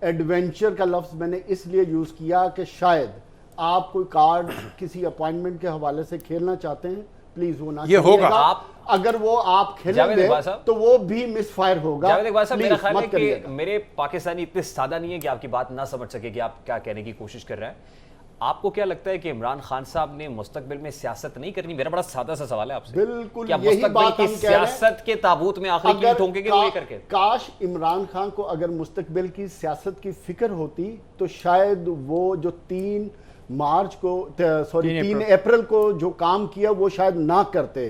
एडवेंचर का लफ्ज मैंने इसलिए यूज किया कि शायद आप कोई कार्ड किसी अपॉइंटमेंट के हवाले से खेलना चाहते हैं, प्लीज वो ना, ये होगा। आप अगर वो आप खेलेंगे तो वो भी मिसफायर होगा। जावेद इकबाल साहब, मेरा ख्याल है कि मेरे पाकिस्तानी इतने सादा नहीं है कि आपकी बात ना समझ सके कि आप क्या कहने की कोशिश कर रहे हैं। आपको क्या लगता है कि इमरान खान साहब ने मुस्तकबिल में सियासत नहीं करनी? मेरा बड़ा सादा सा सवाल है आपसे। बिल्कुल क्या यही बात हम कह रहे हैं। सियासत के ताबूत में आखिरी कील ठोकेंगे वो ये करके? काश इमरान खान को अगर मुस्तकबिल की सियासत की फिक्र होती तो शायद वो जो 3 अप्रैल को जो काम किया वो शायद ना करते।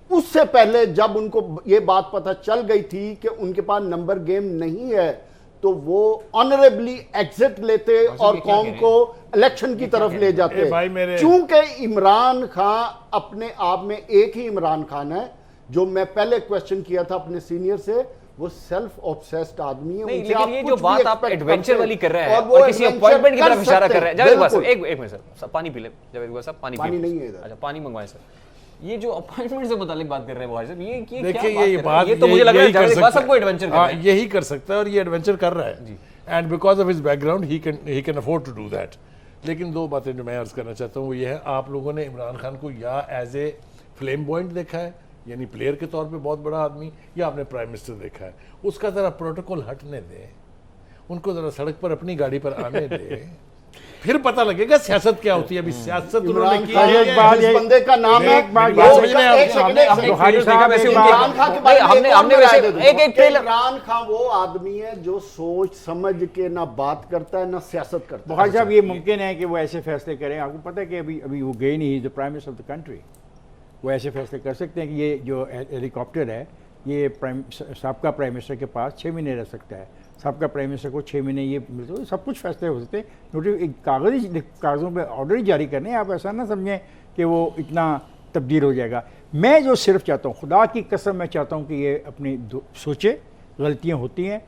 उससे पहले जब उनको ये बात पता चल गई थी कि उनके पास नंबर गेम नहीं है, तो वो ऑनरेबली एग्जिट लेते और कौम को इलेक्शन की तरफ ले जाते। चूंकि इमरान खान अपने आप में एक ही इमरान खान है, जो मैं पहले क्वेश्चन किया था अपने सीनियर से, वो सेल्फ ऑब्सेस्ड आदमी है। नहीं, लेकिन ये जो बात आप एडवेंचर वाली कर रहे हैं और किसी अपॉइंटमेंट की तरफ इशारा कर रहे हैं। जावेद इकबाल साहब, एक मिनट सर, पानी पी ले। जावेद इकबाल साहब, पानी नहीं है इधर। अच्छा, पानी मंगवाएं सर। ये जो अपॉइंटमेंट से मुतालिक बात कर रहे हैं भाई साहब, ये देखिए ये बात, ये तो मुझे लग रहा है जावेद इकबाल साहब को एडवेंचर कर रहा है। यही कर सकता है और ये एडवेंचर कर रहा है, and because of his background he can afford to do that. लेकिन 2 बातें जो मैं अर्ज करना चाहता हूँ वो ये है, आप लोगों ने इमरान खान को या एज ए फ्लेमबॉइंट देखा है, यानी प्लेयर के तौर पे बहुत बड़ा आदमी, या आपने प्राइम मिनिस्टर देखा है? उसका जरा प्रोटोकॉल हटने दें, उनको जरा सड़क पर अपनी गाड़ी पर आने दें, फिर पता लगेगा सियासत क्या होती है। अभी सियासत उन्होंने की है। एक बात जिस बंदे का नाम है इमरान खान, वो आदमी है जो सोच समझ के ना बात करता है ना सियासत करता है। बुखारी साहब, ये मुमकिन है कि वो ऐसे फैसले करें? आपको पता है कि अभी वो गए नहीं, the prime minister of the country. वो ऐसे फैसले कर सकते हैं कि ये जो हेलीकॉप्टर है ये साबका प्राइम मिनिस्टर के पास 6 महीने रह सकता है, साबका प्राइम मिनिस्टर को 6 महीने ये मिलते हैं। सब कुछ फैसले हो सकते हैं। कागज़ों पे ऑर्डर ही जारी करने, आप ऐसा ना समझें कि वो इतना तब्दील हो जाएगा। मैं जो सिर्फ चाहता हूँ, खुदा की कसम, मैं चाहता हूँ कि ये अपनी सोचे, गलतियाँ होती हैं,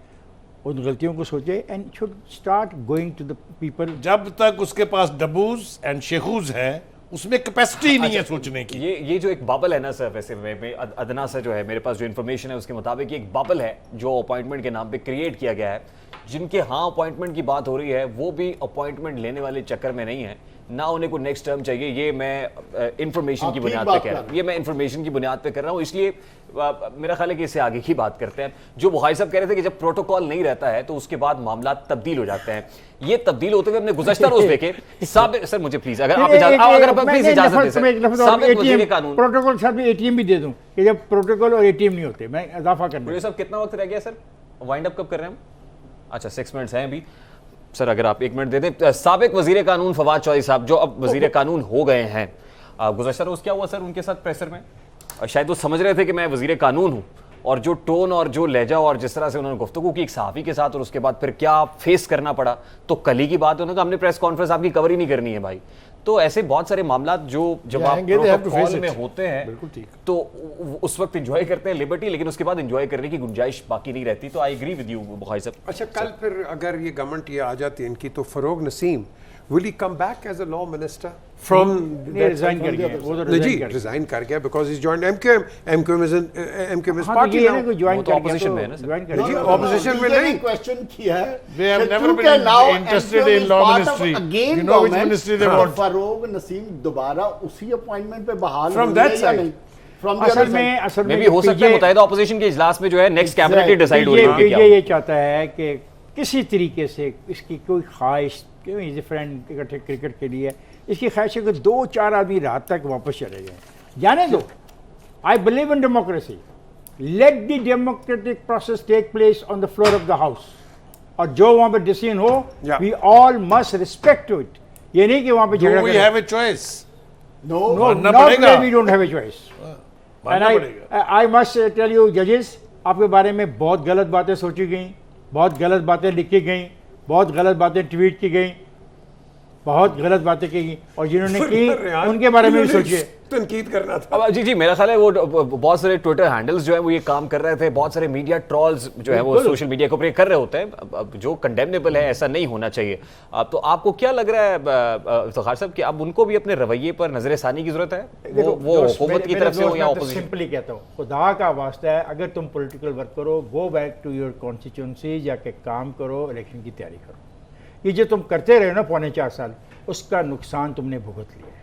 उन गलतियों को सोचे and should start going to the people. जब तक उसके पास डबूज एंड शेखूज है, उसमें कैपेसिटी नहीं है सोचने की। ये जो एक बबल है ना सर, वैसे में अदना सा जो है, मेरे पास जो इन्फॉर्मेशन है उसके मुताबिक एक बबल है जो अपॉइंटमेंट के नाम पे क्रिएट किया गया है। जिनके हाँ अपॉइंटमेंट की बात हो रही है वो भी अपॉइंटमेंट लेने वाले चक्कर में नहीं है, ना उन्हें कोई नेक्स्ट टर्म चाहिए। ये मैं इंफॉर्मेशन की बुनियाद पे कह रहा हूँ, ये मैं इंफॉर्मेशन की बुनियाद पे कर रहा हूँ। इसलिए मेरा ख्याल है कि इससे आगे की बात करते हैं। जो बुखारी साहब कह रहे थे कि जब प्रोटोकॉल नहीं रहता है तो उसके बाद मामला तब्दील हो जाते हैं। ये तब्दील होते हुए हमने गुज़श्ता रोज देखे। सर मुझे प्लीज अगर आप प्लीज इजाजत दें सर, साबिक वज़ीर कानून प्रोटोकॉल साथ में ATM भी दे दूं कि जब प्रोटोकॉल और ATM नहीं होते, मैं इजाफा करना। साहब कितना वक्त रह गया सर? वाइंड अप कब कर रहे हैं हम? अच्छा 6 मिनट्स हैं अभी सर, अगर आप 1 मिनट दे दें। साबिक वज़ीर कानून फवाद चौधरी साहब जो अब वज़ीर कानून हो गए हैं, गुज़श्ता रोज क्या हुआ सर उनके साथ प्रेशर में? शायद वो समझ रहे थे कि मैं वज़ीर कानून हूँ, और जो टोन और जो लहजा और जिस तरह से उन्होंने गुफ्तगू की एक सहाफ़ी के साथ और उसके बाद फिर क्या फेस करना पड़ा, तो कल ही की बात है। उन्होंने कहा हमने प्रेस कॉन्फ्रेंस आपकी कवर ही नहीं करनी है भाई। तो ऐसे बहुत सारे मामला जो जब आप प्रोटोकॉल में होते हैं तो उस वक्त एंजॉय करते हैं लिबर्टी, लेकिन उसके बाद एंजॉय करने की गुंजाइश बाकी नहीं रहती। तो I agree with you Bukhari साहब। अच्छा, कल फिर अगर ये गवर्नमेंट ये आ जाती है इनकी, तो Farogh Naseem will he come back as a law minister from resign कर गया? वो तो रिजाइन कर गया because he's joined MQM. MQM is party now. वो तो ऑपोजिशन में है ना सर। जी ऑपोजिशन में नहीं। क्वेश्चन किया है, They have never been interested in law ministry. You know which ministry they want. फरोग नसीम दोबारा उसी अपॉइंटमेंट पे बहाल From that side. असल में भी हो सकता है मुत्तहिदा ऑपोजिशन के इजलास में जो है नेक्स्ट कैबिनेट ही डिसाइड हो रही है। ये चाहता है कि किसी तरीके से इसकी कोई ख्वाहिश, इज फ्रेंड इकट्ठे क्रिकेट के लिए, इसकी ख्वाहिश है कि 2-4 आदमी रात तक वापस चले जाएं, जाने दो। I believe in democracy, let the democratic process take place on the floor of the house, और जो वहां पे डिसीजन हो we all must respect to it. ये नहीं कि वहां पे झगड़ा We have a choice. No, मानना not पड़ेगा। today we don't have a choice. मानना And पड़ेगा। I must tell you judges, आपके बारे में बहुत गलत बातें सोची गई, बहुत गलत बातें लिखी गई, बहुत गलत बातें ट्वीट की गई, बहुत गलत बातें की गई, और जिन्होंने की उनके बारे में भी सोचिए। तनकीद करना था। अब जी मेरा ख्याल है वो बहुत सारे ट्विटर हैंडल्स जो है वो ये काम कर रहे थे, बहुत सारे मीडिया ट्रॉल्स जो है वो सोशल मीडिया के ऊपर कर रहे होते हैं, अब जो कंडेमनेबल है, ऐसा नहीं होना चाहिए। अब तो आपको क्या लग रहा है इफ्तिखार साहब कि अब उनको भी अपने रवैये पर नजरसानी की जरूरत है, वो हुकूमत की तरफ से हो या ऑपोजिशन? सिंपली कहता हूँ, खुदा का वास्ता है, अगर तुम पॉलिटिकल वर्क करो, go back to your constituency, जाके काम करो, इलेक्शन की तैयारी करो। ये जो तुम करते रहे ना 4.25 साल, उसका नुकसान तुमने भुगत लिया है।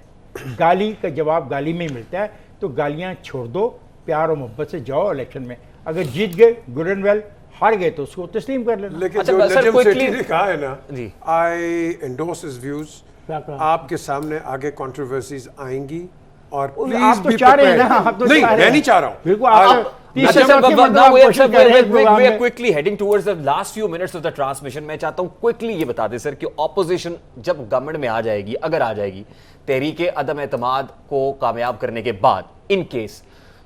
गाली का जवाब गाली में ही मिलता है, तो गालियां छोड़ दो, प्यार और मोहब्बत से जाओ इलेक्शन में। अगर जीत गए गुड एंड वेल, हार गए तो उसको तस्लीम कर लेना। लेकिन अच्छा, जो सर, नजम quickly- सेठी ने कहा है ना, जी। आई एंडोर्स हिज व्यूज। क्या कहा? आपके सामने आगे कंट्रोवर्सीज आएंगी, और आप प्लीज तो बी चाह रहे हैं ना, प्रिपेयर्ड। आप तो नहीं, चाह रहे मैं हैं। नहीं चाह रहा हूं। बिल्कुल, आप 30 से 40 मिनट Now we क्वेश्चन कर रहे हैं प्रोग्राम are में। quickly heading towards the last few minutes of the transmission. मैं चाहता हूं क्विकली ये बता दें सर कि ऑपोजिशन जब गवर्नमेंट में आ जाएगी, अगर आ जाएगी, तहरीके अदम एतमाद को कामयाब करने के बाद इन केस,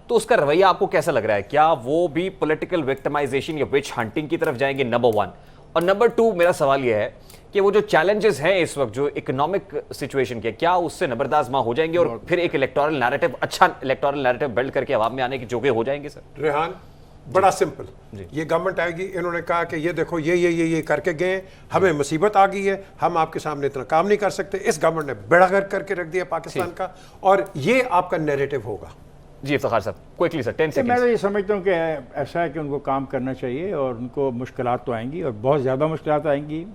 तो उसका रवैया आपको कैसा लग रहा है? क्या वो भी पॉलिटिकल विक्टिमाइजेशन या विच हंटिंग की तरफ जाएंगे? नंबर 1। और नंबर 2 मेरा सवाल यह है कि वो जो चैलेंजेस हैं इस वक्त जो इकोनॉमिक सिचुएशन के, क्या उससे नबरदाज मां हो जाएंगे और फिर एक इलेक्टोरल नैरेटिव, अच्छा इलेक्टोरल नैरेटिव बिल्ड करके आवाम में आने के जोगे हो जाएंगे? सर रेहान, बड़ा सिंपल, ये गवर्नमेंट आएगी, इन्होंने कहा कि ये देखो ये करके गए, हमें मुसीबत आ गई है, हम आपके सामने इतना काम नहीं कर सकते। इस गवर्नमेंट ने बेड़ा गर्क करके रख दिया पाकिस्तान का, और ये आपका नैरेटिव होगा। जी इफ्तिखार साहब क्विकली सर 10 मैं सेकंड्स। तो ये समझता हूँ कि ऐसा है कि उनको काम करना चाहिए, और उनको मुश्किलात तो आएंगी, और बहुत ज़्यादा मुश्किलात आएंगी।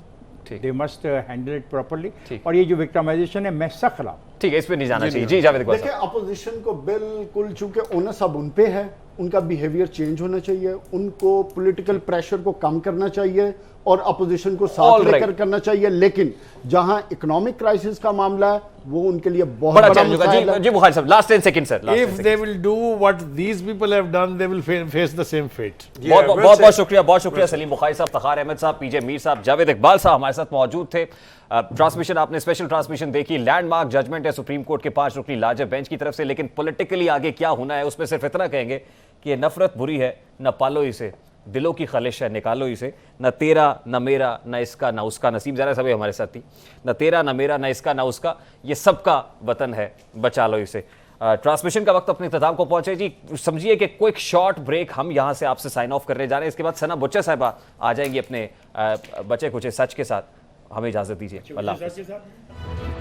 They must handle it properly. ठीक। और ये जो विक्टिमाइजेशन है, मैं सख्त खिलाफ। ठीक है, इस पे नहीं जाना चाहिए। जी जावेद इकबाल देखिए, साहब। अपोजिशन को बिल्कुल, चूंकि ओनस अब उन पे है, उनका बिहेवियर चेंज होना चाहिए, उनको पॉलिटिकल प्रेशर को कम करना चाहिए और अपोजिशन को साथ All right. लेकर करना चाहिए। लेकिन जहां इकोनॉमिक क्राइसिस का मामला है, वो उनके लिए बहुत बड़ा बड़ा चैलेंज होगा। मसाइल है। जी बुखारी साहब, last 10 second sir. If they will do what these people have done, they will face the same fate. बहुत well बहुत said. बहुत शुक्रिया, बहुत शुक्रिया सलीम बुखारी साहब, तखार अहमद साहब, पीजे मीर साहब, जावेद इकबाल साहब हमारे साथ मौजूद थे। ट्रांसमिशन आपने स्पेशल ट्रांसमिशन देखी, लैंडमार्क जजमेंट है सुप्रीम कोर्ट के 5 रुकनी लार्जर बेंच की तरफ से, लेकिन पॉलिटिकली आगे क्या होना है उसमें सिर्फ इतना कहेंगे कि ये नफरत बुरी है, न पालो इसे, दिलों की खलिश है, निकालो इसे, न तेरा न मेरा न इसका न उसका, नसीम ज़रा सभी हमारे साथ थी, न तेरा न मेरा न इसका न उसका, ये सबका वतन है, बचा लो इसे। ट्रांसमिशन का वक्त अपने इख्तिताम को पहुंचे जी। समझिए कि क्विक शॉर्ट ब्रेक, हम यहां से आपसे साइन ऑफ करने जा रहे हैं। इसके बाद सना बुच्चा साहिबा आ जाएंगी अपने बचे कुछ सच के साथ। हमें इजाजत दीजिए। अल्लाह हाफ़िज़।